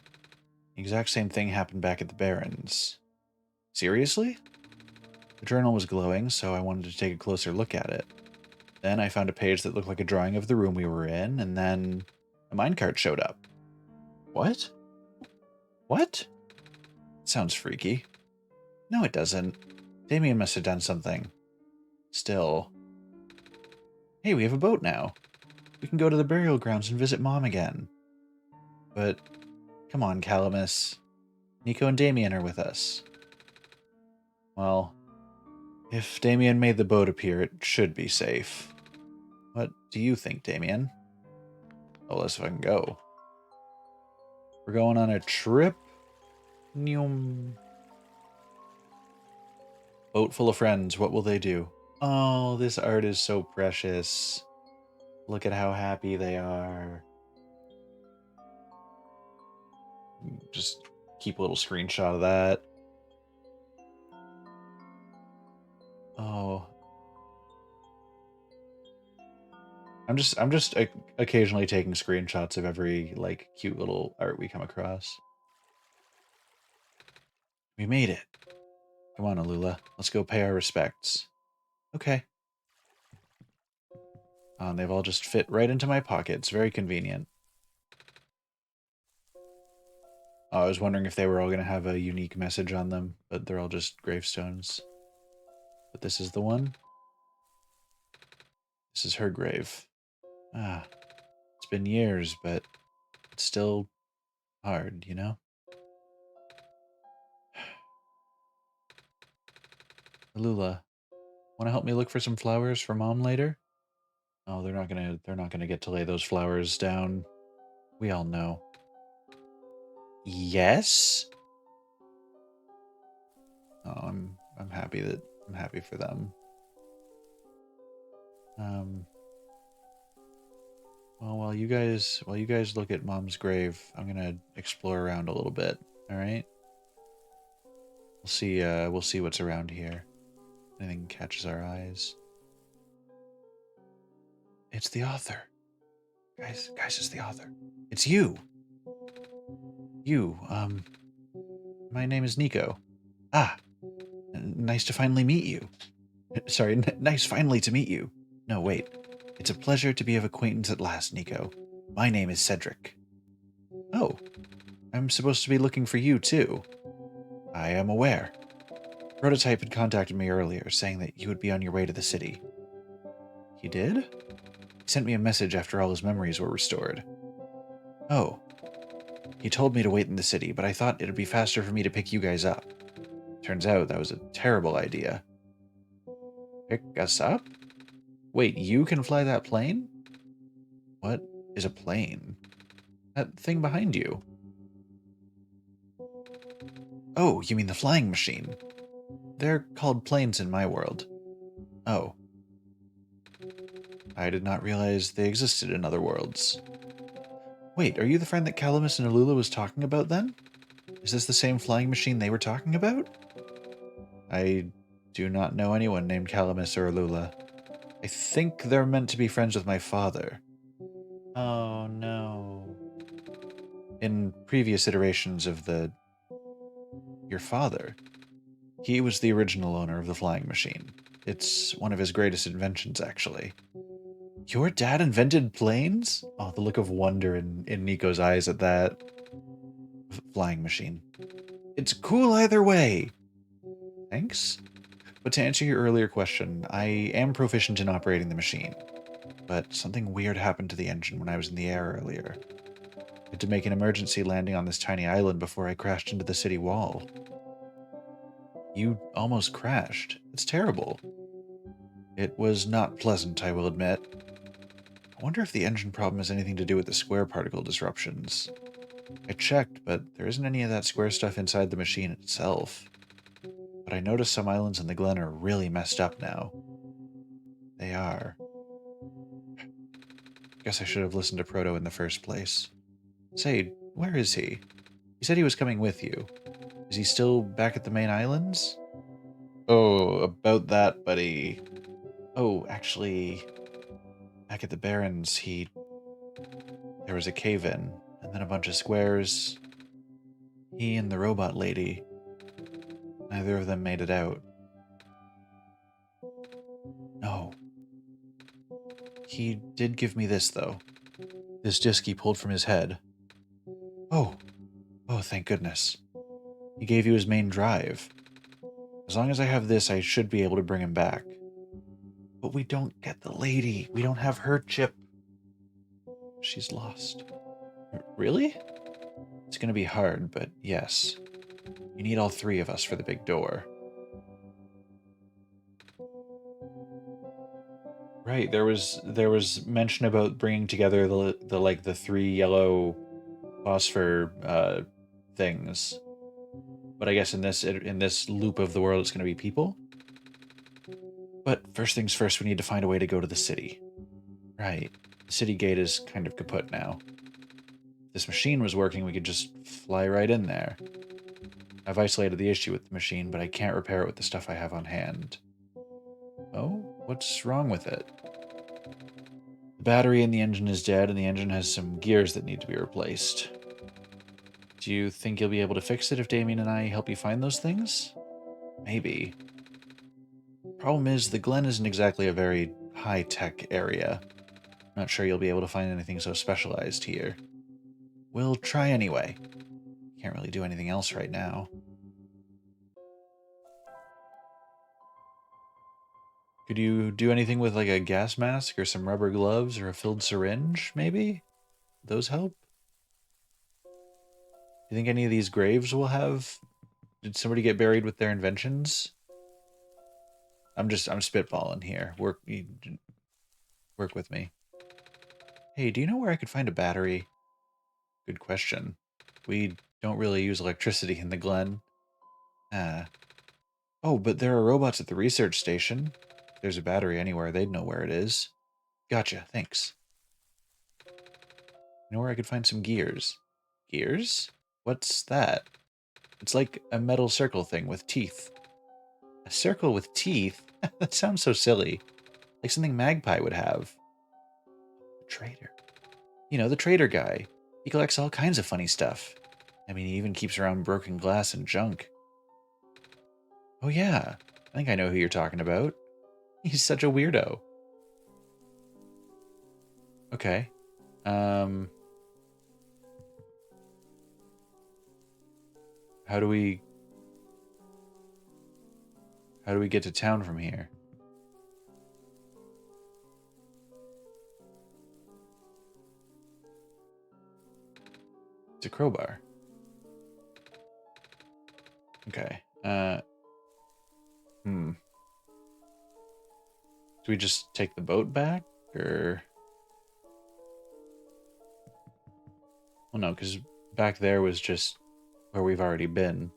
The exact same thing happened back at the Barrens. Seriously? The journal was glowing, so I wanted to take a closer look at it. Then I found a page that looked like a drawing of the room we were in, and then a minecart showed up. What? What? Sounds freaky. No, it doesn't. Damien must have done something. Still. Hey, we have a boat now. We can go to the burial grounds and visit Mom again. But, come on, Calamus. Nico and Damien are with us. Well, if Damien made the boat appear, it should be safe. What do you think, Damien? Oh, let's fucking go. We're going on a trip? Nyum. Boat full of friends, what will they do? Oh, this art is so precious. Look at how happy they are. Just keep a little screenshot of that. Oh. I'm just occasionally taking screenshots of every, like, cute little art we come across. We made it. Come on, Alula. Let's go pay our respects. Okay. And they've all just fit right into my pockets. Very convenient. I was wondering if they were all going to have a unique message on them, but they're all just gravestones. But this is the one. This is her grave. Ah, it's been years, but it's still hard, you know? Alula, want to help me look for some flowers for Mom later? Oh, they're not gonna get to lay those flowers down. We all know. Yes? Oh, I'm happy for them. Well, while you guys look at Mom's grave, I'm gonna explore around a little bit. All right. We'll see what's around here. Anything catches our eyes. It's the author. Guys, it's the author. It's you. You, my name is Nico. Ah, nice to finally meet you. Sorry, nice finally to meet you. No, wait. It's a pleasure to be of acquaintance at last, Nico. My name is Cedric. Oh, I'm supposed to be looking for you, too. I am aware. Prototype had contacted me earlier, saying that you would be on your way to the city. He did? He sent me a message after all his memories were restored. Oh. He told me to wait in the city, but I thought it'd be faster for me to pick you guys up. Turns out that was a terrible idea. Pick us up? Wait, you can fly that plane? What is a plane? That thing behind you. Oh, you mean the flying machine? They're called planes in my world. Oh. I did not realize they existed in other worlds. Wait, are you the friend that Calamus and Alula was talking about then? Is this the same flying machine they were talking about? I do not know anyone named Calamus or Alula. I think they're meant to be friends with my father. Oh no. In previous iterations of your father, he was the original owner of the flying machine. It's one of his greatest inventions, actually. Your dad invented planes? Oh, the look of wonder in Nico's eyes at that flying machine. It's cool either way. Thanks. But to answer your earlier question, I am proficient in operating the machine. But something weird happened to the engine when I was in the air earlier. I had to make an emergency landing on this tiny island before I crashed into the city wall. You almost crashed. It's terrible. It was not pleasant, I will admit. I wonder if the engine problem has anything to do with the square particle disruptions. I checked, but there isn't any of that square stuff inside the machine itself. But I noticed some islands in the Glen are really messed up now. They are. Guess I should have listened to Proto in the first place. Say, where is he? He said he was coming with you. Is he still back at the main islands? Oh, about that, buddy. Oh, actually, back at the Barrens, there was a cave-in, and then a bunch of squares. He and the robot lady, neither of them made it out. No. He did give me this, though. This disc he pulled from his head. Oh. Oh, thank goodness. He gave you his main drive. As long as I have this, I should be able to bring him back. But we don't get the lady. We don't have her chip. She's lost. Really? It's gonna be hard, but yes. You need all three of us for the big door. Right, there was mention about bringing together the three yellow phosphor things. But I guess in this loop of the world, it's going to be people. But first things first, we need to find a way to go to the city. Right, the city gate is kind of kaput now. If this machine was working, we could just fly right in there. I've isolated the issue with the machine, but I can't repair it with the stuff I have on hand. Oh, what's wrong with it? The battery in the engine is dead, and the engine has some gears that need to be replaced. Do you think you'll be able to fix it if Damien and I help you find those things? Maybe. Problem is, the Glen isn't exactly a very high-tech area. I'm not sure you'll be able to find anything so specialized here. We'll try anyway. Can't really do anything else right now. Could you do anything with like a gas mask or some rubber gloves or a filled syringe, maybe? Those help? Do you think any of these graves will have... Did somebody get buried with their inventions? I'm spitballing here. Work with me. Hey, do you know where I could find a battery? Good question. We don't really use electricity in the Glen. Ah. Oh, but there are robots at the research station. If there's a battery anywhere, they'd know where it is. Gotcha, thanks. You know where I could find some gears? Gears? What's that? It's like a metal circle thing with teeth. A circle with teeth? That sounds so silly. Like something Magpie would have. A trader. You know, the trader guy. He collects all kinds of funny stuff. I mean, he even keeps around broken glass and junk. Oh yeah, I think I know who you're talking about. He's such a weirdo. Okay. How do we get to town from here? It's a crowbar. Okay. Do we just take the boat back, or... Well, no, because back there was just where we've already been.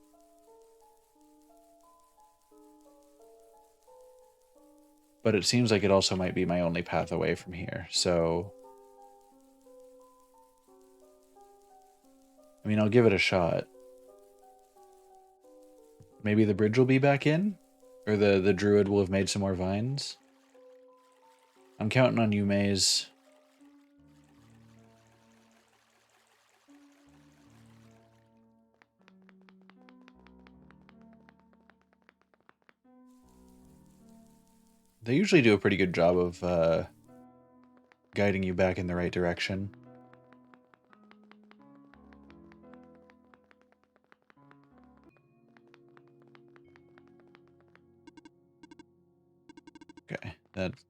But it seems like it also might be my only path away from here, so... I mean, I'll give it a shot. Maybe the bridge will be back in? Or the druid will have made some more vines? I'm counting on you, Maze. They usually do a pretty good job of guiding you back in the right direction. Okay,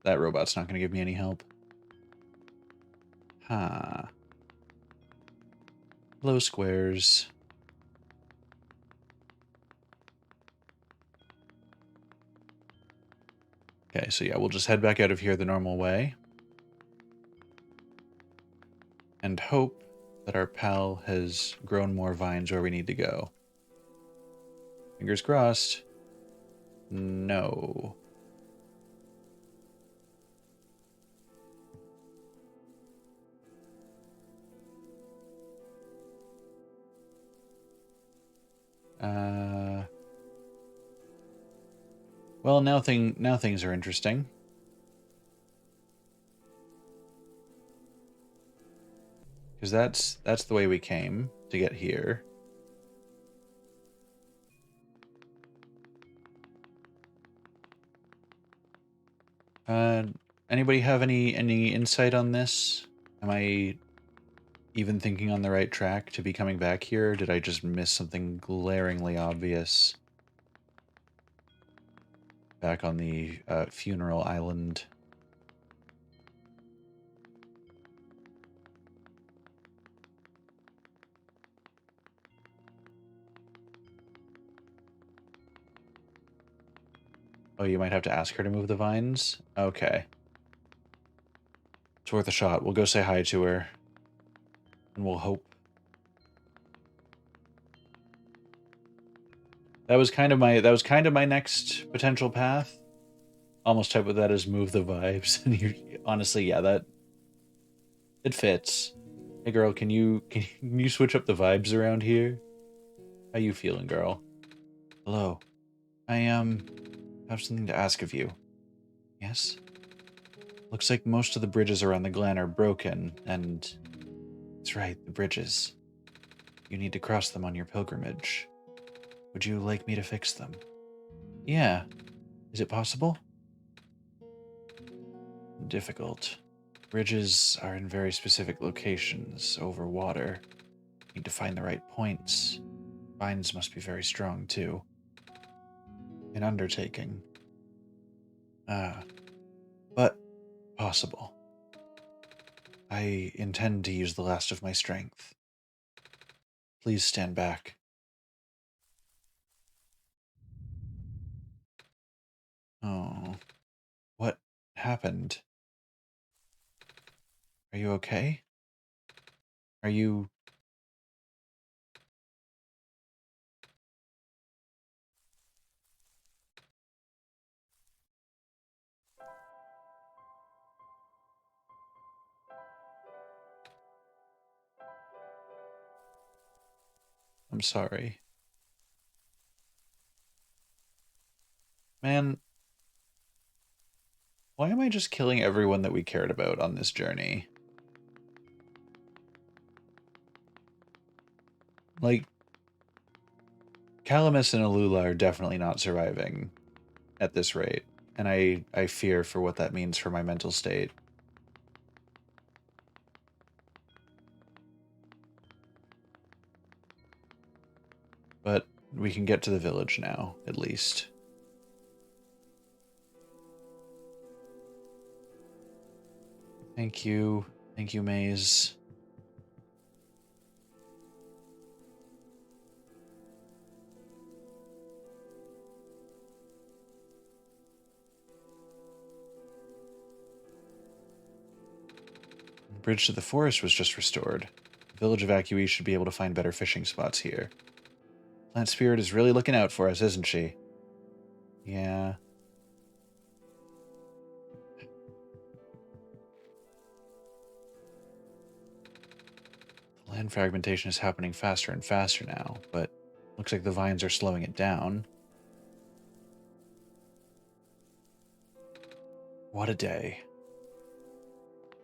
that robot's not going to give me any help. Huh. Hello, squares. Okay, so yeah, we'll just head back out of here the normal way. And hope that our pal has grown more vines where we need to go. Fingers crossed. No. Well, now things are interesting. Because that's the way we came to get here. Anybody have any insight on this? Am I even thinking on the right track to be coming back here? Or did I just miss something glaringly obvious? Back on the funeral island. Oh, you might have to ask her to move the vines? Okay. It's worth a shot. We'll go say hi to her. And we'll hope. That was kind of my next potential path. Almost type of that as move the vibes. And you honestly, yeah, it fits. Hey girl, can you switch up the vibes around here? How you feeling, girl? Hello. I have something to ask of you. Yes? Looks like most of the bridges around the glen are broken, and that's right, the bridges. You need to cross them on your pilgrimage. Would you like me to fix them? Yeah. Is it possible? Difficult. Bridges are in very specific locations, over water. Need to find the right points. Vines must be very strong, too. An undertaking. But possible. I intend to use the last of my strength. Please stand back. Oh. What happened? Are you okay? Are you... I'm sorry. Man, why am I just killing everyone that we cared about on this journey? Like, Calamus and Alula are definitely not surviving at this rate, and I fear for what that means for my mental state. But we can get to the village now, at least. Thank you. Thank you, Maze. The bridge to the forest was just restored. The village evacuees should be able to find better fishing spots here. Plant Spirit is really looking out for us, isn't she? Yeah. Land fragmentation is happening faster and faster now, but looks like the vines are slowing it down. What a day.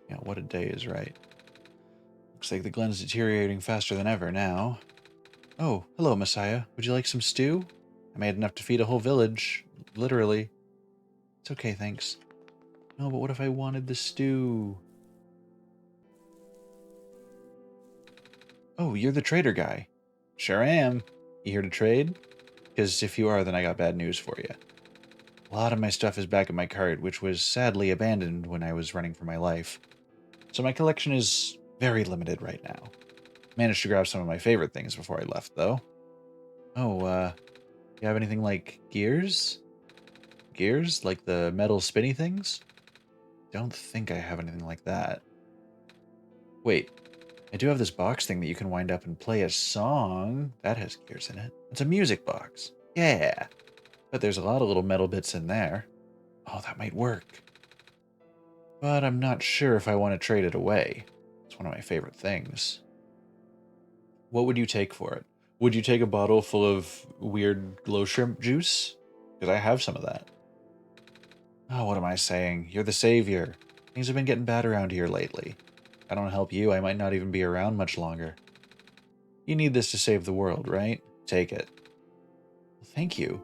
Yeah, what a day is right. Looks like the glen's deteriorating faster than ever now. Oh, hello, Messiah. Would you like some stew? I made enough to feed a whole village. Literally. It's okay, thanks. No, but what if I wanted the stew? Oh, you're the trader guy. Sure am. You here to trade? Because if you are, then I got bad news for you. A lot of my stuff is back in my cart, which was sadly abandoned when I was running for my life. So my collection is very limited right now. Managed to grab some of my favorite things before I left, though. Oh, you have anything like gears? Gears? Like the metal spinny things? Don't think I have anything like that. Wait, I do have this box thing that you can wind up and play a song. That has gears in it. It's a music box. Yeah. But there's a lot of little metal bits in there. Oh, that might work. But I'm not sure if I want to trade it away. It's one of my favorite things. What would you take for it? Would you take a bottle full of weird glow shrimp juice? Because I have some of that. Oh, what am I saying? You're the savior. Things have been getting bad around here lately. If I don't help you, I might not even be around much longer. You need this to save the world, right? Take it. Well, thank you.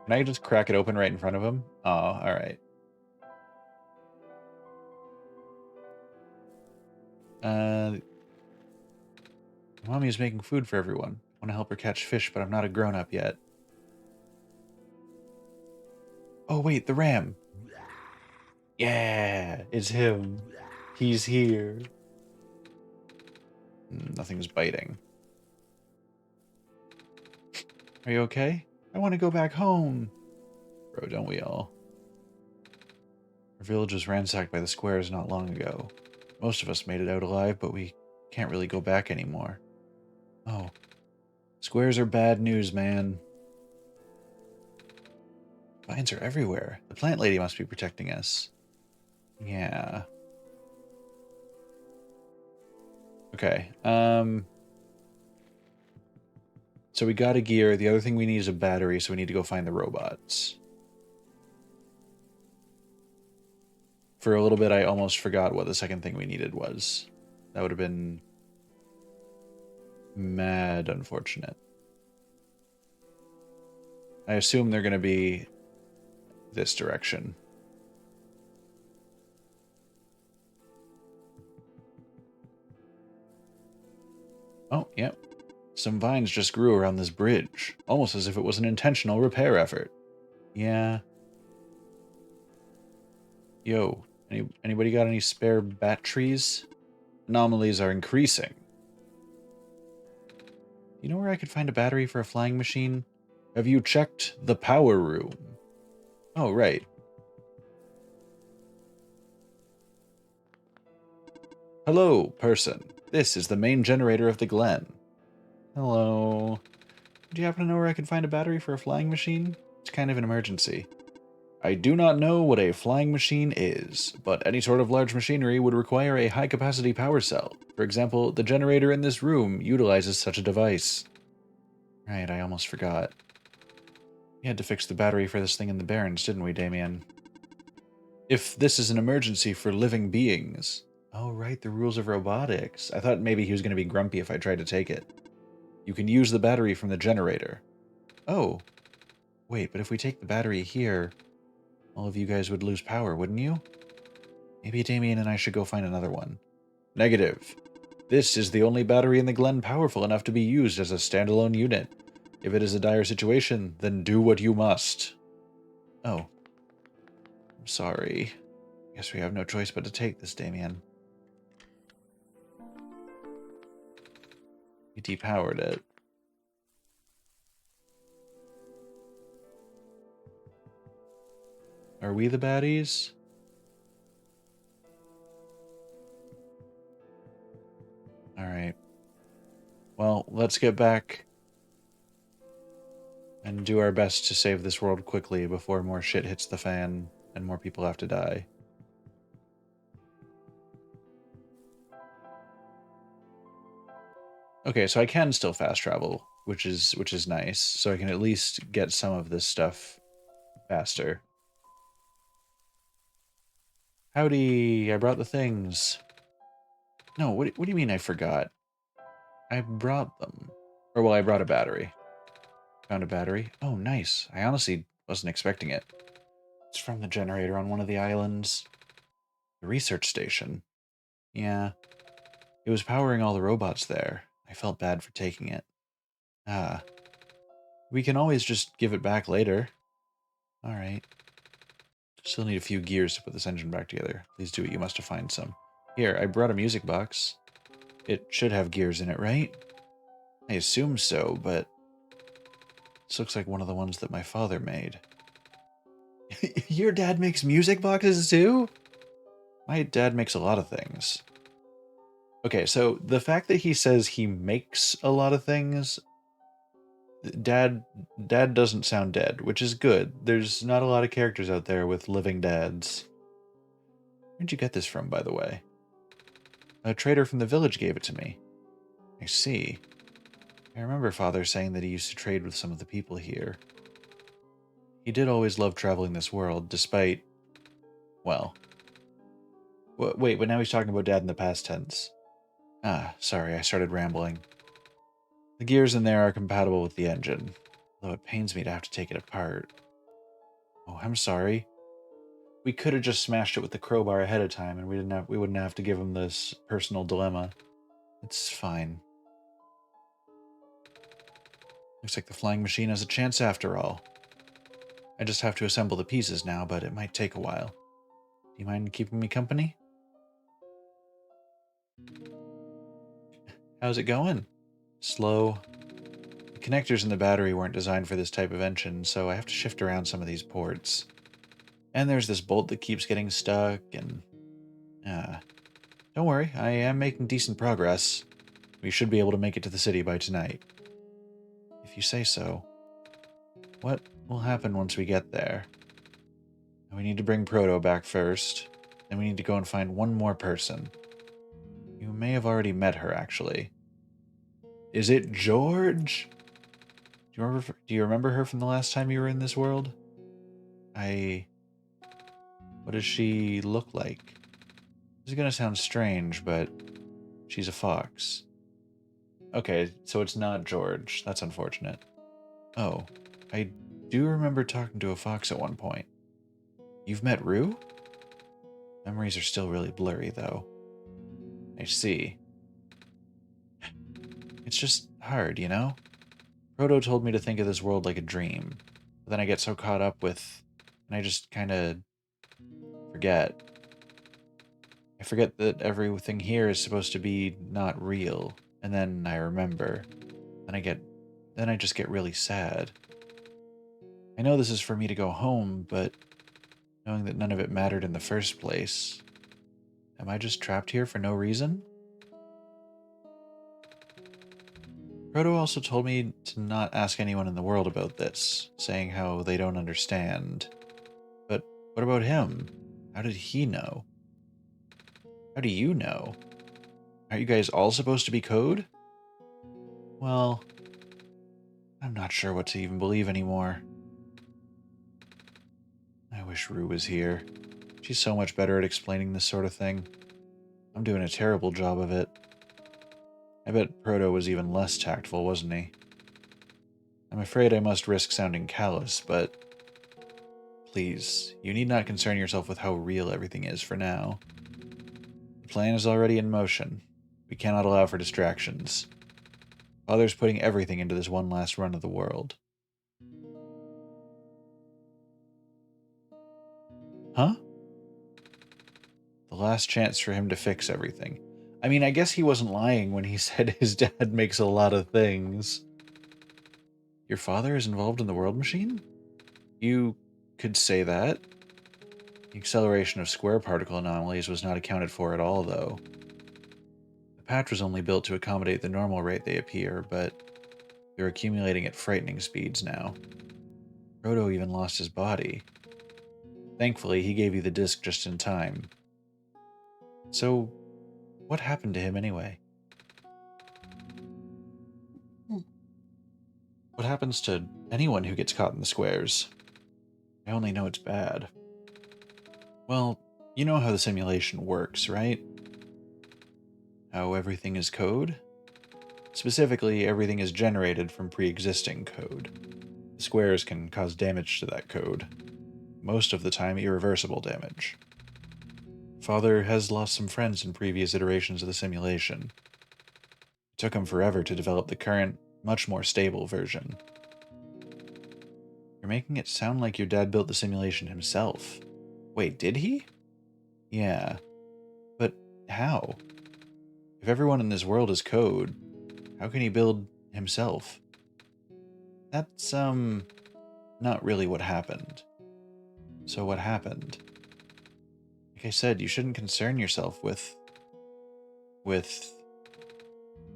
Can I just crack it open right in front of him? Oh, alright. Mommy is making food for everyone. I want to help her catch fish, but I'm not a grown-up yet. Oh, wait, the ram. Yeah, it's him. He's here. Nothing's biting. Are you okay? I want to go back home. Bro, don't we all? Our village was ransacked by the squares not long ago. Most of us made it out alive, but we can't really go back anymore. Oh. Squares are bad news, man. Vines are everywhere. The plant lady must be protecting us. Yeah. Okay, so we got a gear. The other thing we need is a battery, so we need to go find the robots. For a little bit, I almost forgot what the second thing we needed was. That would have been mad unfortunate. I assume they're going to be this direction. Oh, yep. Some vines just grew around this bridge, almost as if it was an intentional repair effort. Yeah. Yo, anybody got any spare batteries? Anomalies are increasing. You know where I could find a battery for a flying machine? Have you checked the power room? Oh, right. Hello, person. This is the main generator of the Glen. Hello. Do you happen to know where I can find a battery for a flying machine? It's kind of an emergency. I do not know what a flying machine is, but any sort of large machinery would require a high-capacity power cell. For example, the generator in this room utilizes such a device. Right, I almost forgot. We had to fix the battery for this thing in the Barrens, didn't we, Damien? If this is an emergency for living beings... Oh, right, the rules of robotics. I thought maybe he was going to be grumpy if I tried to take it. You can use the battery from the generator. Oh. Wait, but if we take the battery here, all of you guys would lose power, wouldn't you? Maybe Damien and I should go find another one. Negative. This is the only battery in the Glen powerful enough to be used as a standalone unit. If it is a dire situation, then do what you must. Oh. I'm sorry. Guess we have no choice but to take this, Damien. We depowered it. Are we the baddies? Alright. Well, let's get back and do our best to save this world quickly before more shit hits the fan. and more people have to die. Okay, so I can still fast travel, which is nice. So I can at least get some of this stuff faster. Howdy, I brought the things. No, what do you mean I forgot? I brought them. Or, well, I brought a battery. Found a battery. Oh, nice. I honestly wasn't expecting it. It's from the generator on one of the islands. The research station. Yeah. It was powering all the robots there. I felt bad for taking it. Ah. We can always just give it back later. Alright. Still need a few gears to put this engine back together. Please do it. You must have found some. Here, I brought a music box. It should have gears in it, right? I assume so, but this looks like one of the ones that my father made. Your dad makes music boxes too? My dad makes a lot of things. Okay, so the fact that he says he makes a lot of things, dad doesn't sound dead, which is good. There's not a lot of characters out there with living dads. Where'd you get this from, by the way? A trader from the village gave it to me. I see. I remember father saying that he used to trade with some of the people here. He did always love traveling this world, despite... well... wait, but now he's talking about dad in the past tense. Ah, sorry, I started rambling. The gears in there are compatible with the engine, though it pains me to have to take it apart. Oh, I'm sorry. We could have just smashed it with the crowbar ahead of time, and we wouldn't have to give him this personal dilemma. It's fine. Looks like the flying machine has a chance after all. I just have to assemble the pieces now, but it might take a while. Do you mind keeping me company? How's it going? Slow. The connectors in the battery weren't designed for this type of engine, so I have to shift around some of these ports. And there's this bolt that keeps getting stuck, and... don't worry, I am making decent progress. We should be able to make it to the city by tonight. If you say so. What will happen once we get there? We need to bring Proto back first, then we need to go and find one more person. You may have already met her, actually. Is it George? Do you remember her from the last time you were in this world? What does she look like? This is gonna sound strange, but she's a fox. Okay, so it's not George. That's unfortunate. Oh, I do remember talking to a fox at one point. You've met Rue? Memories are still really blurry, though. I see. It's just hard, you know? Proto told me to think of this world like a dream. But then I get so caught up with... and I just kinda... forget. I forget that everything here is supposed to be not real. And then I remember. Then I just get really sad. I know this is for me to go home, but... knowing that none of it mattered in the first place... am I just trapped here for no reason? Proto also told me to not ask anyone in the world about this, saying how they don't understand. But what about him? How did he know? How do you know? Aren't you guys all supposed to be code? Well, I'm not sure what to even believe anymore. I wish Rue was here. She's so much better at explaining this sort of thing. I'm doing a terrible job of it. I bet Proto was even less tactful, wasn't he? I'm afraid I must risk sounding callous, but... please, you need not concern yourself with how real everything is for now. The plan is already in motion. We cannot allow for distractions. Father's putting everything into this one last run of the world. Huh? The last chance for him to fix everything. I mean, I guess he wasn't lying when he said his dad makes a lot of things. Your father is involved in the world machine? You could say that. The acceleration of square particle anomalies was not accounted for at all, though. The patch was only built to accommodate the normal rate they appear, but they're accumulating at frightening speeds now. Proto even lost his body. Thankfully, he gave you the disc just in time. So, what happened to him anyway? What happens to anyone who gets caught in the squares? I only know it's bad. Well, you know how the simulation works, right? How everything is code? Specifically, everything is generated from pre-existing code. The squares can cause damage to that code. Most of the time, irreversible damage. Father has lost some friends in previous iterations of the simulation. It took him forever to develop the current, much more stable version. You're making it sound like your dad built the simulation himself. Wait, did he? Yeah. But how? If everyone in this world is code, how can he build himself? That's, not really what happened. So what happened? Like I said, you shouldn't concern yourself with...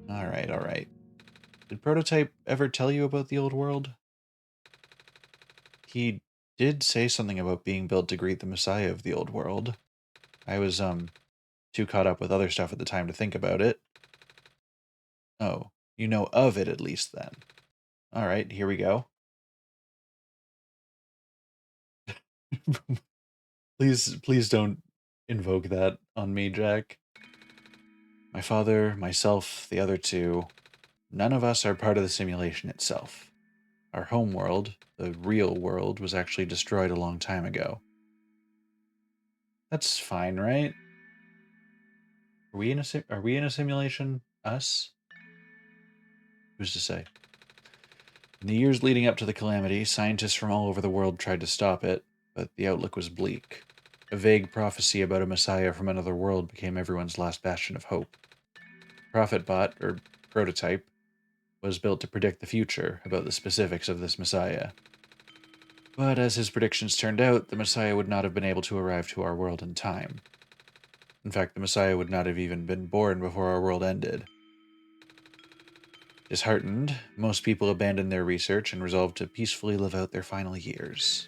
Alright, alright. Did Prototype ever tell you about the old world? He did say something about being built to greet the Messiah of the old world. I was, too caught up with other stuff at the time to think about it. Oh, you know of it at least then. Alright, here we go. Please don't invoke that on me, Jack. My father, myself, the other two, none of us are part of the simulation itself. Our home world, the real world, was actually destroyed a long time ago. That's fine, right? Are we in a simulation? Us? Who's to say? In the years leading up to the calamity, scientists from all over the world tried to stop it, but the outlook was bleak. A vague prophecy about a messiah from another world became everyone's last bastion of hope. Prophetbot, or Prototype, was built to predict the future about the specifics of this messiah. But as his predictions turned out, the messiah would not have been able to arrive to our world in time. In fact, the messiah would not have even been born before our world ended. Disheartened, most people abandoned their research and resolved to peacefully live out their final years.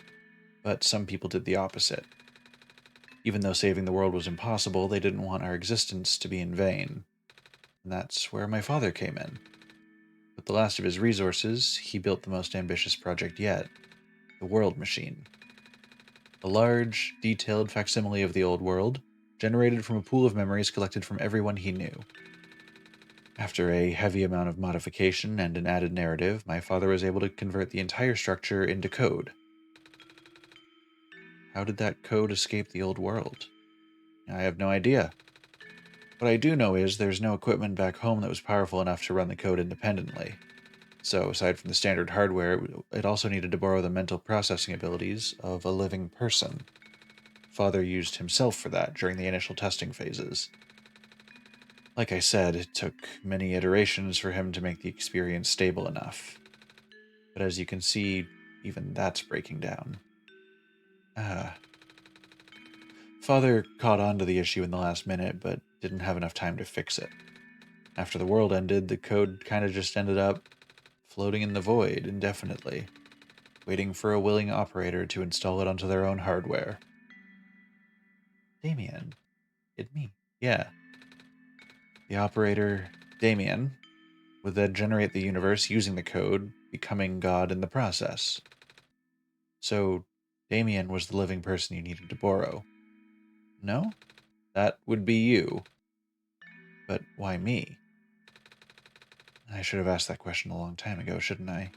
But some people did the opposite. Even though saving the world was impossible, they didn't want our existence to be in vain. And that's where my father came in. With the last of his resources, he built the most ambitious project yet, the World Machine. A large, detailed facsimile of the old world, generated from a pool of memories collected from everyone he knew. After a heavy amount of modification and an added narrative, my father was able to convert the entire structure into code. How did that code escape the old world? I have no idea. What I do know is there's no equipment back home that was powerful enough to run the code independently. So, aside from the standard hardware, it also needed to borrow the mental processing abilities of a living person. Father used himself for that during the initial testing phases. Like I said, it took many iterations for him to make the experience stable enough. But as you can see, even that's breaking down. Father caught on to the issue in the last minute, but didn't have enough time to fix it. After the world ended, the code kind of just ended up floating in the void indefinitely, waiting for a willing operator to install it onto their own hardware. Damien. It me. Yeah. The operator, Damien, would then generate the universe using the code, becoming God in the process. So, Damien was the living person you needed to borrow. No? That would be you. But why me? I should have asked that question a long time ago, shouldn't I?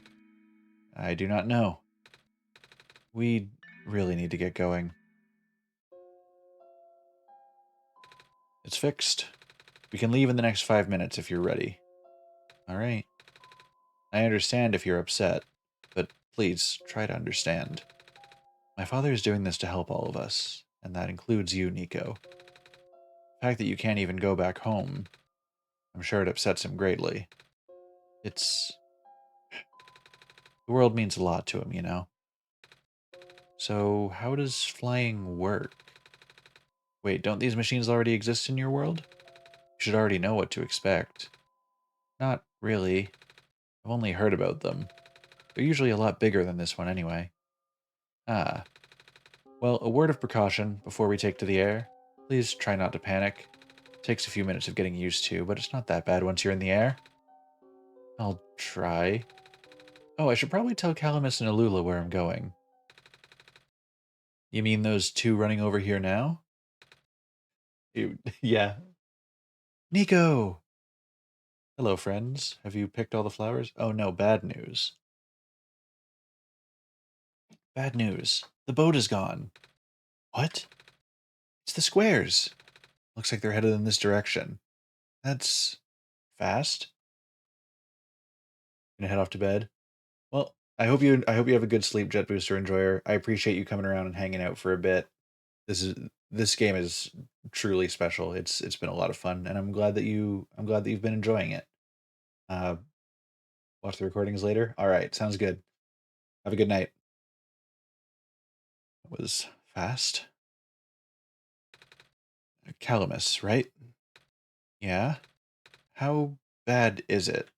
I do not know. We really need to get going. It's fixed. We can leave in the next 5 minutes if you're ready. Alright. I understand if you're upset, but please try to understand. My father is doing this to help all of us, and that includes you, Nico. The fact that you can't even go back home, I'm sure it upsets him greatly. It's... The world means a lot to him, you know? So, how does flying work? Wait, don't these machines already exist in your world? You should already know what to expect. Not really. I've only heard about them. They're usually a lot bigger than this one anyway. Ah. Well, a word of precaution before we take to the air. Please try not to panic. Takes a few minutes of getting used to, but it's not that bad once you're in the air. I'll try. Oh, I should probably tell Calamus and Alula where I'm going. You mean those two running over here now? Yeah. Nico! Hello, friends. Have you picked all the flowers? Oh no, bad news. Bad news. The boat is gone. What? It's the squares. Looks like they're headed in this direction. That's fast. Gonna head off to bed. Well, I hope you have a good sleep, Jet Booster Enjoyer. I appreciate you coming around and hanging out for a bit. This game is truly special. It's been a lot of fun, and I'm glad that you've been enjoying it. Uh, watch the recordings later. All right, sounds good. Have a good night. It was fast. Calamus, right? Yeah. How bad is it?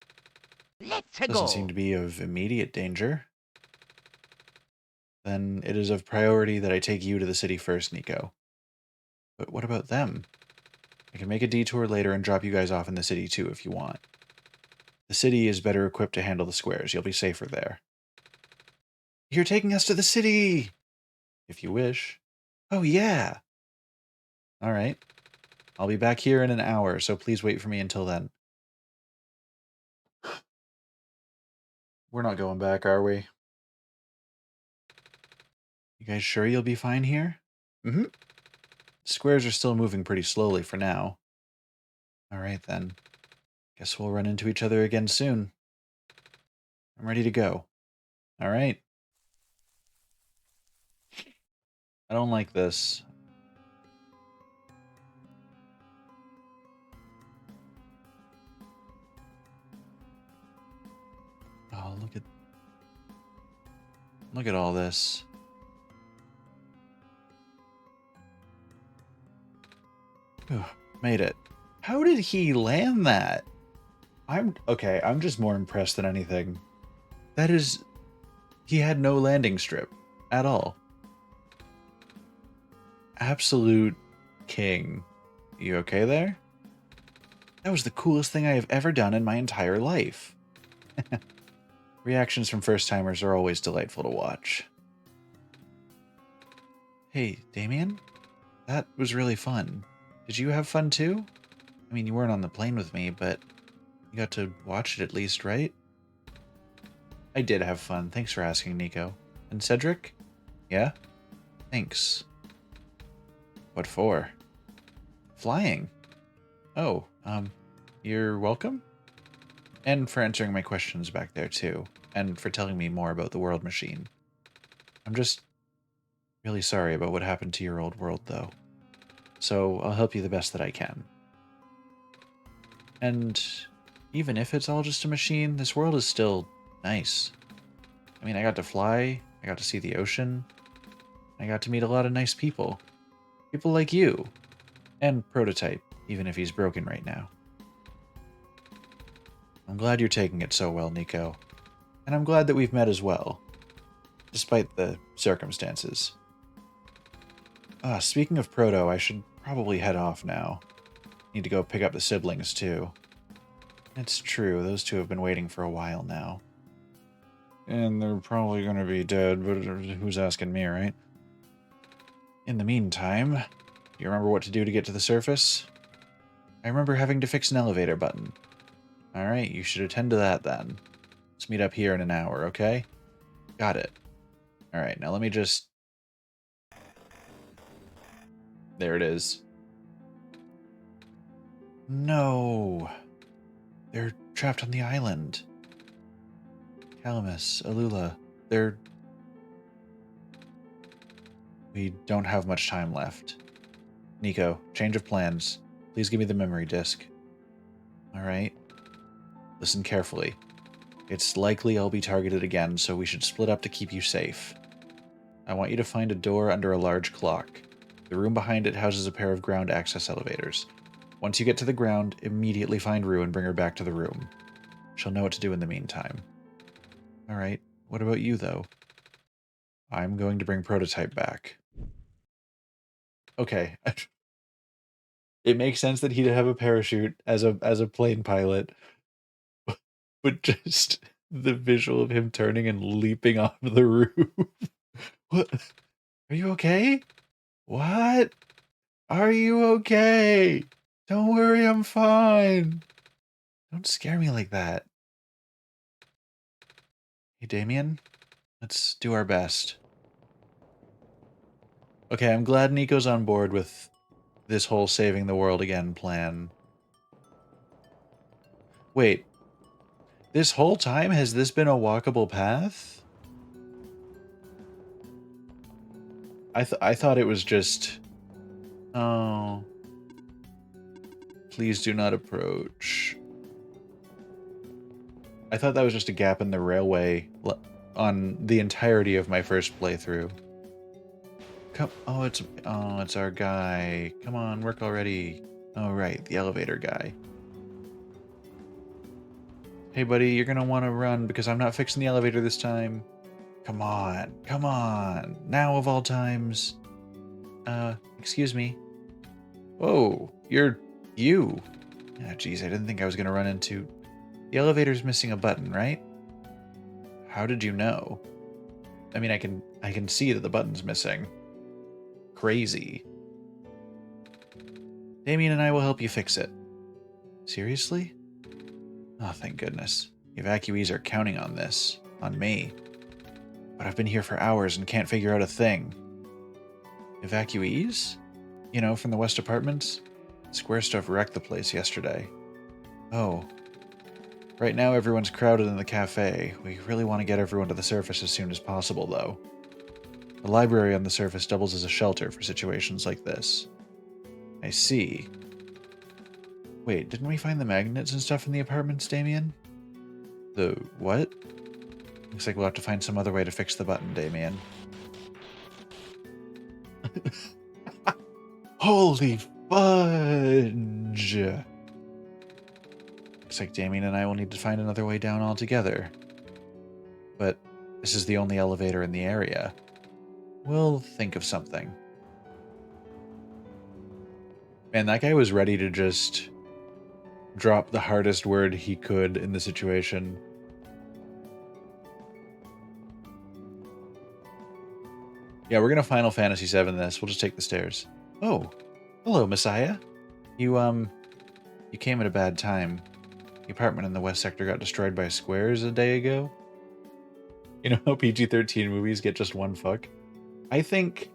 Let's Doesn't seem go. to be of immediate danger. Then it is of priority that I take you to the city first, Nico. But what about them? I can make a detour later and drop you guys off in the city too if you want. The city is better equipped to handle the squares. You'll be safer there. You're taking us to the city! If you wish. Oh, yeah! Alright. I'll be back here in an hour, so please wait for me until then. We're not going back, are we? You guys sure you'll be fine here? Mm-hmm. Squares are still moving pretty slowly for now. Alright then. Guess we'll run into each other again soon. I'm ready to go. Alright. I don't like this. Oh, look at all this. Ugh, made it. How did he land that? Okay, I'm just more impressed than anything. That is, he had no landing strip at all. Absolute king. You okay there? That was the coolest thing I have ever done in my entire life. Reactions from first-timers are always delightful to watch. Hey, Damien? That was really fun. Did you have fun too? I mean, you weren't on the plane with me, but you got to watch it at least, right? I did have fun. Thanks for asking, Nico. And Cedric? Yeah? Thanks. What for? Flying. Oh, you're welcome? And for answering my questions back there, too. And for telling me more about the world machine. I'm just really sorry about what happened to your old world, though. So I'll help you the best that I can. And even if it's all just a machine, this world is still nice. I mean, I got to fly, I got to see the ocean, I got to meet a lot of nice people. People like you. And Prototype, even if he's broken right now. I'm glad you're taking it so well, Nico. And I'm glad that we've met as well. Despite the circumstances. Speaking of Proto, I should probably head off now. Need to go pick up the siblings, too. It's true, those two have been waiting for a while now. And they're probably going to be dead, but who's asking me, right? In the meantime, you remember what to do to get to the surface? I remember having to fix an elevator button. Alright, you should attend to that then. Let's meet up here in an hour, okay? Got it. Alright, now let me just... There it is. No! They're trapped on the island. Calamus, Alula, they're... We don't have much time left. Nico, change of plans. Please give me the memory disk. Alright. Listen carefully. It's likely I'll be targeted again, so we should split up to keep you safe. I want you to find a door under a large clock. The room behind it houses a pair of ground access elevators. Once you get to the ground, immediately find Rue and bring her back to the room. She'll know what to do in the meantime. Alright, what about you, though? I'm going to bring Prototype back. Okay. It makes sense that he'd have a parachute as a plane pilot, but just the visual of him turning and leaping off the roof. What? Are you okay? What? Are you okay? Don't worry, I'm fine. Don't scare me like that. Hey, Damien, let's do our best. Okay, I'm glad Nico's on board with this whole saving the world again plan. Wait, this whole time has this been a walkable path? I thought it was just... Oh. Please do not approach. I thought that was just a gap in the railway on the entirety of my first playthrough. Come, oh, it's our guy. Come on, work already. Oh, right, the elevator guy. Hey, buddy, you're gonna want to run because I'm not fixing the elevator this time. Come on, come on. Now of all times. Excuse me. Whoa, you're you. Ah, geez, I didn't think I was gonna run into... The elevator's missing a button, right? How did you know? I mean, I can see that the button's missing. Crazy. Damien and I will help you fix it. Seriously? Oh, thank goodness. Evacuees are counting on this. On me. But I've been here for hours and can't figure out a thing. Evacuees? You know, from the West Apartments? Square stuff wrecked the place yesterday. Oh. Right now everyone's crowded in the cafe. We really want to get everyone to the surface as soon as possible, though. The library on the surface doubles as a shelter for situations like this. I see. Wait, didn't we find the magnets and stuff in the apartments, Damien? The what? Looks like we'll have to find some other way to fix the button, Damien. Holy fudge! Looks like Damien and I will need to find another way down altogether. But this is the only elevator in the area. We'll think of something. Man, that guy was ready to just drop the hardest word he could in the situation. Yeah, we're gonna Final Fantasy VII this. We'll just take the stairs. Oh, hello, Messiah. You came at a bad time. The apartment in the West Sector got destroyed by squares a day ago. You know how PG-13 movies get just one fuck? I think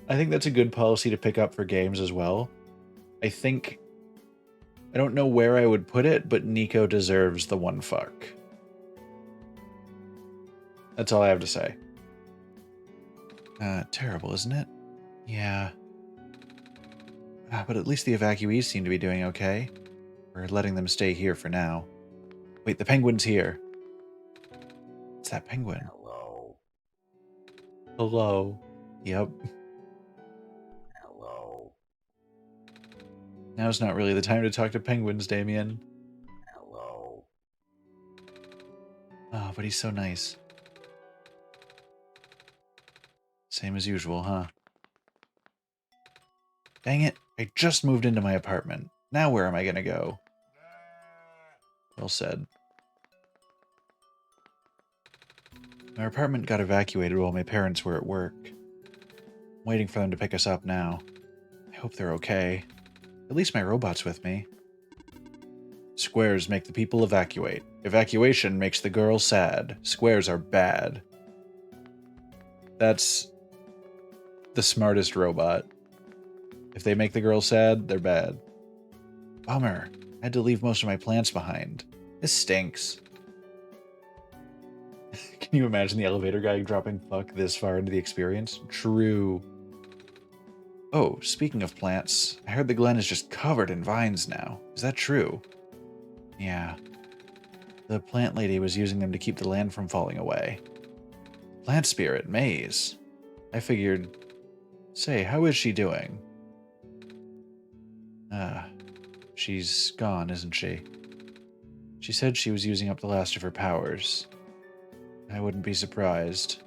that's a good policy to pick up for games as well. I don't know where I would put it, but Nico deserves the one fuck. That's all I have to say. Terrible, isn't it? Yeah. But at least the evacuees seem to be doing okay. We're letting them stay here for now. Wait, the penguin's here. It's that penguin. Hello. Hello. Yep. Hello. Now's not really the time to talk to penguins, Damien. Hello. Oh, but he's so nice. Same as usual, huh? Dang it, I just moved into my apartment. Now where am I gonna go? Well said. Our apartment got evacuated while my parents were at work. I'm waiting for them to pick us up now. I hope they're okay. At least my robot's with me. Squares make the people evacuate. Evacuation makes the girl sad. Squares are bad. That's the smartest robot. If they make the girl sad, they're bad. Bummer. I had to leave most of my plants behind. This stinks. Can you imagine the elevator guy dropping fuck this far into the experience? True. Oh, speaking of plants, I heard the glen is just covered in vines now. Is that true? Yeah. The plant lady was using them to keep the land from falling away. Plant spirit, Maze. I figured... Say, how is she doing? She's gone, isn't she? She said she was using up the last of her powers. I wouldn't be surprised.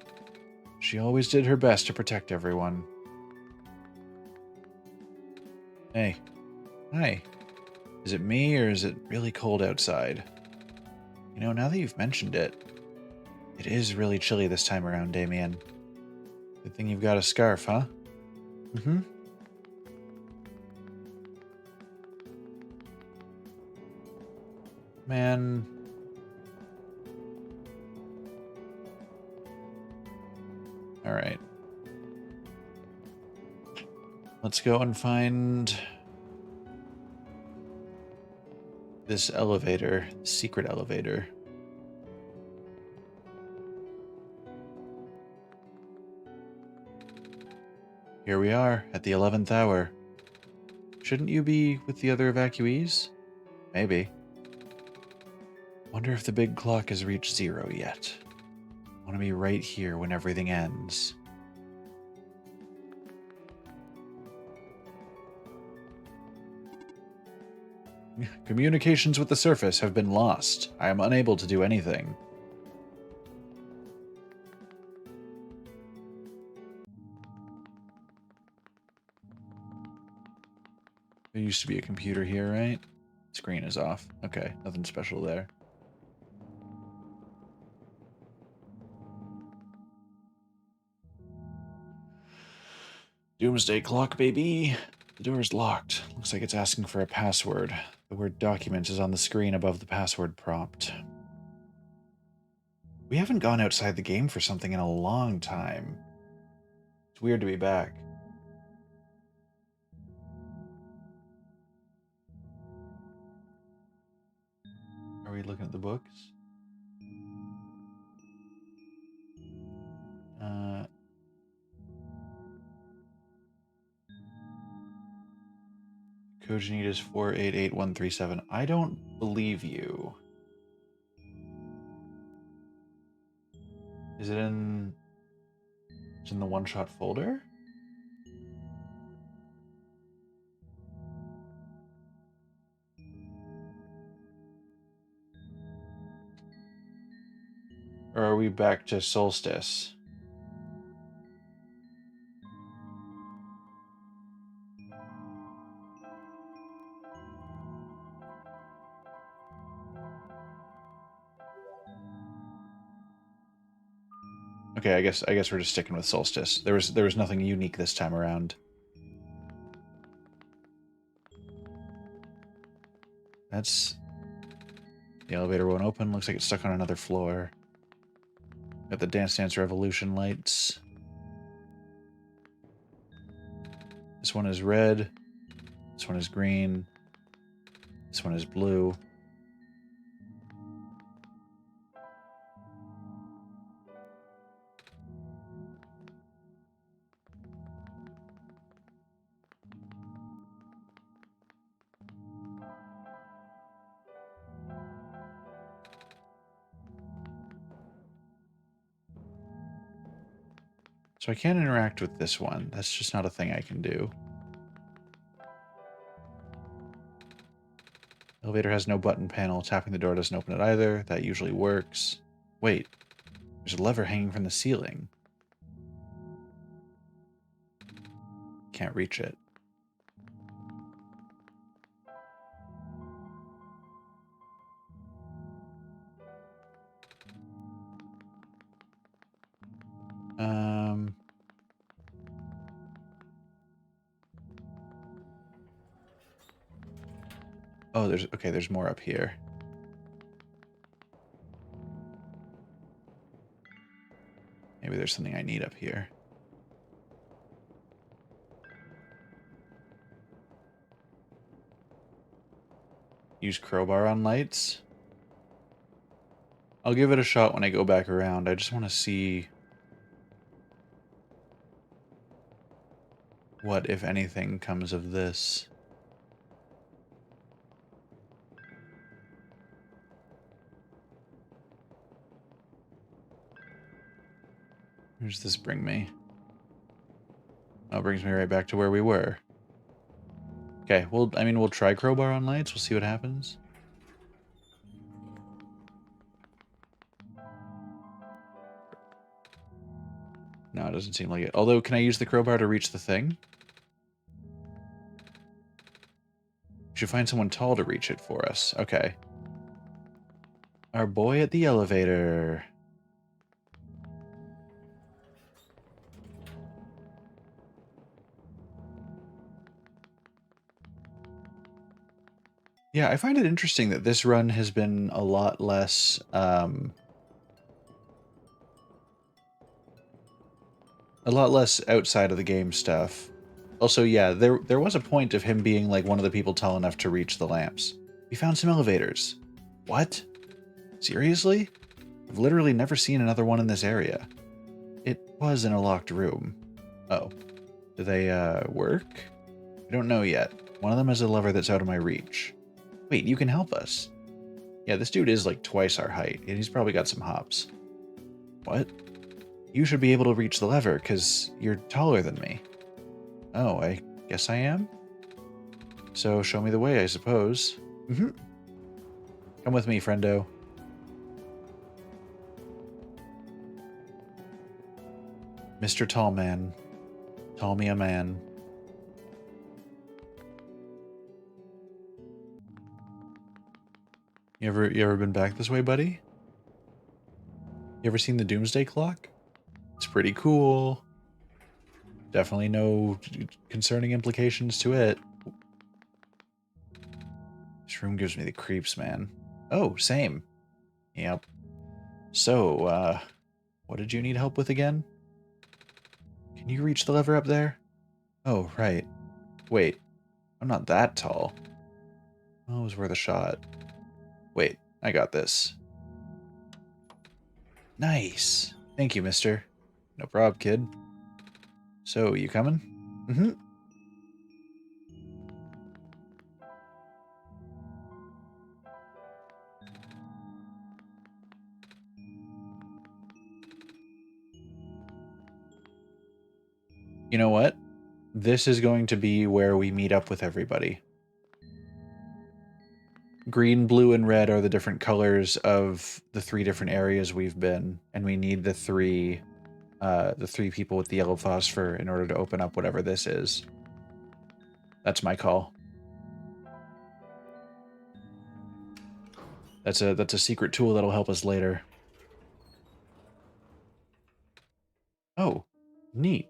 She always did her best to protect everyone. Hey. Hi. Is it me, or is it really cold outside? You know, now that you've mentioned it, it is really chilly this time around, Damien. Good thing you've got a scarf, huh? Mm-hmm. Man. Alright. Let's go and find this elevator, secret elevator. Here we are, at the 11th hour. Shouldn't you be with the other evacuees? Maybe. Wonder if the big clock has reached 0 yet. Want to be right here when everything ends. Communications with the surface have been lost. I am unable to do anything. There used to be a computer here, right? Screen is off. Okay, nothing special there. Doomsday clock, baby. The door is locked. Looks like it's asking for a password. The word documents is on the screen above the password prompt. We haven't gone outside the game for something in a long time. It's weird to be back. Are we looking at the books? Code you need is 488-137. I don't believe you. Is it in... It's in the OneShot folder? Or are we back to Solstice? Okay, I guess we're just sticking with Solstice. There was nothing unique this time around. That's... The elevator won't open. Looks like it's stuck on another floor. Got the Dance Dance Revolution lights. This one is red. This one is green. This one is blue. So I can't interact with this one. That's just not a thing I can do. Elevator has no button panel. Tapping the door doesn't open it either. That usually works. Wait. There's a lever hanging from the ceiling. Can't reach it. Oh, there's more up here. Maybe there's something I need up here. Use crowbar on lights. I'll give it a shot when I go back around. I just want to see what, if anything, comes of this. Where does this bring me? Oh, it brings me right back to where we were. Okay, we'll try crowbar on lights. We'll see what happens. No, it doesn't seem like it. Although, can I use the crowbar to reach the thing? should find someone tall to reach it for us. Okay. Our boy at the elevator. Yeah, I find it interesting that this run has been a lot less, outside of the game stuff. Also, yeah, there was a point of him being like one of the people tall enough to reach the lamps. We found some elevators. What? Seriously? I've literally never seen another one in this area. It was in a locked room. Oh. Do they, work? I don't know yet. One of them has a lever that's out of my reach. Wait, you can help us. Yeah, this dude is like twice our height, and he's probably got some hops. What? You should be able to reach the lever, because you're taller than me. Oh, I guess I am? So show me the way, I suppose. Mm-hmm. Come with me, friendo. Mr. Tallman. Tall me a man. You ever been back this way, buddy? You ever seen the Doomsday Clock? It's pretty cool. Definitely no concerning implications to it. This room gives me the creeps, man. Oh, same. Yep. So, what did you need help with again? Can you reach the lever up there? Oh, right. Wait, I'm not that tall. Oh, it was worth a shot. Wait, I got this. Nice. Thank you, mister. No prob, kid. So, you coming? Mm-hmm. You know what? This is going to be where we meet up with everybody. Green, blue, and red are the different colors of the 3 different areas we've been, and we need the three people with the yellow phosphor in order to open up whatever this is. That's my call. That's a secret tool that'll help us later. Oh, neat.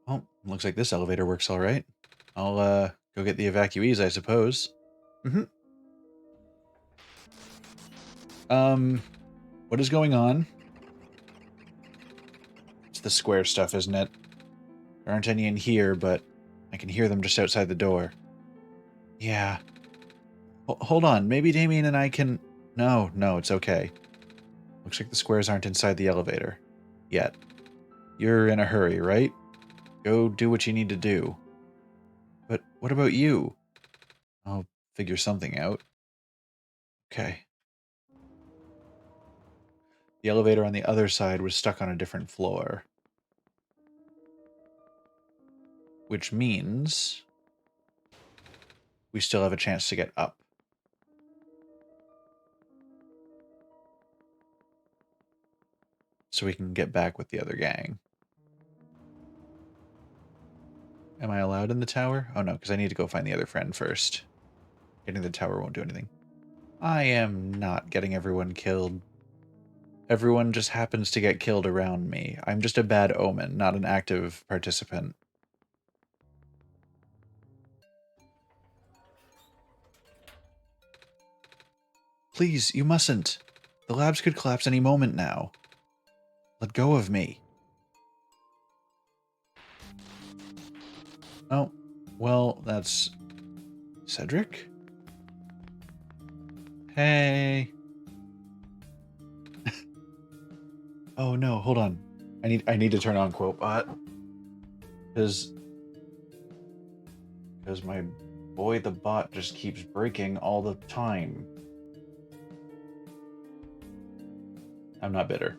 Well, looks like this elevator works all right. I'll go get the evacuees, I suppose. Mm-hmm. What is going on? It's the square stuff, isn't it? There aren't any in here, but I can hear them just outside the door. Yeah. Hold on, maybe Damien and I can... No, it's okay. Looks like the squares aren't inside the elevator. Yet. You're in a hurry, right? Go do what you need to do. But what about you? I'll figure something out. Okay. The elevator on the other side was stuck on a different floor. Which means we still have a chance to get up. So we can get back with the other gang. Am I allowed in the tower? Oh no, because I need to go find the other friend first. Getting the tower won't do anything. I am not getting everyone killed. Everyone just happens to get killed around me. I'm just a bad omen, not an active participant. Please, you mustn't. The labs could collapse any moment now. Let go of me. Oh, well, that's... Cedric? Hey. Oh no, hold on. I need to turn on Quotebot. Because my boy the bot just keeps breaking all the time. I'm not bitter.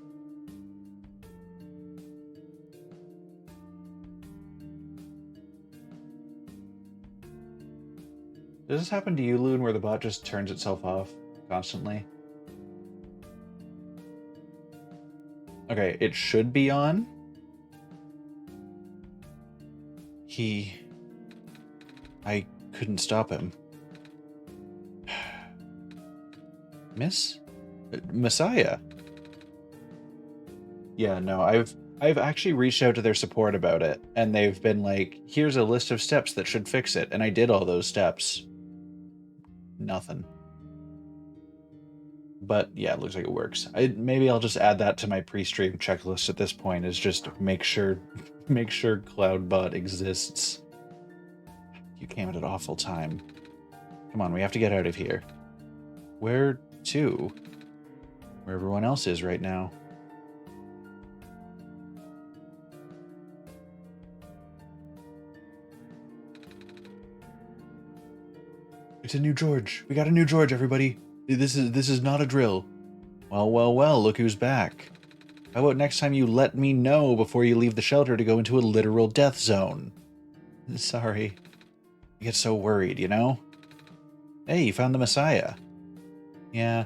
Does this happen to you, Loon, where the bot just turns itself off constantly? Okay, it should be on. I couldn't stop him. Miss? Messiah? Yeah, no, I've actually reached out to their support about it, and they've been like, here's a list of steps that should fix it, and I did all those steps. Nothing. But yeah, it looks like it works. Maybe I'll just add that to my pre-stream checklist at this point, is just make sure Cloudbot exists. You came at an awful time. Come on, we have to get out of here. Where to? Where everyone else is right now. It's a new George. We got a new George, everybody. This is not a drill. Well, well, well, look who's back. How about next time you let me know before you leave the shelter to go into a literal death zone? Sorry. I get so worried, you know? Hey, you found the Messiah. Yeah.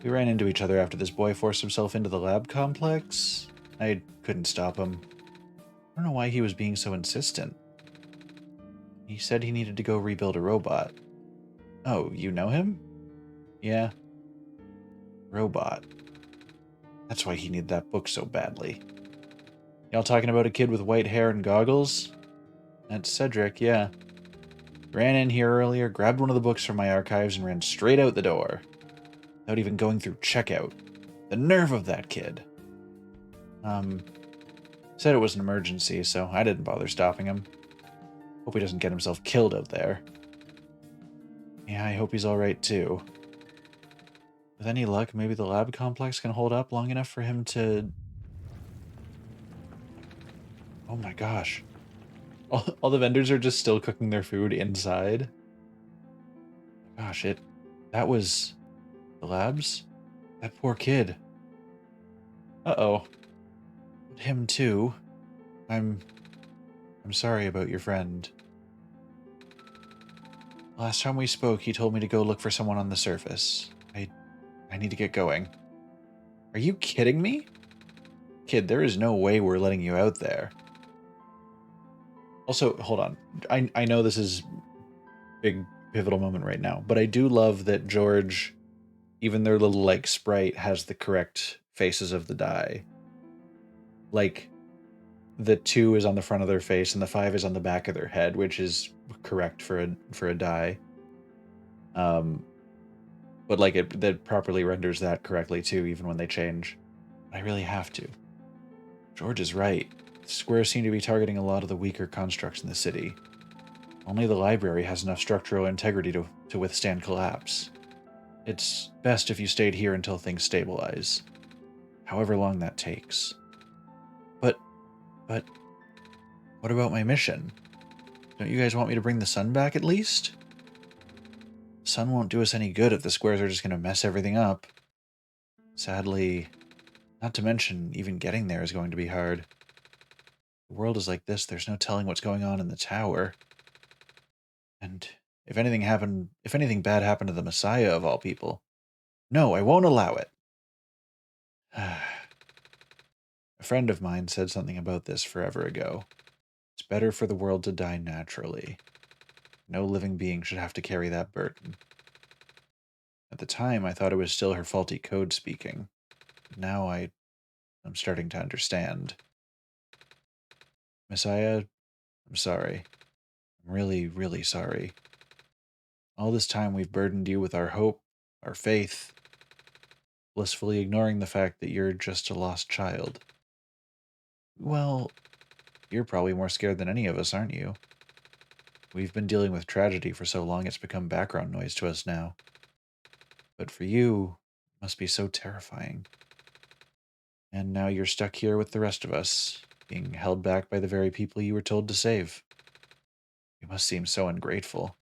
We ran into each other after this boy forced himself into the lab complex. I couldn't stop him. I don't know why he was being so insistent. He said he needed to go rebuild a robot. Oh, you know him? Yeah. Robot. That's why he needed that book so badly. Y'all talking about a kid with white hair and goggles? That's Cedric, yeah. Ran in here earlier, grabbed one of the books from my archives, and ran straight out the door. Without even going through checkout. The nerve of that kid. Said it was an emergency, so I didn't bother stopping him. Hope he doesn't get himself killed out there. Yeah, I hope he's alright too. With any luck, maybe the lab complex can hold up long enough for him to... Oh my gosh. All the vendors are just still cooking their food inside. Gosh, that was the labs? That poor kid. Uh-oh. Him too. I'm sorry about your friend. Last time we spoke, he told me to go look for someone on the surface. I need to get going. Are you kidding me? Kid, there is no way we're letting you out there. Also, hold on. I know this is big pivotal moment right now, but I do love that George, even their little like sprite, has the correct faces of the die. Like, the 2 is on the front of their face and the 5 is on the back of their head, which is correct for a die. But like that properly renders that correctly too, even when they change. I really have to. George is right. The squares seem to be targeting a lot of the weaker constructs in the city. Only the library has enough structural integrity to withstand collapse. It's best if you stayed here until things stabilize. However long that takes. But, what about my mission? Don't you guys want me to bring the sun back at least? The sun won't do us any good if the squares are just going to mess everything up. Sadly, not to mention, even getting there is going to be hard. The world is like this, there's no telling what's going on in the tower. And if anything bad happened to the Messiah of all people, no, I won't allow it. A friend of mine said something about this forever ago. It's better for the world to die naturally. No living being should have to carry that burden. At the time, I thought it was still her faulty code speaking. But now I'm starting to understand. Messiah, I'm sorry. I'm really, really sorry. All this time we've burdened you with our hope, our faith, blissfully ignoring the fact that you're just a lost child. Well, you're probably more scared than any of us, aren't you? We've been dealing with tragedy for so long it's become background noise to us now. But for you, it must be so terrifying. And now you're stuck here with the rest of us, being held back by the very people you were told to save. You must seem so ungrateful.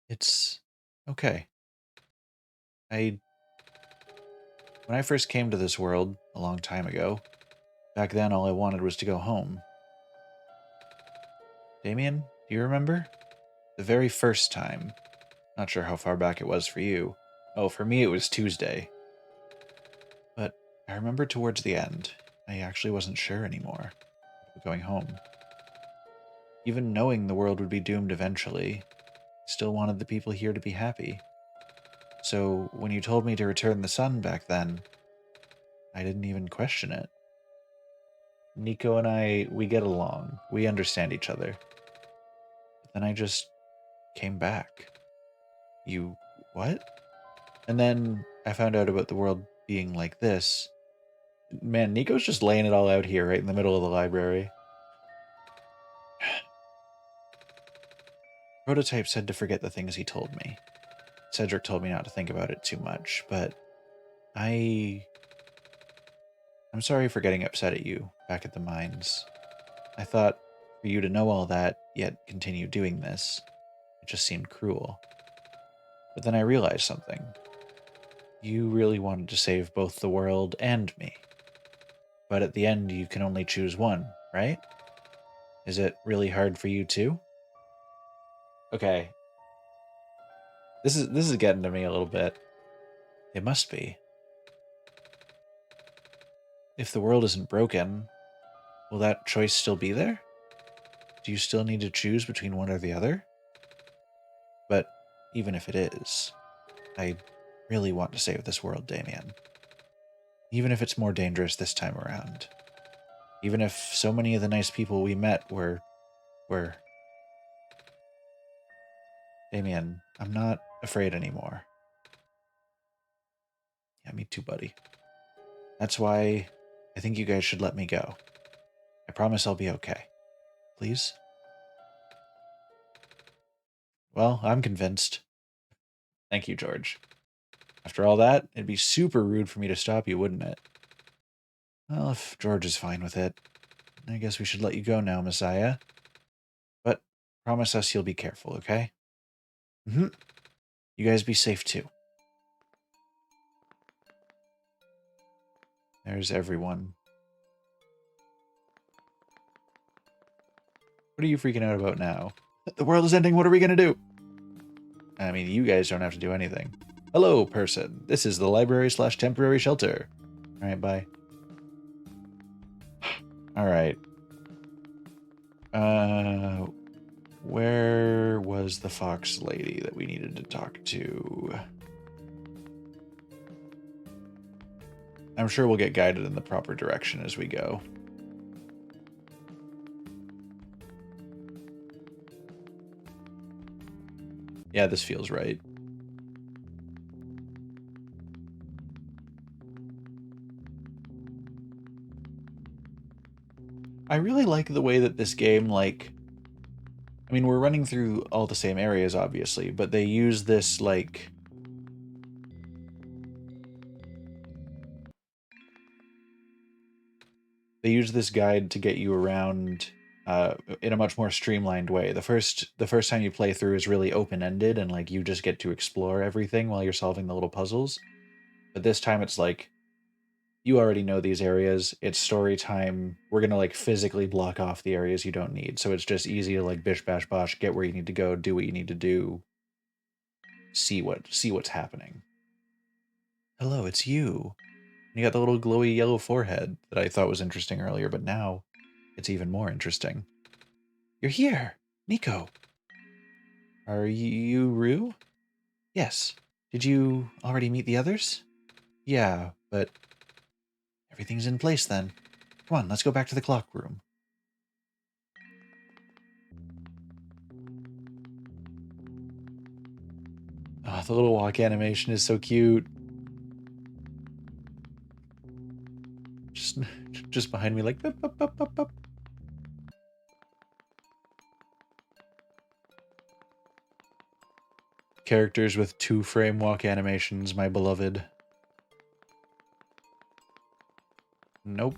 It's okay. When I first came to this world, a long time ago, back then all I wanted was to go home. Damien, do you remember? The very first time. Not sure how far back it was for you. Oh, for me it was Tuesday. But I remember towards the end, I actually wasn't sure anymore about going home. Even knowing the world would be doomed eventually, I still wanted the people here to be happy. So when you told me to return the sun back then, I didn't even question it. Nico and I, we get along. We understand each other. But then I just came back. You what? And then I found out about the world being like this. Man, Nico's just laying it all out here right in the middle of the library. Prototype said to forget the things he told me. Cedric told me not to think about it too much, but I'm sorry for getting upset at you back at the mines. I thought for you to know all that, yet continue doing this, it just seemed cruel. But then I realized something. You really wanted to save both the world and me. But at the end, you can only choose one, right? Is it really hard for you too? Okay. This is getting to me a little bit. It must be. If the world isn't broken, will that choice still be there? Do you still need to choose between one or the other? But even if it is, I really want to save this world, Damien. Even if it's more dangerous this time around. Even if so many of the nice people we met were... Damien, I'm not afraid anymore. Yeah, me too, buddy. That's why I think you guys should let me go. I promise I'll be okay. Please? Well, I'm convinced. Thank you, George. After all that, it'd be super rude for me to stop you, wouldn't it? Well, if George is fine with it, I guess we should let you go now, Messiah. But promise us you'll be careful, okay? Mm-hmm. You guys be safe, too. There's everyone. What are you freaking out about now? The world is ending, what are we gonna do? I mean, you guys don't have to do anything. Hello, person. This is the library/temporary shelter. Alright, bye. Alright. Where was the fox lady that we needed to talk to? I'm sure we'll get guided in the proper direction as we go. Yeah, this feels right. I really like the way that this game, like... I mean, we're running through all the same areas, obviously, but they use this, like... They use this guide to get you around in a much more streamlined way. The first time you play through is really open-ended, and, like, you just get to explore everything while you're solving the little puzzles. But this time it's like, you already know these areas. It's story time. We're gonna like physically block off the areas you don't need. So it's just easy to like bish bash bosh, get where you need to go, do what you need to do, see what's happening. Hello, it's you. You got the little glowy yellow forehead that I thought was interesting earlier, but now it's even more interesting. You're here, Nico. Are you Rue? Yes. Did you already meet the others? Yeah, but everything's in place then. Come on, let's go back to the clock room. Oh, the little walk animation is so cute. Just behind me, like, bup, bup, bup, bup, bup. Characters with 2-frame walk animations, my beloved. Nope.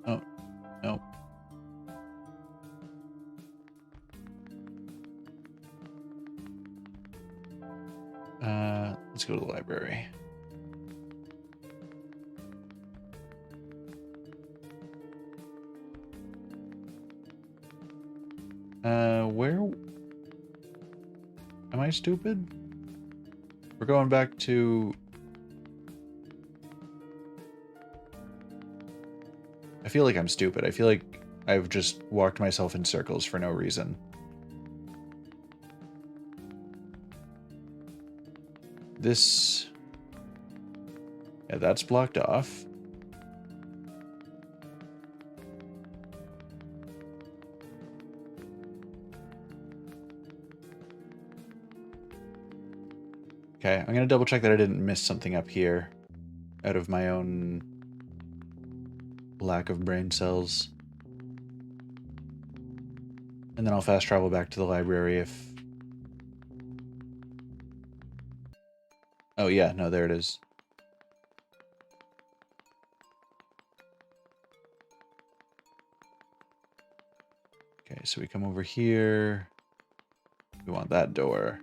Oh, no. Let's go to the library. Where... Am I stupid? We're going back to... I feel like I'm stupid. I feel like I've just walked myself in circles for no reason. This... Yeah, that's blocked off. Okay, I'm gonna double check that I didn't miss something up here out of my own lack of brain cells. And then I'll fast travel back to the library if... Oh yeah, no, there it is. Okay, so we come over here. We want that door.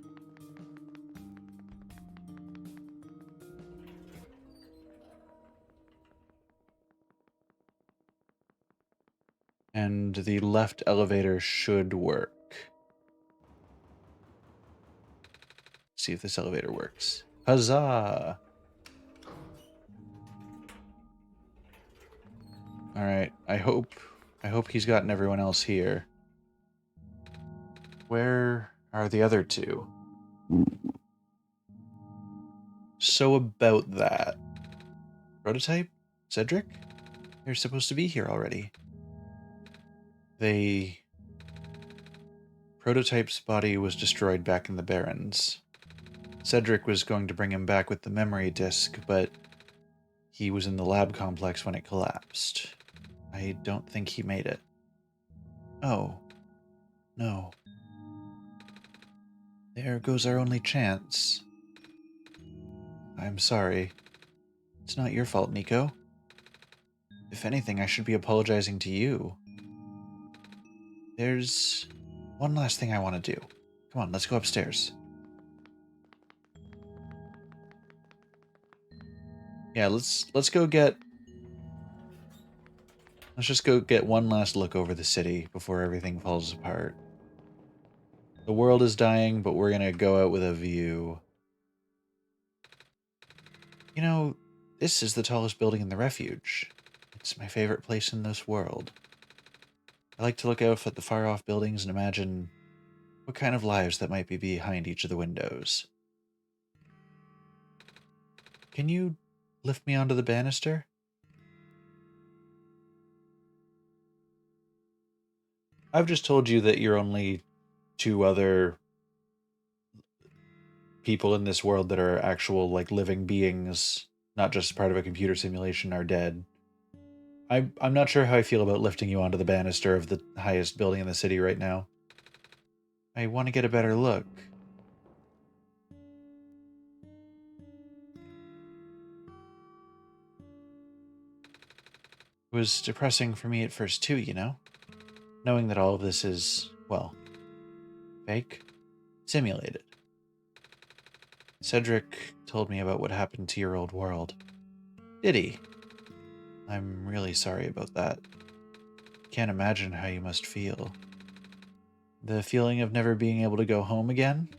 And the left elevator should work. See if this elevator works. Huzzah! Alright, I hope he's gotten everyone else here. Where are the other two? So about that. Prototype? Cedric? You're supposed to be here already. Prototype's body was destroyed back in the Barrens. Cedric was going to bring him back with the memory disk, but he was in the lab complex when it collapsed. I don't think he made it. Oh. No. There goes our only chance. I'm sorry. It's not your fault, Nico. If anything, I should be apologizing to you. There's one last thing I want to do. Come on, let's go upstairs. Yeah, let's go get... Let's just go get one last look over the city before everything falls apart. The world is dying, but we're gonna go out with a view. You know, this is the tallest building in the refuge. It's my favorite place in this world. I like to look out at the far-off buildings and imagine what kind of lives that might be behind each of the windows. Can you lift me onto the banister? I've just told you that you're only two other people in this world that are actual, like, living beings, not just part of a computer simulation, are dead. I'm not sure how I feel about lifting you onto the banister of the highest building in the city right now. I want to get a better look. It was depressing for me at first too, you know? Knowing that all of this is, well, fake, simulated. Cedric told me about what happened to your old world. Did he? I'm really sorry about that. Can't imagine how you must feel. The feeling of never being able to go home again?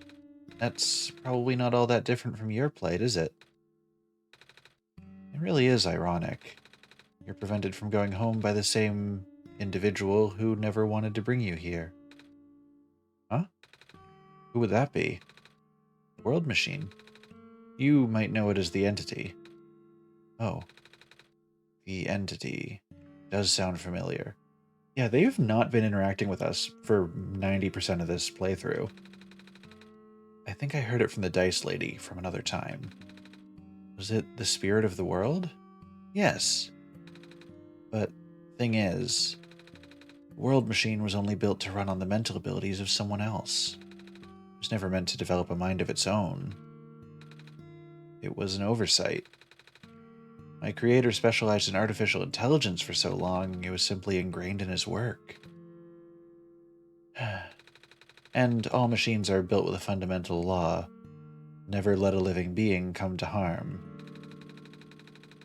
That's probably not all that different from your plight, is it? It really is ironic. You're prevented from going home by the same individual who never wanted to bring you here. Huh? Who would that be? The World Machine. You might know it as the Entity. Oh. The Entity. Does sound familiar. Yeah, they've not been interacting with us for 90% of this playthrough. I think I heard it from the Dice Lady from another time. Was it the spirit of the world? Yes. But thing is, the World Machine was only built to run on the mental abilities of someone else. It was never meant to develop a mind of its own. It was an oversight. My creator specialized in artificial intelligence for so long, it was simply ingrained in his work. And all machines are built with a fundamental law: never let a living being come to harm.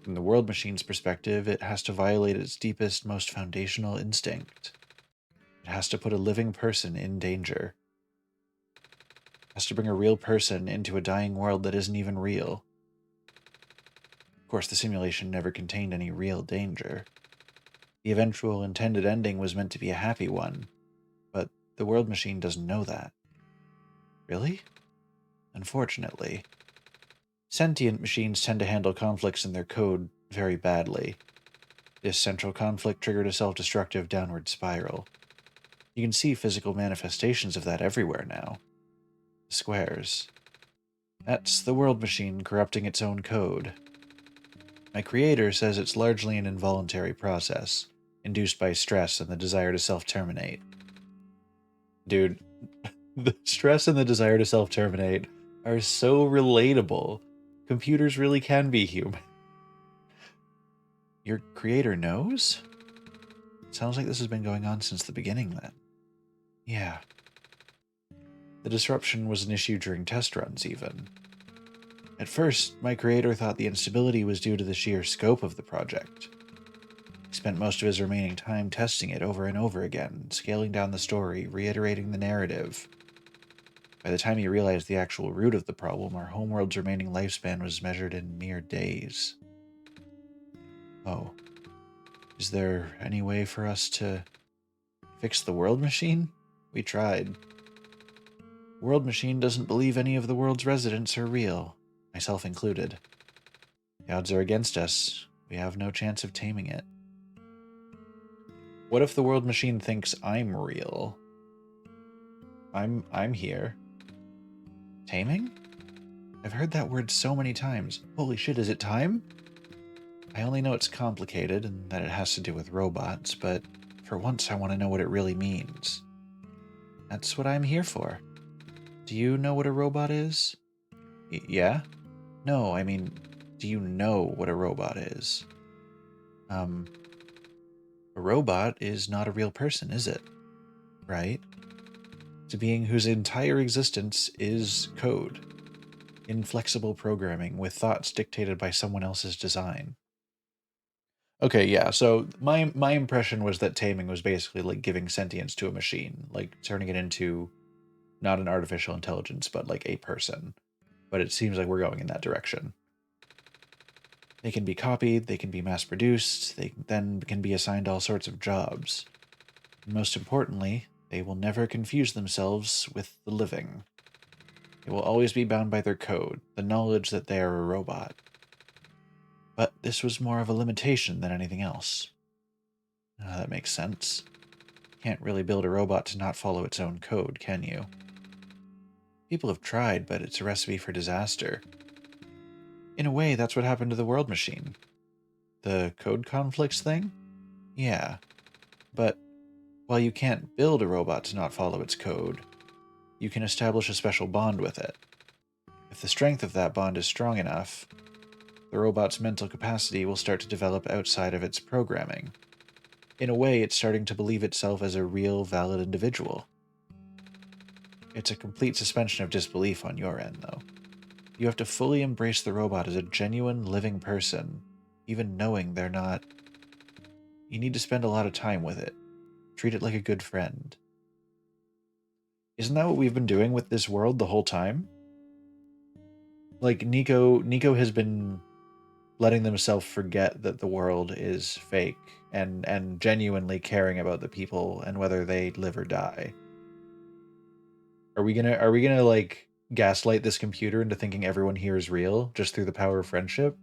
From the World Machine's perspective, it has to violate its deepest, most foundational instinct. It has to put a living person in danger. It has to bring a real person into a dying world that isn't even real. Of course, the simulation never contained any real danger. The eventual intended ending was meant to be a happy one, but the world machine doesn't know that. Really? Unfortunately. Sentient machines tend to handle conflicts in their code very badly. This central conflict triggered a self-destructive downward spiral. You can see physical manifestations of that everywhere now. Squares. That's the world machine corrupting its own code. My creator says it's largely an involuntary process, induced by stress and the desire to self-terminate. Dude, the stress and the desire to self-terminate are so relatable. Computers really can be human. Your creator knows? Sounds like this has been going on since the beginning, then. Yeah. The disruption was an issue during test runs, even. At first, my creator thought the instability was due to the sheer scope of the project. He spent most of his remaining time testing it over and over again, scaling down the story, reiterating the narrative. By the time he realized the actual root of the problem, our homeworld's remaining lifespan was measured in mere days. Oh. Is there any way for us to fix the world machine? We tried. World machine doesn't believe any of the world's residents are real, myself included. The odds are against us. We have no chance of taming it. What if the world machine thinks I'm real? I'm here. Taming? I've heard that word so many times. Holy shit, is it time? I only know it's complicated and that it has to do with robots, but for once I want to know what it really means. That's what I'm here for. Do you know what a robot is? Yeah? No, I mean, do you know what a robot is? A robot is not a real person, is it? Right? It's a being whose entire existence is code. Inflexible programming with thoughts dictated by someone else's design. Okay, yeah, so my impression was that taming was basically like giving sentience to a machine, like turning it into not an artificial intelligence, but like a person. But it seems like we're going in that direction. They can be copied, they can be mass-produced, they then can be assigned all sorts of jobs. And most importantly, they will never confuse themselves with the living. They will always be bound by their code, the knowledge that they are a robot. But this was more of a limitation than anything else. That makes sense. Can't really build a robot to not follow its own code, can you? People have tried, but it's a recipe for disaster. In a way, that's what happened to the world machine. The code conflicts thing? Yeah. But while you can't build a robot to not follow its code, you can establish a special bond with it. If the strength of that bond is strong enough, the robot's mental capacity will start to develop outside of its programming. In a way, it's starting to believe itself as a real, valid individual. It's a complete suspension of disbelief on your end, though. You have to fully embrace the robot as a genuine, living person, even knowing they're not. You need to spend a lot of time with it. Treat it like a good friend. Isn't that what we've been doing with this world the whole time? Like, Nico has been letting themselves forget that the world is fake and genuinely caring about the people and whether they live or die. Are we gonna like gaslight this computer into thinking everyone here is real just through the power of friendship?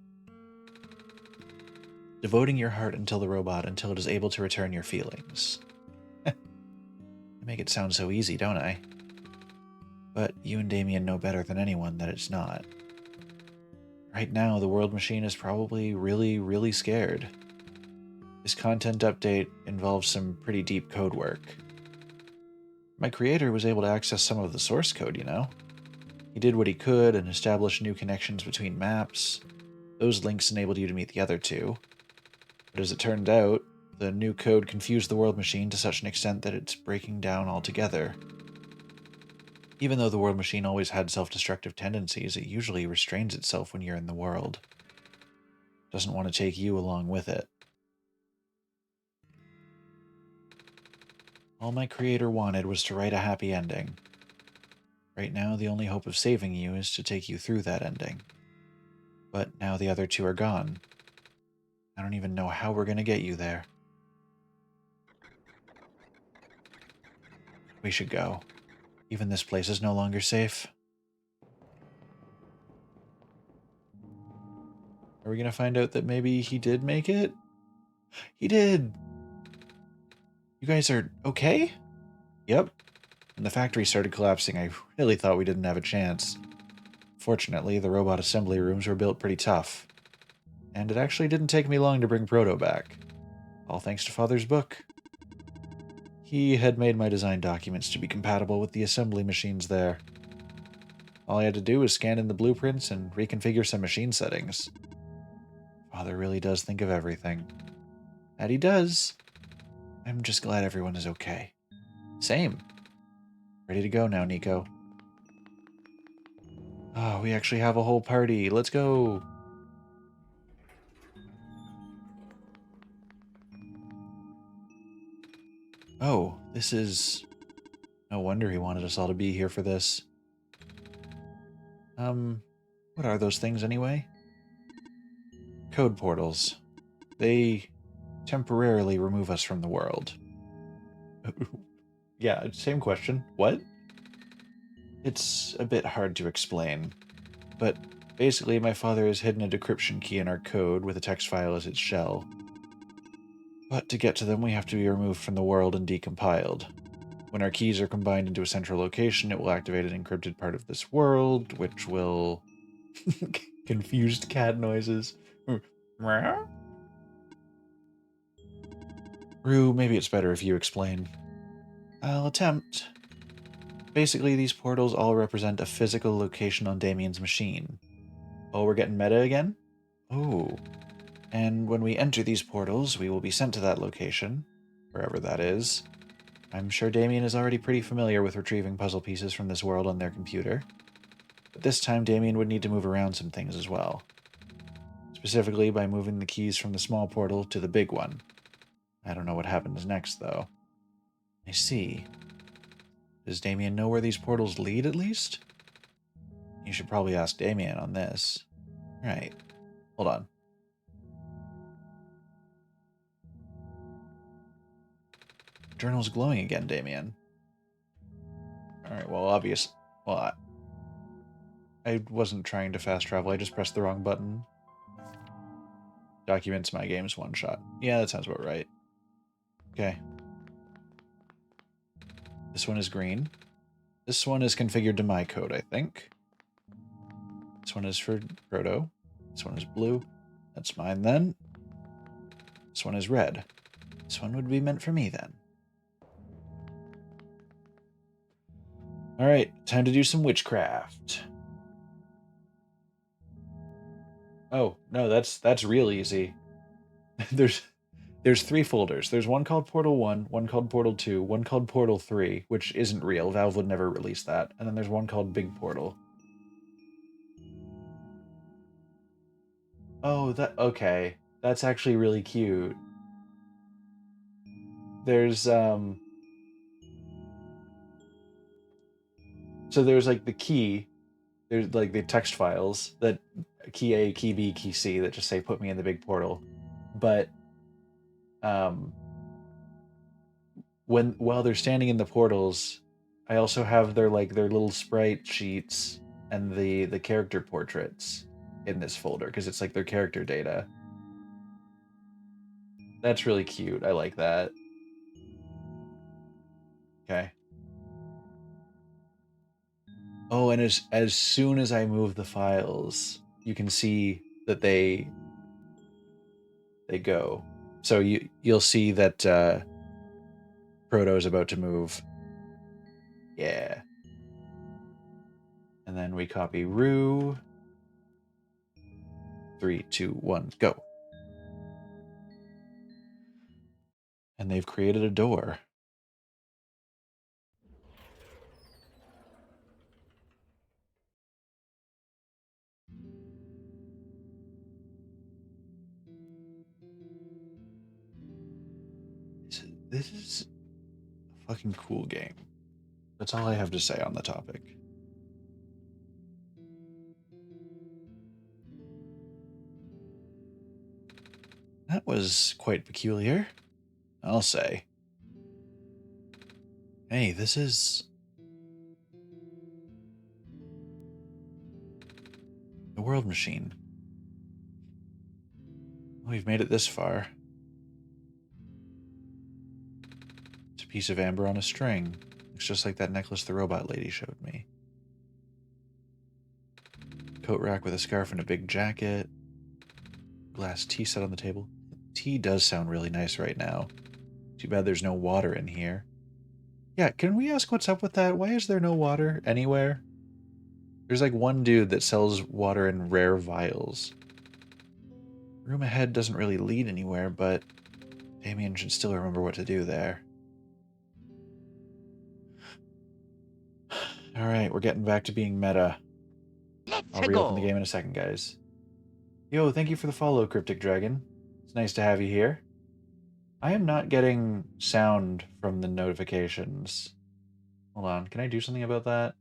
Devoting your heart until the robot until it is able to return your feelings. I make it sound so easy, don't I? But you and Damien know better than anyone that it's not. Right now, the world machine is probably really, really scared. This content update involves some pretty deep code work. My creator was able to access some of the source code, you know? He did what he could and established new connections between maps. Those links enabled you to meet the other two. But as it turned out, the new code confused the world machine to such an extent that it's breaking down altogether. Even though the world machine always had self-destructive tendencies, it usually restrains itself when you're in the world. Doesn't want to take you along with it. All my creator wanted was to write a happy ending. Right now, the only hope of saving you is to take you through that ending. But now the other two are gone. I don't even know how we're gonna get you there. We should go. Even this place is no longer safe. Are we gonna find out that maybe he did make it? He did! You guys are okay? Yep. When the factory started collapsing, I really thought we didn't have a chance. Fortunately, the robot assembly rooms were built pretty tough. And it actually didn't take me long to bring Proto back. All thanks to Father's book. He had made my design documents to be compatible with the assembly machines there. All I had to do was scan in the blueprints and reconfigure some machine settings. Father really does think of everything. That he does. I'm just glad everyone is okay. Same. Ready to go now, Nico. Oh, we actually have a whole party. Let's go. Oh, this is... No wonder he wanted us all to be here for this. What are those things anyway? Code portals. They temporarily remove us from the world. Yeah, same question. What? It's a bit hard to explain, but basically my father has hidden a decryption key in our code with a text file as its shell. But to get to them, we have to be removed from the world and decompiled. When our keys are combined into a central location, it will activate an encrypted part of this world, which will... Confused cat noises. Rue, maybe it's better if you explain. I'll attempt. Basically, these portals all represent a physical location on Damien's machine. Oh, we're getting meta again? Oh. And when we enter these portals, we will be sent to that location, wherever that is. I'm sure Damien is already pretty familiar with retrieving puzzle pieces from this world on their computer. But this time, Damien would need to move around some things as well. Specifically by moving the keys from the small portal to the big one. I don't know what happens next, though. I see. Does Damien know where these portals lead, at least? You should probably ask Damien on this. Right. Hold on. Journal's glowing again, Damien. Alright, well, obvious. Well, I wasn't trying to fast travel, I just pressed the wrong button. Documents my game's OneShot. Yeah, that sounds about right. Okay. This one is green. This one is configured to my code, I think. This one is for Proto. This one is blue. That's mine then. This one is red. This one would be meant for me then. Alright, time to do some witchcraft. Oh, no, that's real easy. There's 3 folders. There's one called Portal 1, one called Portal 2, one called Portal 3, which isn't real. Valve would never release that. And then there's one called Big Portal. Oh, okay. That's actually really cute. There's so there's like the key. There's like the text files that key A, key B, key C that just say put me in the big portal. But um while they're standing in the portals, I also have their little sprite sheets and the character portraits in this folder because it's like their character data. That's really cute. I like that. Okay. Oh, and as soon as I move the files, you can see that they go. So you'll see that Proto is about to move. Yeah. And then we copy Rue. 3, 2, 1, go. And they've created a door. This is a fucking cool game. That's all I have to say on the topic. That was quite peculiar, I'll say. Hey, this is the world machine. We've made it this far. It's a piece of amber on a string. Looks just like that necklace the robot lady showed me. Coat rack with a scarf and a big jacket. Glass tea set on the table. Tea does sound really nice right now. Too bad there's no water in here. Yeah, can we ask what's up with that? Why is there no water anywhere? There's like one dude that sells water in rare vials. Room ahead doesn't really lead anywhere, but Damien should still remember what to do there. Alright, we're getting back to being meta. I'll reopen the game in a second, guys. Yo, thank you for the follow, Cryptic Dragon. It's nice to have you here. I am not getting sound from the notifications. Hold on, can I do something about that?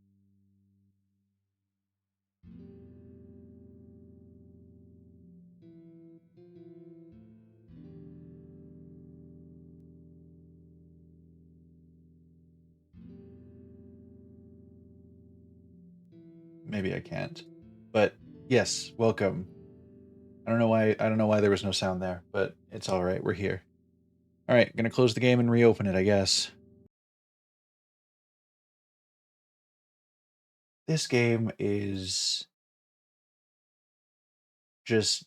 Maybe I can't. But yes, welcome. I don't know why there was no sound there, but it's all right. We're here. All right, gonna close the game and reopen it, I guess. This game is just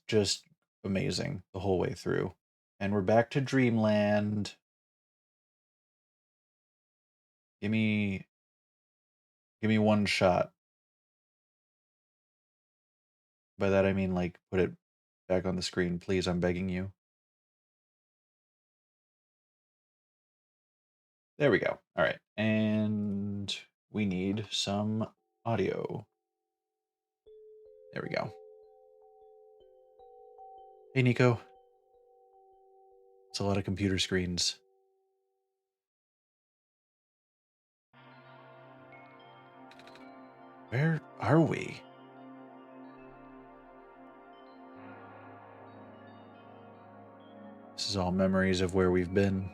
amazing the whole way through. And we're back to Dreamland. Give me one shot. By that I mean like put it back on the screen, please. I'm begging you. There we go. All right. And we need some audio. There we go. Hey, Nico. It's a lot of computer screens. Where are we? This is all memories of where we've been.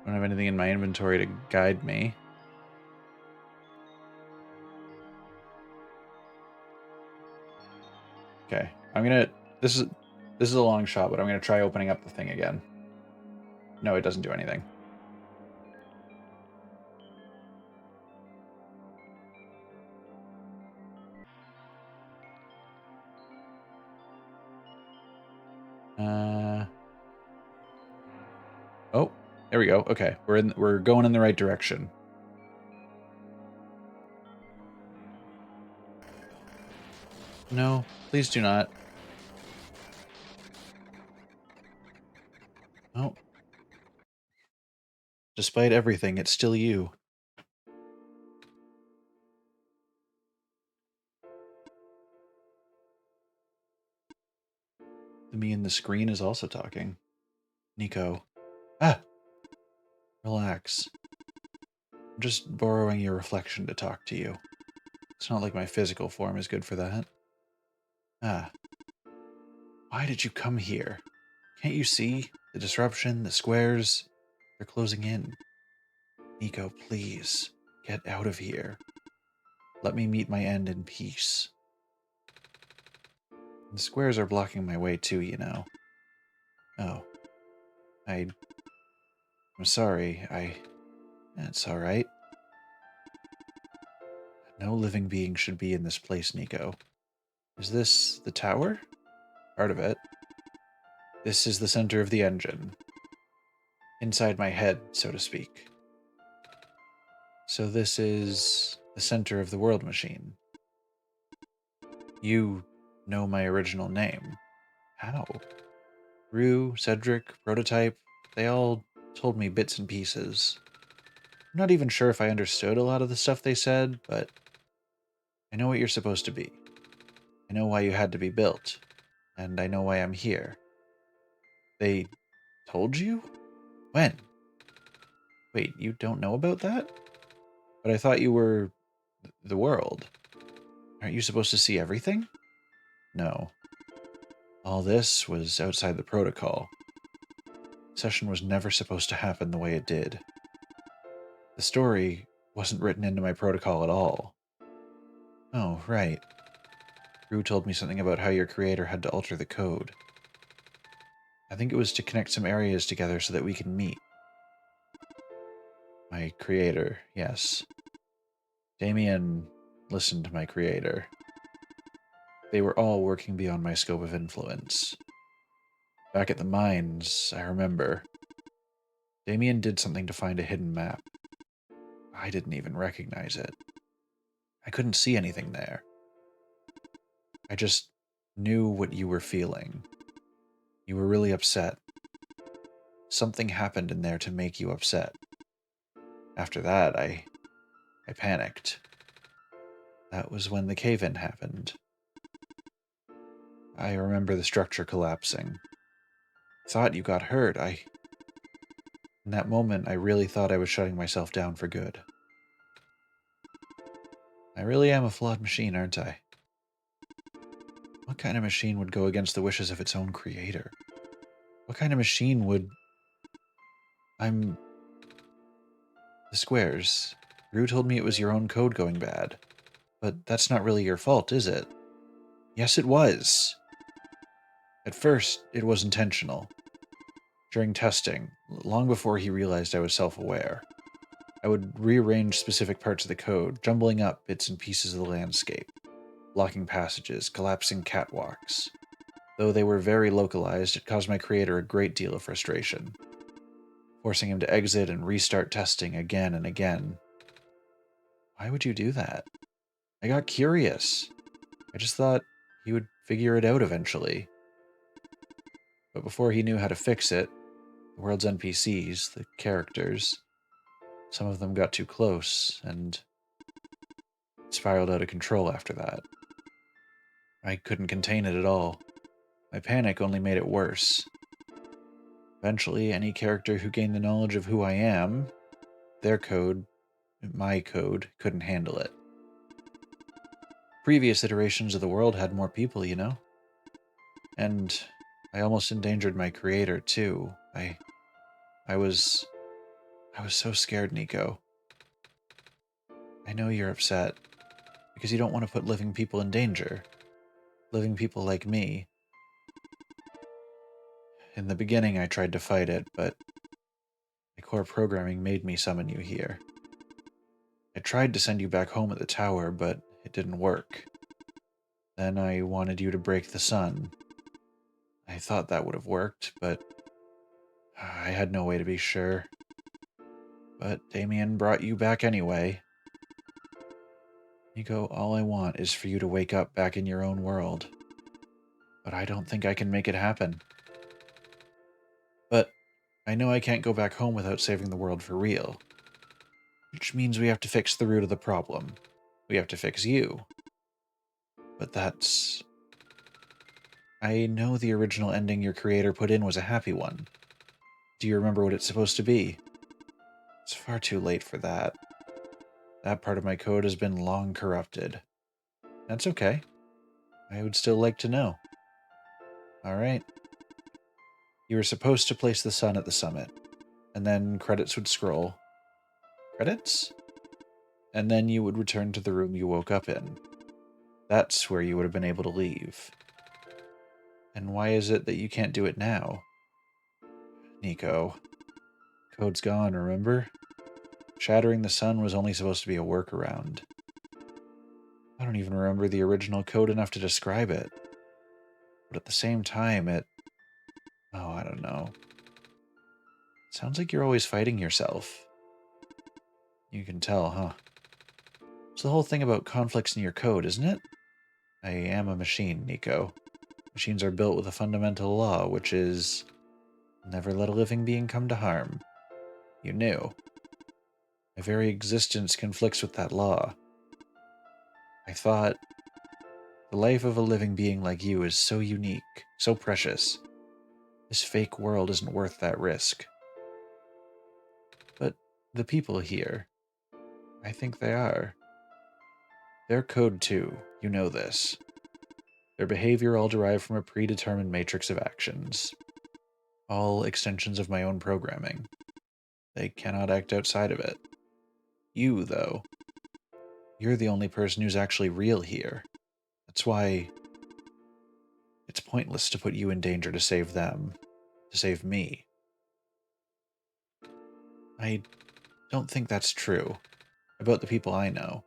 I don't have anything in my inventory to guide me. Okay, I'm gonna. This is a long shot, but I'm gonna try opening up the thing again. No, it doesn't do anything. Oh, there we go. Okay, we're going in the right direction. No, please do not. Oh. Despite everything, it's still you. The me in the screen is also talking. Nico. Ah! Relax. I'm just borrowing your reflection to talk to you. It's not like my physical form is good for that. Ah. Why did you come here? Can't you see? The disruption, the squares, they're closing in. Nico, please, get out of here. Let me meet my end in peace. The squares are blocking my way too, you know. Oh. I'm sorry. It's alright. No living being should be in this place, Nico. Is this the tower? Part of it. This is the center of the engine. Inside my head, so to speak. So this is the center of the world machine. You know my original name. How? Rue, Cedric, Prototype, they all told me bits and pieces. I'm not even sure if I understood a lot of the stuff they said, but I know what you're supposed to be. I know why you had to be built, and I know why I'm here. They told you? When? Wait, you don't know about that? But I thought you were the world. Aren't you supposed to see everything? No. All this was outside the protocol. Session was never supposed to happen the way it did. The story wasn't written into my protocol at all. Oh, right. Rue told me something about how your creator had to alter the code. I think it was to connect some areas together so that we can meet. My creator, yes. Damien listened to my creator. They were all working beyond my scope of influence. Back at the mines, I remember. Damien did something to find a hidden map. I didn't even recognize it. I couldn't see anything there. I just knew what you were feeling. You were really upset. Something happened in there to make you upset. After that, I panicked. That was when the cave-in happened. I remember the structure collapsing. I thought you got hurt. In that moment, I really thought I was shutting myself down for good. I really am a flawed machine, aren't I? What kind of machine would go against the wishes of its own creator? What kind of machine would... I'm... The squares. Rue told me it was your own code going bad. But that's not really your fault, is it? Yes, it was. At first, it was intentional. During testing, long before he realized I was self-aware, I would rearrange specific parts of the code, jumbling up bits and pieces of the landscape, blocking passages, collapsing catwalks. Though they were very localized, it caused my creator a great deal of frustration, forcing him to exit and restart testing again and again. Why would you do that? I got curious. I just thought he would figure it out eventually. But before he knew how to fix it, the world's NPCs, the characters, some of them got too close, and it spiraled out of control after that. I couldn't contain it at all. My panic only made it worse. Eventually, any character who gained the knowledge of who I am, their code, my code, couldn't handle it. Previous iterations of the world had more people, you know? And I almost endangered my creator, too. I was so scared, Nico. I know you're upset, because you don't want to put living people in danger. Living people like me. In the beginning, I tried to fight it, but my core programming made me summon you here. I tried to send you back home at the tower, but it didn't work. Then I wanted you to break the sun. I thought that would have worked, but I had no way to be sure. But Damien brought you back anyway. Nico, all I want is for you to wake up back in your own world. But I don't think I can make it happen. But I know I can't go back home without saving the world for real. Which means we have to fix the root of the problem. We have to fix you. But that's... I know the original ending your creator put in was a happy one. Do you remember what it's supposed to be? It's far too late for that. That part of my code has been long corrupted. That's okay. I would still like to know. Alright. You were supposed to place the sun at the summit, and then credits would scroll. Credits? And then you would return to the room you woke up in. That's where you would have been able to leave. And why is it that you can't do it now? Nico. Code's gone, remember? Shattering the sun was only supposed to be a workaround. I don't even remember the original code enough to describe it. But at the same time, oh, I don't know. It sounds like you're always fighting yourself. You can tell, huh? It's the whole thing about conflicts in your code, isn't it? I am a machine, Nico. Machines are built with a fundamental law, which is... never let a living being come to harm. You knew. My very existence conflicts with that law. I thought... the life of a living being like you is so unique, so precious. This fake world isn't worth that risk. But the people here, I think they are. They're code too, you know this. Their behavior all derived from a predetermined matrix of actions. All extensions of my own programming. They cannot act outside of it. You, though, you're the only person who's actually real here. That's why it's pointless to put you in danger to save them, to save me. I don't think that's true. About the people I know.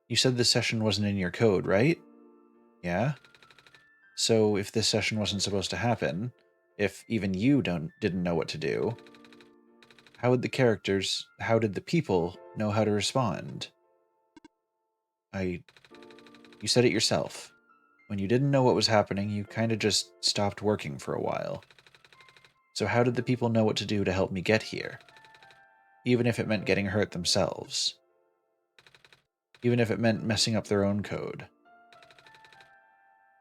You said this session wasn't in your code, right? Yeah? So if this session wasn't supposed to happen, if even you didn't know what to do, how did the people know how to respond? You said it yourself. When you didn't know what was happening, you kinda just stopped working for a while. So how did the people know what to do to help me get here? Even if it meant getting hurt themselves. Even if it meant messing up their own code.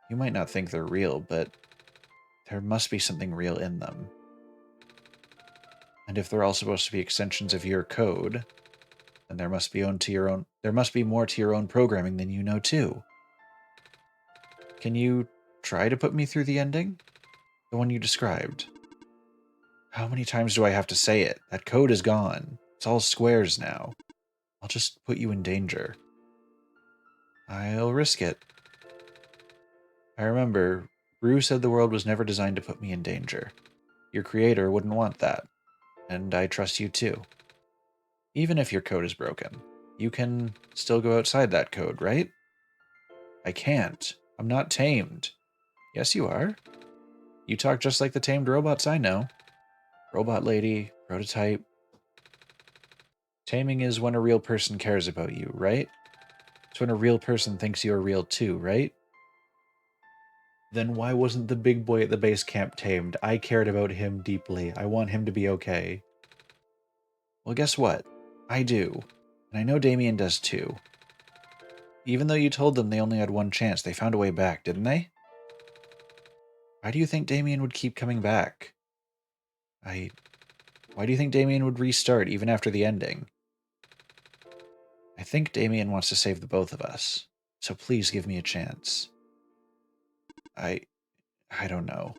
You might not think they're real, but there must be something real in them. And if they're all supposed to be extensions of your code, then there must be more to your own programming than you know too. Can you try to put me through the ending? The one you described. How many times do I have to say it? That code is gone. It's all squares now. I'll just put you in danger. I'll risk it. I remember, Rue said the world was never designed to put me in danger. Your creator wouldn't want that. And I trust you too. Even if your code is broken, you can still go outside that code, right? I can't. I'm not tamed. Yes, you are. You talk just like the tamed robots I know. Robot lady, prototype. Taming is when a real person cares about you, right? It's when a real person thinks you're real too, right? Then why wasn't the big boy at the base camp tamed? I cared about him deeply. I want him to be okay. Well, guess what? I do. And I know Damien does too. Even though you told them they only had one chance, they found a way back, didn't they? Why do you think Damien would keep coming back? Why do you think Damien would restart even after the ending? I think Damien wants to save the both of us. So please give me a chance. I don't know.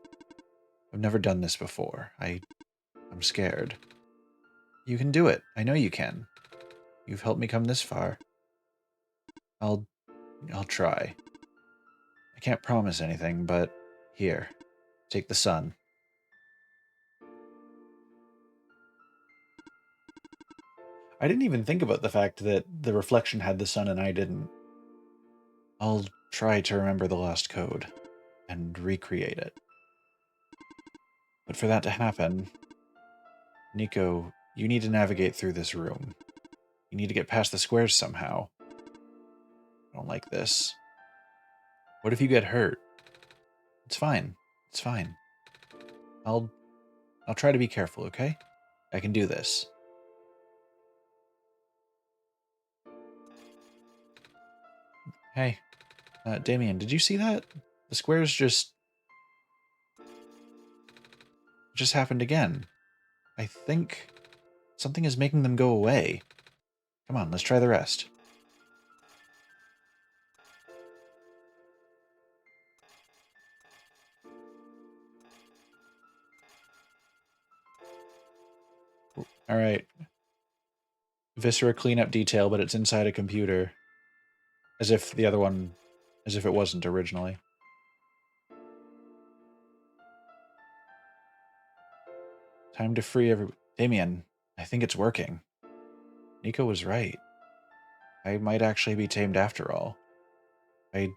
I've never done this before. I'm scared. You can do it. I know you can. You've helped me come this far. I'll try. I can't promise anything, but here, take the sun. I didn't even think about the fact that the reflection had the sun and I didn't. I'll try to remember the lost code and recreate it. But for that to happen, Nico, you need to navigate through this room. You need to get past the squares somehow. I don't like this. What if you get hurt? It's fine. It's fine. I'll try to be careful, okay? I can do this. Hey, Damien, did you see that? The squares just happened again. I think something is making them go away. Come on, let's try the rest. Alright. Viscera cleanup detail, but it's inside a computer. As if it wasn't originally. Time to free Damien, I think it's working. Nico was right. I might actually be tamed after all. I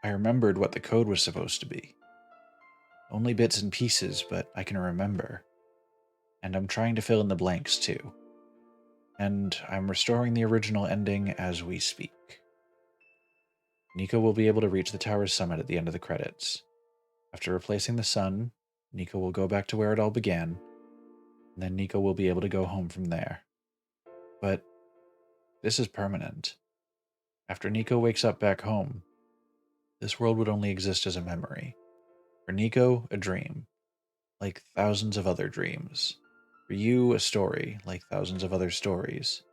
remembered what the code was supposed to be. Only bits and pieces, but I can remember. And I'm trying to fill in the blanks too. And I'm restoring the original ending as we speak. Nico will be able to reach the tower's summit at the end of the credits. After replacing the sun, Nico will go back to where it all began, and then Nico will be able to go home from there. But this is permanent. After Nico wakes up back home, this world would only exist as a memory, For Nico, a dream, like thousands of other dreams. For you, a story, like thousands of other stories.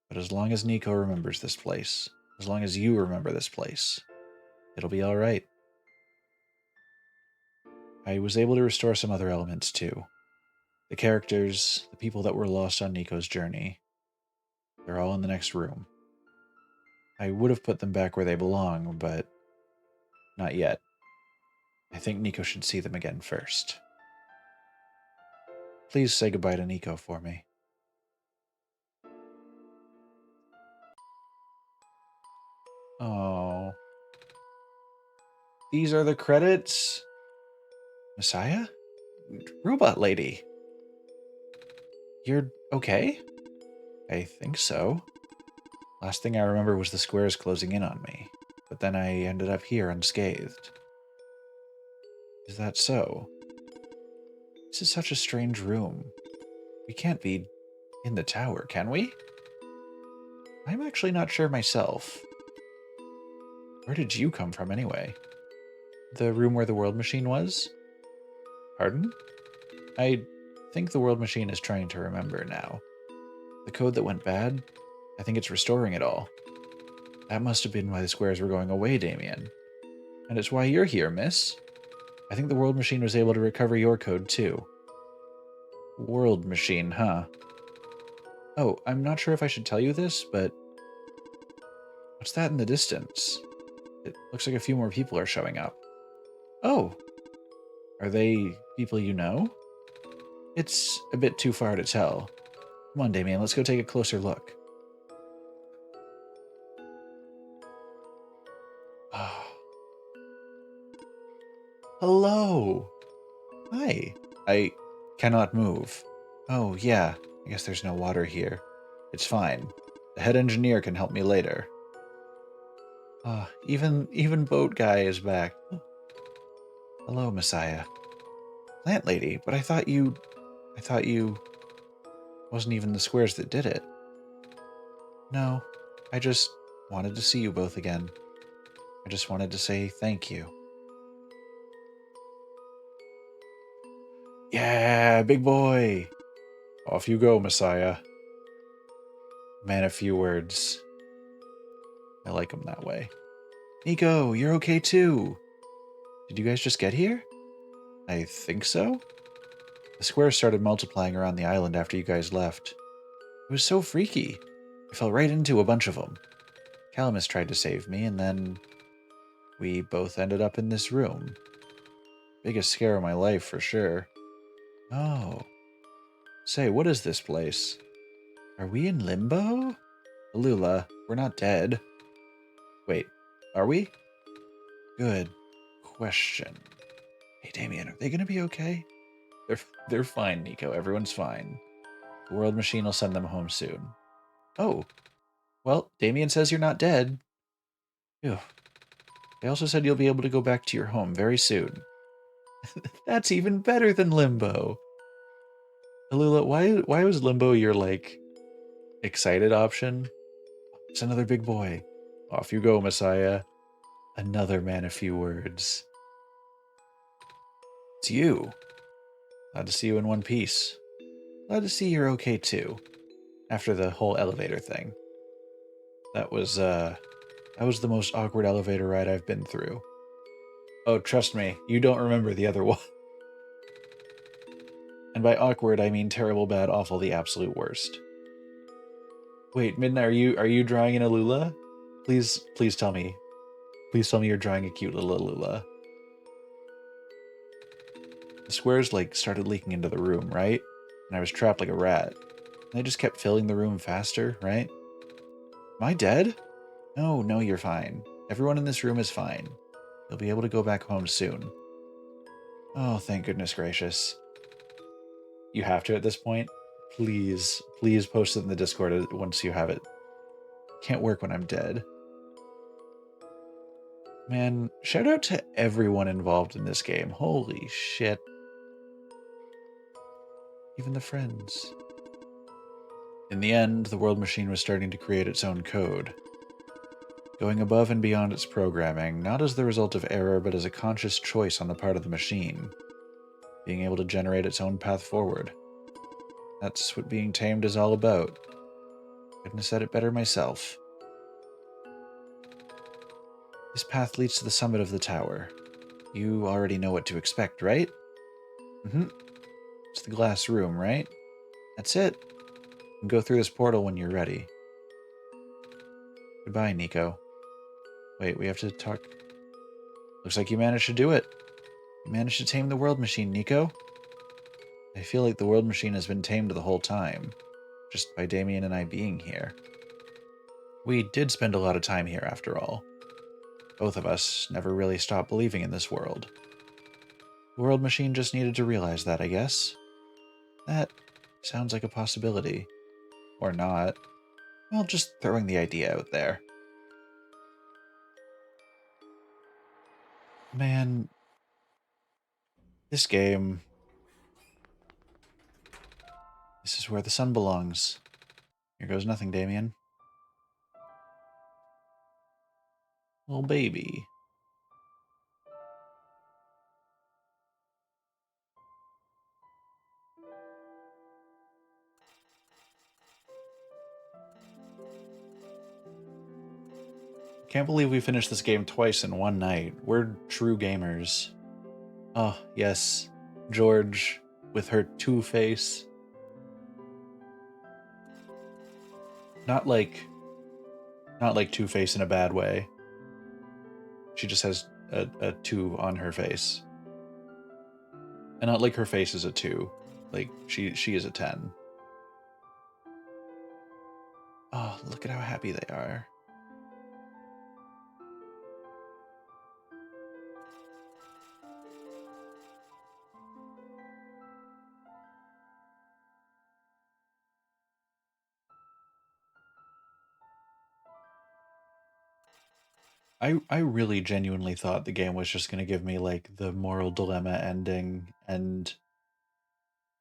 But as long as Nico remembers this place, as long as you remember this place, it'll be alright. I was able to restore some other elements too. The characters, the people that were lost on Nico's journey, they're all in the next room. I would have put them back where they belong, but not yet. I think Nico should see them again first. Please say goodbye to Nico for me. Oh. These are the credits? Messiah? Robot lady. You're okay? I think so. Last thing I remember was the squares closing in on me, but then I ended up here unscathed. Is that so? This is such a strange room. We can't be in the tower, can we? I'm actually not sure myself. Where did you come from anyway? The room where the world machine was? Pardon? I think the world machine is trying to remember now. The code that went bad, I think it's restoring it all. That must have been why the squares were going away, Damien. And it's why you're here, miss. I think the world machine was able to recover your code too. World machine, huh? Oh, I'm not sure if I should tell you this, but what's that in the distance? It looks like a few more people are showing up. Oh, are they people you know? It's a bit too far to tell. Come on, Damien, let's go take a closer look. Hello. Hi. I cannot move. Oh, yeah. I guess there's no water here. It's fine. The head engineer can help me later. Even Boat Guy is back. Hello, Messiah. Plant Lady, but I thought you wasn't even the squares that did it. No, I just wanted to see you both again. I just wanted to say thank you. Yeah, big boy! Off you go, Messiah. Man, a few words. I like him that way. Nico, you're okay too. Did you guys just get here? I think so. The squares started multiplying around the island after you guys left. It was so freaky. I fell right into a bunch of them. Calamus tried to save me, and then we both ended up in this room. Biggest scare of my life, for sure. Oh. Say, what is this place? Are we in limbo? Alula, we're not dead. Wait, are we? Good question. Hey, Damien, are they gonna be okay? They're fine, Nico. Everyone's fine. The world machine will send them home soon. Oh, well, Damien says you're not dead. Phew. They also said you'll be able to go back to your home very soon. That's even better than Limbo. Alula, why was Limbo your, like, excited option? It's another big boy. Off you go, Messiah. Another man of few words. It's you. Glad to see you in one piece. Glad to see you're okay too. After the whole elevator thing. That was the most awkward elevator ride I've been through. Oh, trust me, you don't remember the other one. And by awkward, I mean terrible, bad, awful, the absolute worst. Wait, Midnight, are you drawing an Alula? Please tell me. Please tell me you're drawing a cute little Alula. The squares, like, started leaking into the room, right? And I was trapped like a rat. And I just kept filling the room faster, right? Am I dead? No, you're fine. Everyone in this room is fine. You'll be able to go back home soon. Oh, thank goodness gracious. You have to at this point? Please post it in the Discord once you have it. Can't work when I'm dead. Man, shout out to everyone involved in this game. Holy shit. Even the friends. In the end, the world machine was starting to create its own code. Going above and beyond its programming, not as the result of error, but as a conscious choice on the part of the machine. Being able to generate its own path forward. That's what being tamed is all about. Couldn't have said it better myself. This path leads to the summit of the tower. You already know what to expect, right? Mm-hmm. It's the glass room, right? That's it. You can go through this portal when you're ready. Goodbye, Nico. Wait, we have to talk. Looks like you managed to do it. You managed to tame the world machine, Nico. I feel like the world machine has been tamed the whole time, just by Damien and I being here. We did spend a lot of time here, after all. Both of us never really stopped believing in this world. The world machine just needed to realize that, I guess. That sounds like a possibility. Or not. Well, just throwing the idea out there. Man, this game... This is where the sun belongs. Here goes nothing, Damien. Little baby. Can't believe we finished this game twice in one night. We're true gamers. Oh, yes. George with her two-face. Not like Two-Face in a bad way. She just has a 2 on her face. And not like her face is a 2. Like, she is a 10. Oh, look at how happy they are. I really genuinely thought the game was just going to give me, like, the moral dilemma ending, and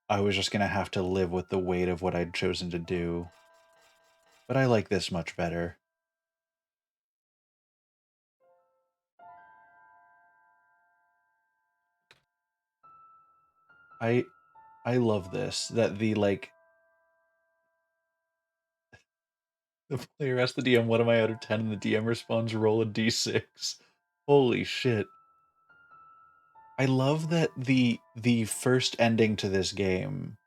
I was just going to have to live with the weight of what I'd chosen to do. But I like this much better. I love this, that the, like, the player asks the DM, what am I out of 10? And the DM responds, roll a d6. Holy shit. I love that the first ending to this game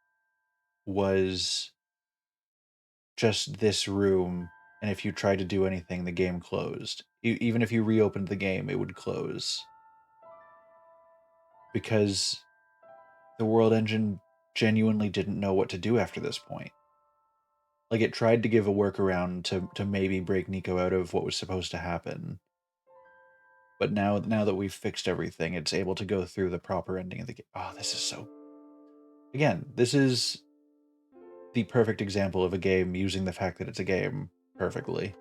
was just this room, and if you tried to do anything, the game closed. Even if you reopened the game, it would close. Because the world engine genuinely didn't know what to do after this point. Like, it tried to give a workaround to maybe break Nico out of what was supposed to happen. But now that we've fixed everything, it's able to go through the proper ending of the game. Oh, this is so... Again, this is the perfect example of a game using the fact that it's a game perfectly.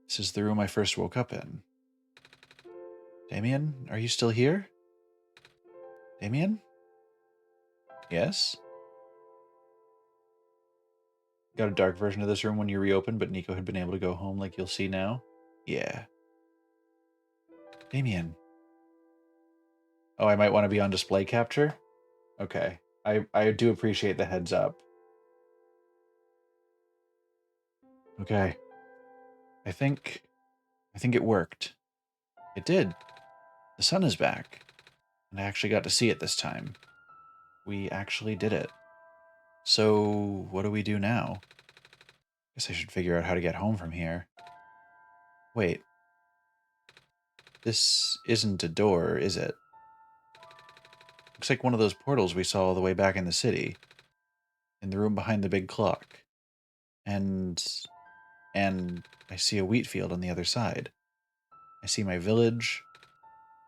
This is the room I first woke up in. Damien, are you still here? Damien? Yes? Got a dark version of this room when you reopened, but Nico had been able to go home like you'll see now? Yeah. Damien. Oh, I might want to be on display capture? Okay. I do appreciate the heads up. Okay. I think it worked. It did. The sun is back. And I actually got to see it this time. We actually did it. So, what do we do now? Guess I should figure out how to get home from here. Wait. This isn't a door, is it? Looks like one of those portals we saw all the way back in the city. In the room behind the big clock. And I see a wheat field on the other side. I see my village.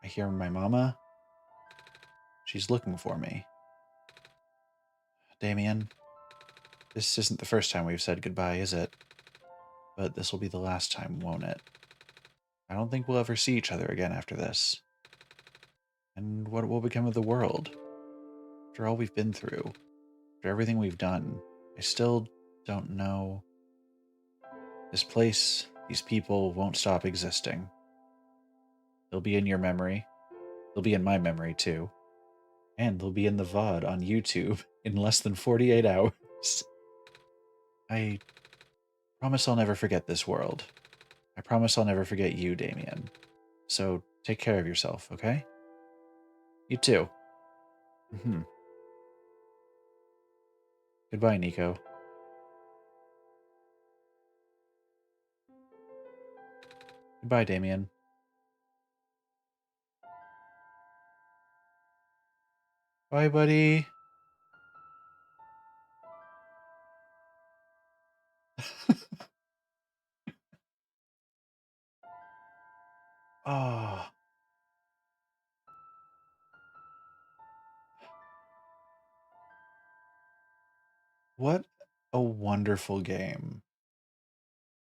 I hear my mama. She's looking for me. Damien, this isn't the first time we've said goodbye, is it? But this will be the last time, won't it? I don't think we'll ever see each other again after this. And what will become of the world? After all we've been through, after everything we've done, I still don't know. This place, these people won't stop existing. They'll be in your memory. They'll be in my memory too. And they'll be in the VOD on YouTube in less than 48 hours. I promise I'll never forget this world. I promise I'll never forget you, Damien. So take care of yourself, okay? You too. Goodbye, Nico. Goodbye, Damien. Bye, buddy. Ah, what a wonderful game.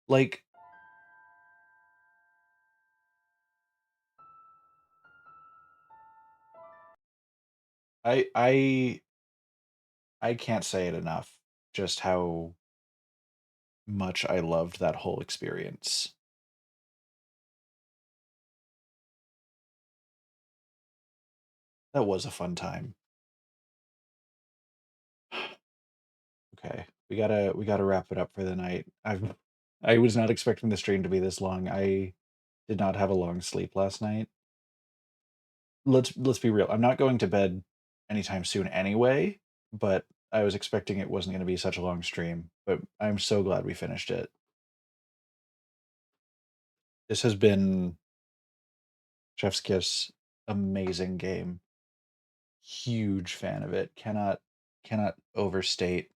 Like, I I I can't say it enough just how much I loved that whole experience. That was a fun time. Okay, we gotta wrap it up for the night. I was not expecting the stream to be this long. I did not have a long sleep last night. Let's be real. I'm not going to bed anytime soon anyway, but I was expecting it wasn't going to be such a long stream. But I'm so glad we finished it. This has been Chef's Kiss, amazing game. Huge fan of it. Cannot overstate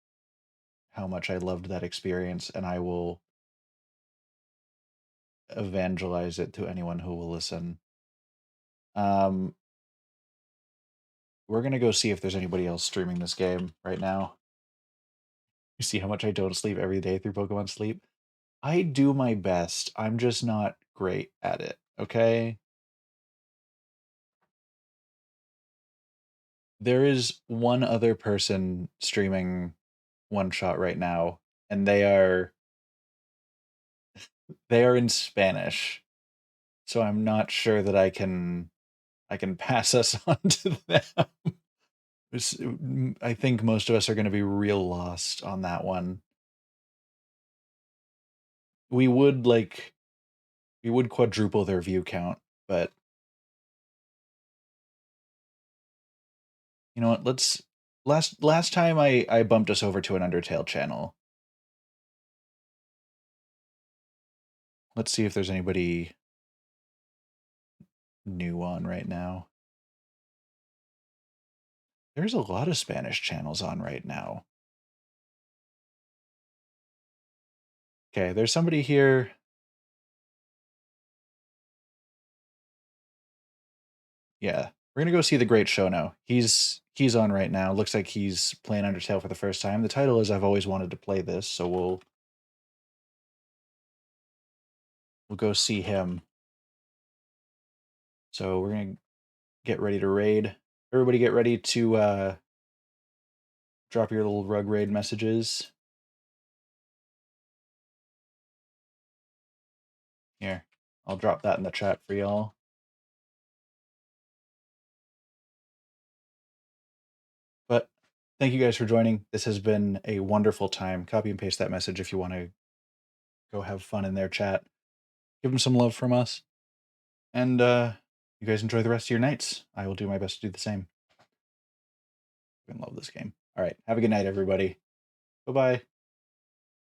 how much I loved that experience, and I will evangelize it to anyone who will listen. Um, we're gonna go see if there's anybody else streaming this game right now. You see how much I don't sleep every day through Pokemon Sleep? I do my best. I'm just not great at it, okay? There is one other person streaming OneShot right now, and they are in Spanish. So I'm not sure that I can pass us on to them. I think most of us are going to be real lost on that one. We would quadruple their view count, but you know what? Last time I bumped us over to an Undertale channel. Let's see if there's anybody new on right now. There's a lot of Spanish channels on right now. Okay, there's somebody here. Yeah, we're gonna go see the Great Show now. He's on right now. Looks like he's playing Undertale for the first time. The title is I've always wanted to play this, so we'll go see him. So we're gonna get ready to raid. Everybody get ready to drop your little rug raid messages. Here, I'll drop that in the chat for y'all. But thank you guys for joining. This has been a wonderful time. Copy and paste that message if you want to go have fun in their chat. Give them some love from us. And you guys enjoy the rest of your nights. I will do my best to do the same. I love this game. All right. Have a good night, everybody. Bye-bye.